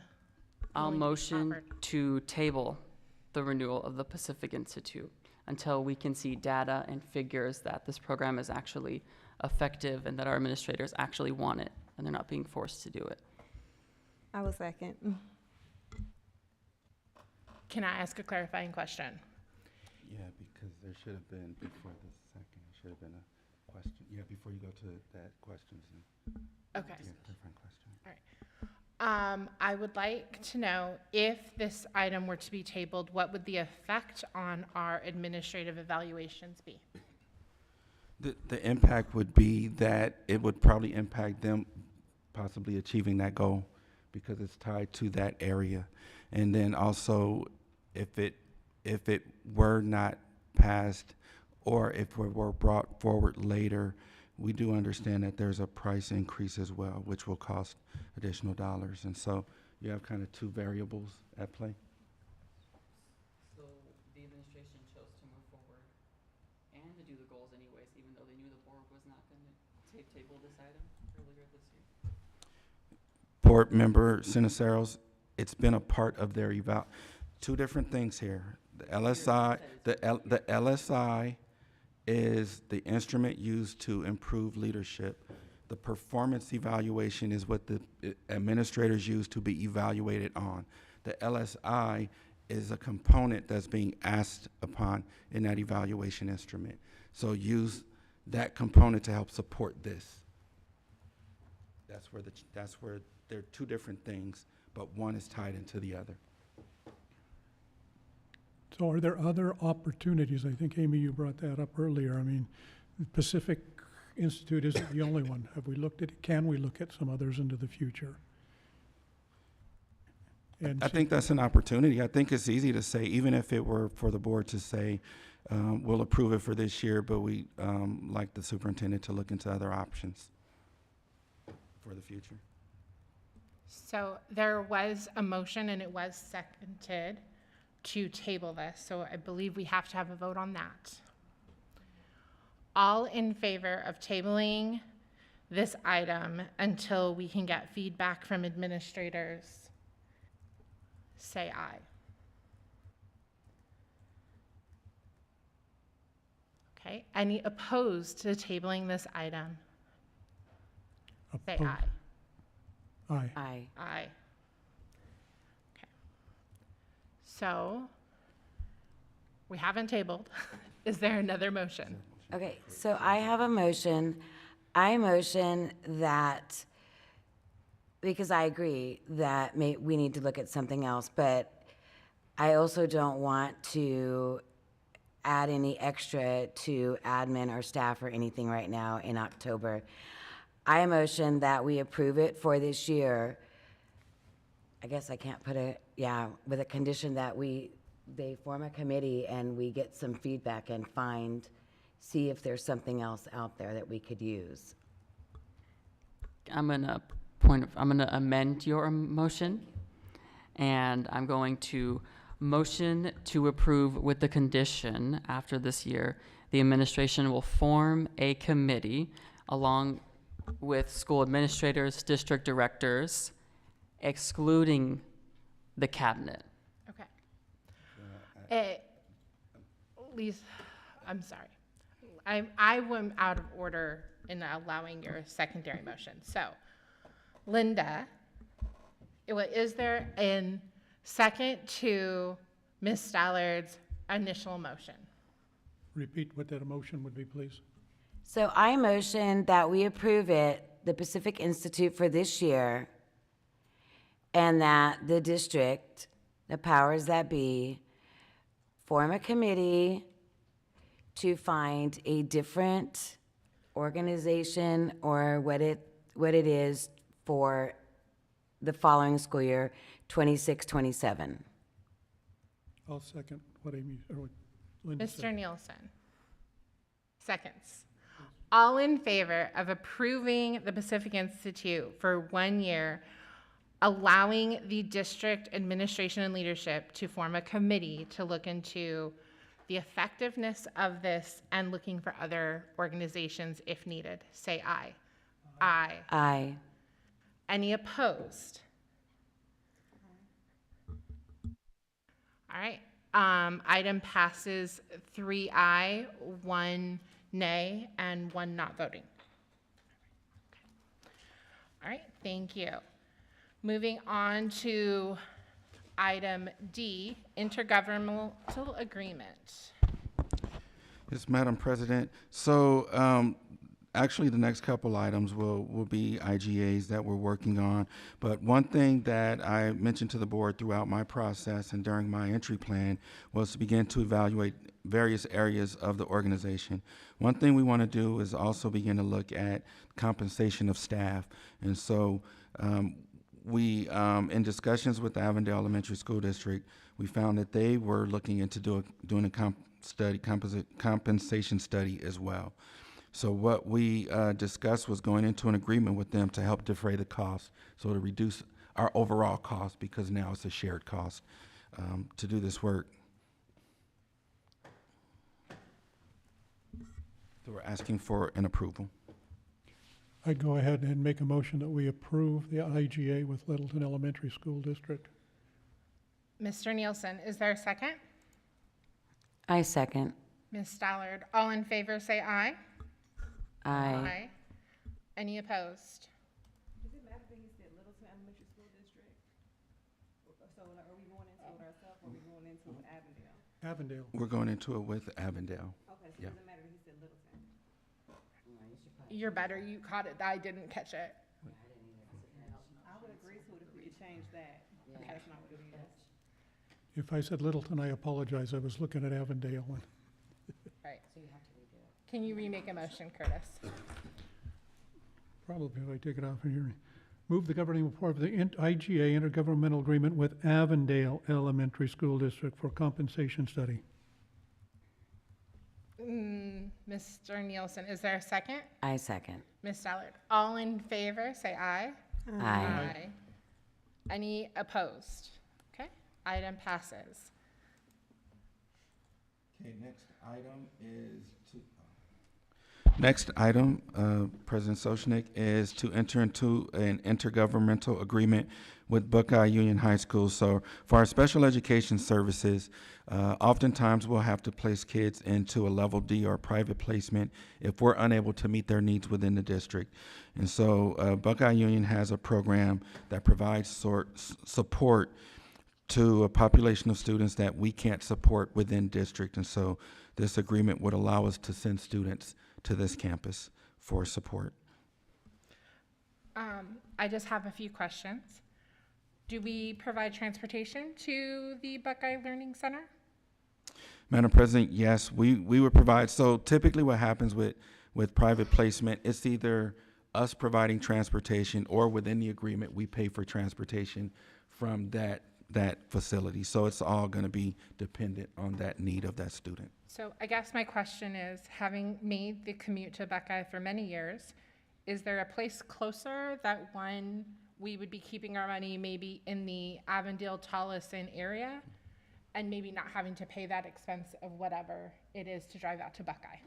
I'll going motion forward? to table the renewal of the Pacific Institute until we can see data and figures that this program is actually effective and that our administrators actually want it and they're not being forced to do it. I will second. Can I ask a clarifying question? Yeah, because there should have been, before the second, there should have been a question. Yeah, before you go to that questions. Okay. Yeah, different question. All right. I would like to know if this item were to be tabled, what would the effect on our administrative evaluations be? The impact would be that it would probably impact them possibly achieving that goal because it's tied to that area. And then also, if it were not passed or if it were brought forward later, we do understand that there's a price increase as well, which will cost additional dollars. And so you have kind of two variables at play. So the administration chose to move forward and to do the goals anyways, even though they knew the board was not going to table this item earlier this year. Board member Siniceros, it's been a part of their two different things here. The LSI, the LSI is the instrument used to improve leadership. The performance evaluation is what the administrators use to be evaluated on. The LSI is a component that's being asked upon in that evaluation instrument. So use that component to help support this. That's where they're two different things, but one is tied into the other. So are there other opportunities? I think, Amy, you brought that up earlier. I mean, the Pacific Institute isn't the only one. Have we looked at it? Can we look at some others into the future? And I think that's an opportunity. I think it's easy to say, even if it were for the board to say, we'll approve it for this year, but we like the superintendent to look into other options for the future. So there was a motion and it was seconded to table this, so I believe we have to have a vote on that. All in favor of tabling this item until we can get feedback from administrators, say aye. Okay, any opposed to tabling this item? Say Opposed? aye. Aye. Aye. Aye. Okay. So, we haven't tabled. Is there another motion? Okay, so I have a motion. I motion that, because I agree that we need to look at something else, but I also don't want to add any extra to admin or staff or anything right now in October. I motion that we approve it for this year. I guess I can't put with a condition that they form a committee and we get some feedback and see if there's something else out there that we could use. I'm gonna amend your motion, and I'm going to motion to approve with the condition after this year, the administration will form a committee along with school administrators, district directors, excluding the cabinet. Okay. Lisa, I'm sorry. I went out of order in allowing your secondary motion. So, Linda, is there a second to Ms. Stallard's initial motion? Repeat what that motion would be, please. So I motion that we approve it, the Pacific Institute for this year, and that the district, the powers that be, form a committee to find a different organization or what it is for the following school year, 26-27. I'll second what Amy, or what Linda Mr. said. Nielsen. Seconds. All in favor of approving the Pacific Institute for 1 year, allowing the district administration and leadership to form a committee to look into the effectiveness of this and looking for other organizations if needed, say aye. Aye. Aye. Any opposed? All right. Item passes 3 aye, 1 nay, and 1 not voting. All right, thank you. Moving on to item D, intergovernmental agreement. Yes, Madam President. So actually, the next couple items will be IGAs that we're working on. But one thing that I mentioned to the board throughout my process and during my entry plan was to begin to evaluate various areas of the organization. One thing we want to do is also begin to look at compensation of staff. And so we, in discussions with the Avondale Elementary School District, we found that they were looking into doing a compensation study as well. So what we discussed was going into an agreement with them to help defray the cost, so to reduce our overall cost, because now it's a shared cost to do this work. So we're asking for an approval. I'd go ahead and make a motion that we approve the IGA with Littleton Elementary School District. Mr. Nielsen, is there a second? I second. Ms. Stallard, all in favor say aye. Aye. Any opposed? Does it matter that he said Littleton Elementary School District? So are we going into it ourselves or are we going into Avondale? Avondale. We're going into it with Avondale. Okay, so Yeah. it doesn't matter that he said Littleton. You're better, you caught it, I didn't catch it. I would agree to it if we could change that. Okay. That's not what it is. If I said Littleton, I apologize. I was looking at Avondale. Right. Can you remake a motion, Curtis? Probably if I take it off of here. Move the governing report of the IGA intergovernmental agreement with Avondale Elementary School District for compensation study. Mr. Nielsen, is there a second? I second. Ms. Stallard, all in favor, say aye. Aye. Any opposed? Okay, item passes. Okay, next item is President Soshnick, is to enter into an intergovernmental agreement with Buckeye Union High School. So for our special education services, oftentimes we'll have to place kids into a level D or private placement if we're unable to meet their needs within the district. And so Buckeye Union has a program that provides support to a population of students that we can't support within district. And so this agreement would allow us to send students to this campus for support. I just have a few questions. Do we provide transportation to the Buckeye Learning Center? Madam President, yes, we would provide. So typically what happens with private placement, it's either us providing transportation or within the agreement, we pay for transportation from that facility. So it's all going to be dependent on that need of that student. So I guess my question is, having made the commute to Buckeye for many years, is there a place closer that one, we would be keeping our money maybe in the Avondale-Tolleson area and maybe not having to pay that expense of whatever it is to drive out to Buckeye?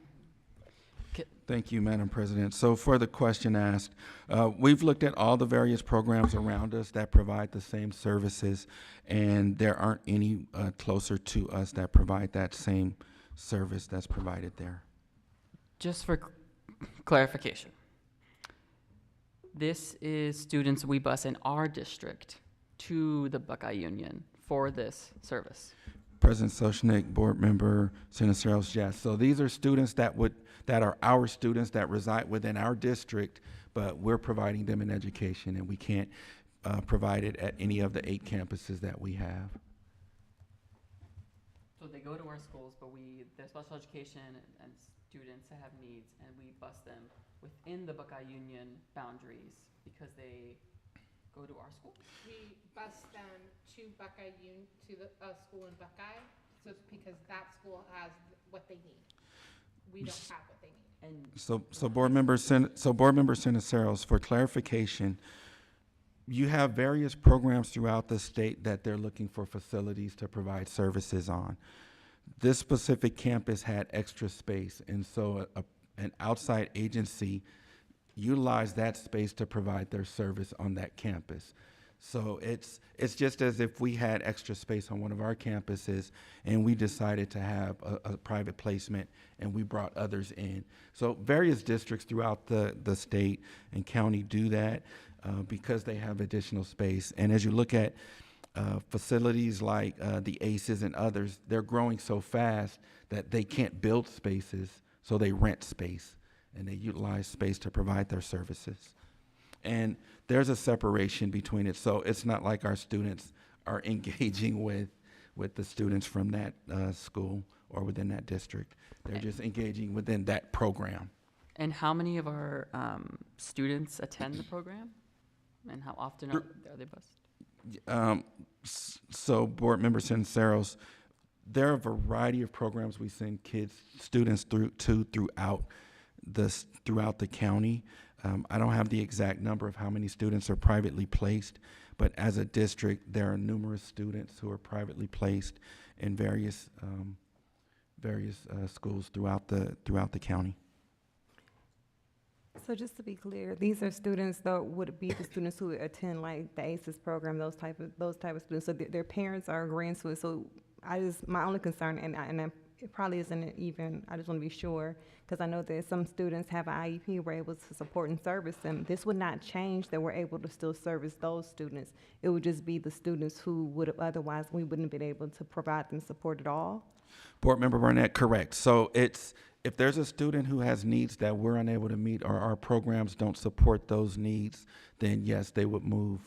Thank you, Madam President. So for the question asked, we've looked at all the various programs around us that provide the same services, and there aren't any closer to us that provide that same service that's provided there. Just for clarification, this is students we bus in our district to the Buckeye Union for this service. President Soshnick, Board Member Sinisteros, yes. So these are students that are our students that reside within our district, but we're providing them an education, and we can't provide it at any of the 8 campuses that we have. So they go to our schools, but they're special education and students that have needs, and we bus them within the Buckeye Union boundaries because they go to our school. We bus them to Buckeye to the school in Buckeye, so it's because that school has what they need. We don't have what they need. And So Board Member Sinisteros, for clarification, you have various programs throughout the state that they're looking for facilities to provide services on. This specific campus had extra space, and so an outside agency utilized that space to provide their service on that campus. So it's just as if we had extra space on one of our campuses and we decided to have a private placement and we brought others in. So various districts throughout the state and county do that because they have additional space. And as you look at facilities like the ACEs and others, they're growing so fast that they can't build spaces, so they rent space and they utilize space to provide their services. And there's a separation between it, so it's not like our students are engaging with the students from that school or within that district. They're just engaging within that program. And how many of our students attend the program? And how often are they bused? So Board Member Sinceros, there are a variety of programs we send students throughout the county. I don't have the exact number of how many students are privately placed, but as a district, there are numerous students who are privately placed in various schools throughout the county. So just to be clear, these are students that would be the students who attend like the ACES program, those type of students. So their parents are agreeing to it. So my only concern, it probably isn't even, I just want to be sure, because I know that some students have an IEP, we're able to support and service them. This would not change that we're able to still service those students. It would just be the students who would have otherwise, we wouldn't have been able to provide them support at all. Board Member Burnett, correct. So if there's a student who has needs that we're unable to meet or our programs don't support those needs, then yes, they would move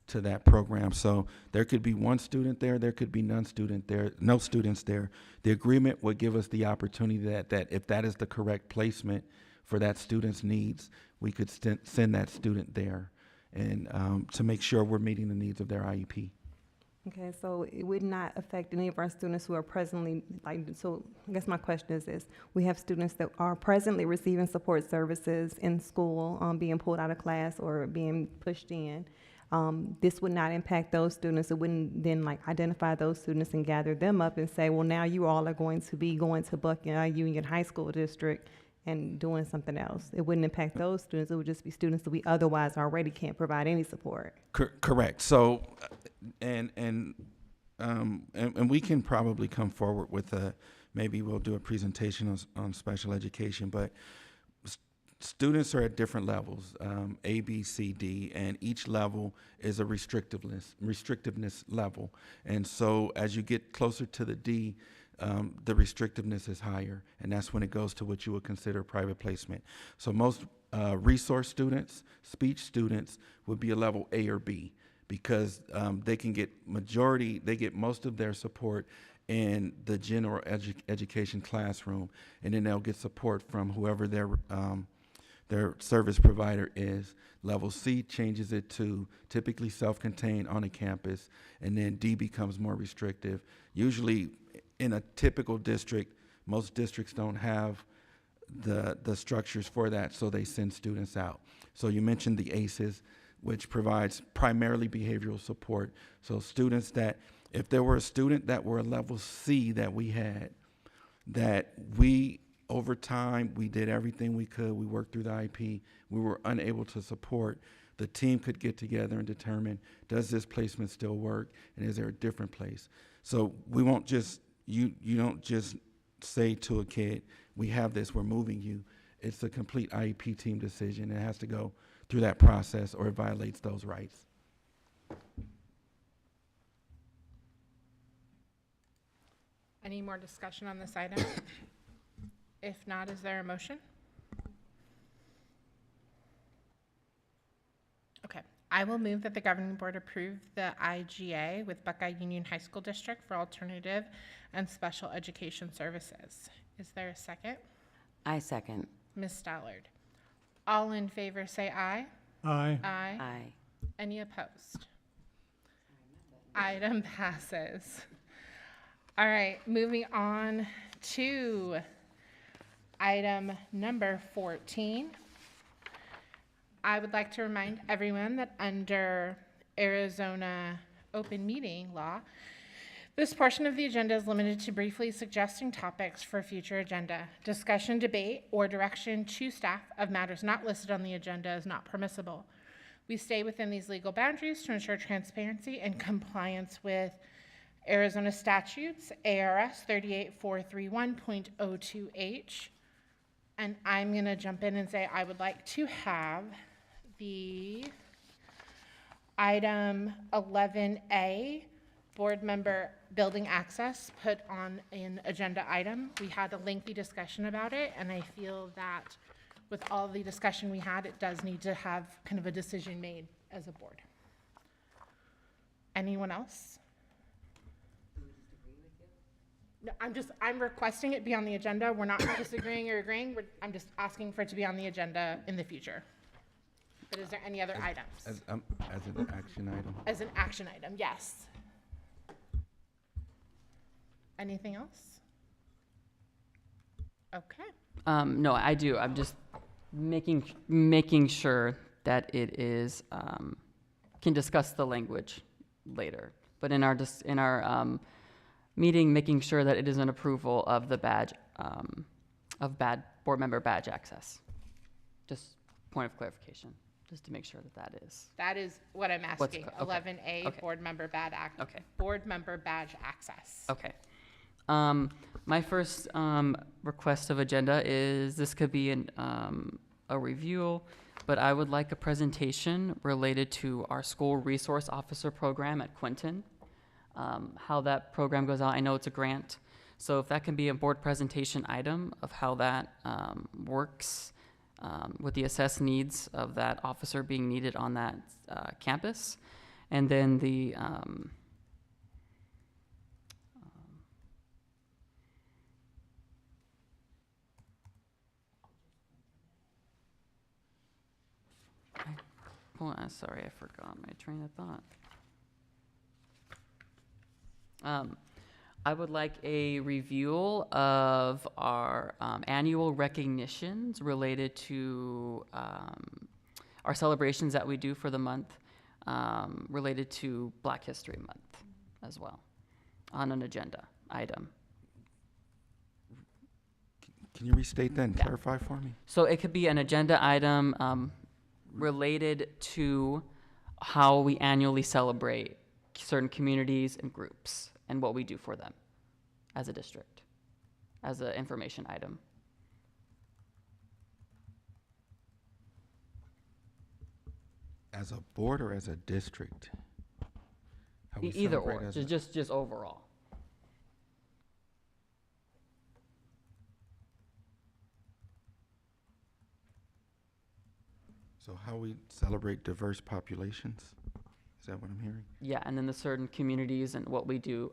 to that program. So there could be one student there could be no students there. The agreement would give us the opportunity that if that is the correct placement for that student's needs, we could send that student there and to make sure we're meeting the needs of their IEP. Okay, so it would not affect any of our students who are presently, so I guess my question is this. We have students that are presently receiving support services in school, being pulled out of class or being pushed in. This would not impact those students. It wouldn't then identify those students and gather them up and say, well, now you all are going to be going to Buckeye Union High School District and doing something else. It wouldn't impact those students. It would just be students that we otherwise already can't provide any support. Correct. So, and we can probably come forward with maybe we'll do a presentation on special education, but students are at different levels, A, B, C, D, and each level is a restrictiveness level. And so as you get closer to the D, the restrictiveness is higher, and that's when it goes to what you would consider private placement. So most resource students, speech students, would be a level A or B because they get most of their support in the general education classroom, and then they'll get support from whoever their service provider is. Level C changes it to typically self-contained on a campus, and then D becomes more restrictive. Usually in a typical district, most districts don't have the structures for that, so they send students out. So you mentioned the ACEs, which provides primarily behavioral support. So students that, if there were a student that were a level C that we had, that we, over time, we did everything we could, we worked through the IP, we were unable to support, the team could get together and determine, does this placement still work, and is there a different place? So we won't just, you don't just say to a kid, we have this, we're moving you. It's a complete IEP team decision. It has to go through that process or it violates those rights. Any more discussion on this item? If not, is there a motion? Okay, I will move that the governing board approve the IGA with Buckeye Union High School District for alternative and special education services. Is there a second? I second. Ms. Stallard. All in favor say aye. Aye. Aye. Aye. Any opposed? Item passes. All right, moving on to item number 14. I would like to remind everyone that under Arizona open meeting law, this portion of the agenda is limited to briefly suggesting topics for future agenda. Discussion, debate, or direction to staff of matters not listed on the agenda is not permissible. We stay within these legal boundaries to ensure transparency and compliance with Arizona statutes, ARS 38431.02H. And I'm going to jump in and say I would like to have the item 11A, board member building access, put on an agenda item. We had a lengthy discussion about it, and I feel that with all the discussion we had, it does need to have kind of a decision made as a board. Anyone else? No, I'm requesting it be on the agenda. We're not disagreeing or agreeing. I'm just asking for it to be on the agenda in the future. But is there any other items? As an action item. As an action item, yes. Anything else? Okay. No, I do. I'm just making sure that it is, can discuss the language later. But in our meeting, making sure that it is an approval of the badge, board member badge access. Just point of clarification, just to make sure that is. That is what I'm asking. Okay. 11A, Okay. board member badge Okay. board member badge access. Okay. My first request of agenda is this could be a review, but I would like a presentation related to our school resource officer program at Quinton. How that program goes out. I know it's a grant, so if that can be a board presentation item of how that works with the assessed needs of that officer being needed on that campus, and then the hold on, sorry, I forgot my train of thought. I would like a review of our annual recognitions related to our celebrations that we do for the month, related to Black History Month as well, on an agenda item. Can you restate that and clarify for me? So it could be an agenda item related to how we annually celebrate certain communities and groups and what we do for them as a district, as an information item. As a board or as a district? How we Either celebrate or, as a- just overall. So how we celebrate diverse populations? Is that what I'm hearing? Yeah, and then the certain communities and what we do,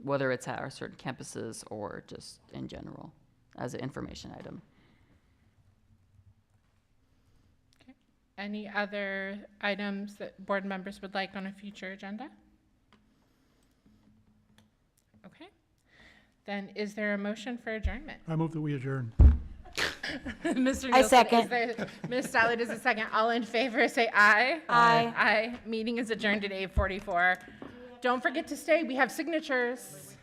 whether it's at our certain campuses or just in general, as an information item. Okay. Any other items that board members would like on a future agenda? Okay. Then is there a motion for adjournment? I move that we adjourn. Mr. I Nielsen, second. is there, Ms. Stallard is a second. All in favor, say aye. Aye. Aye. Meeting is adjourned at 8:44. Don't forget to stay. We have signatures.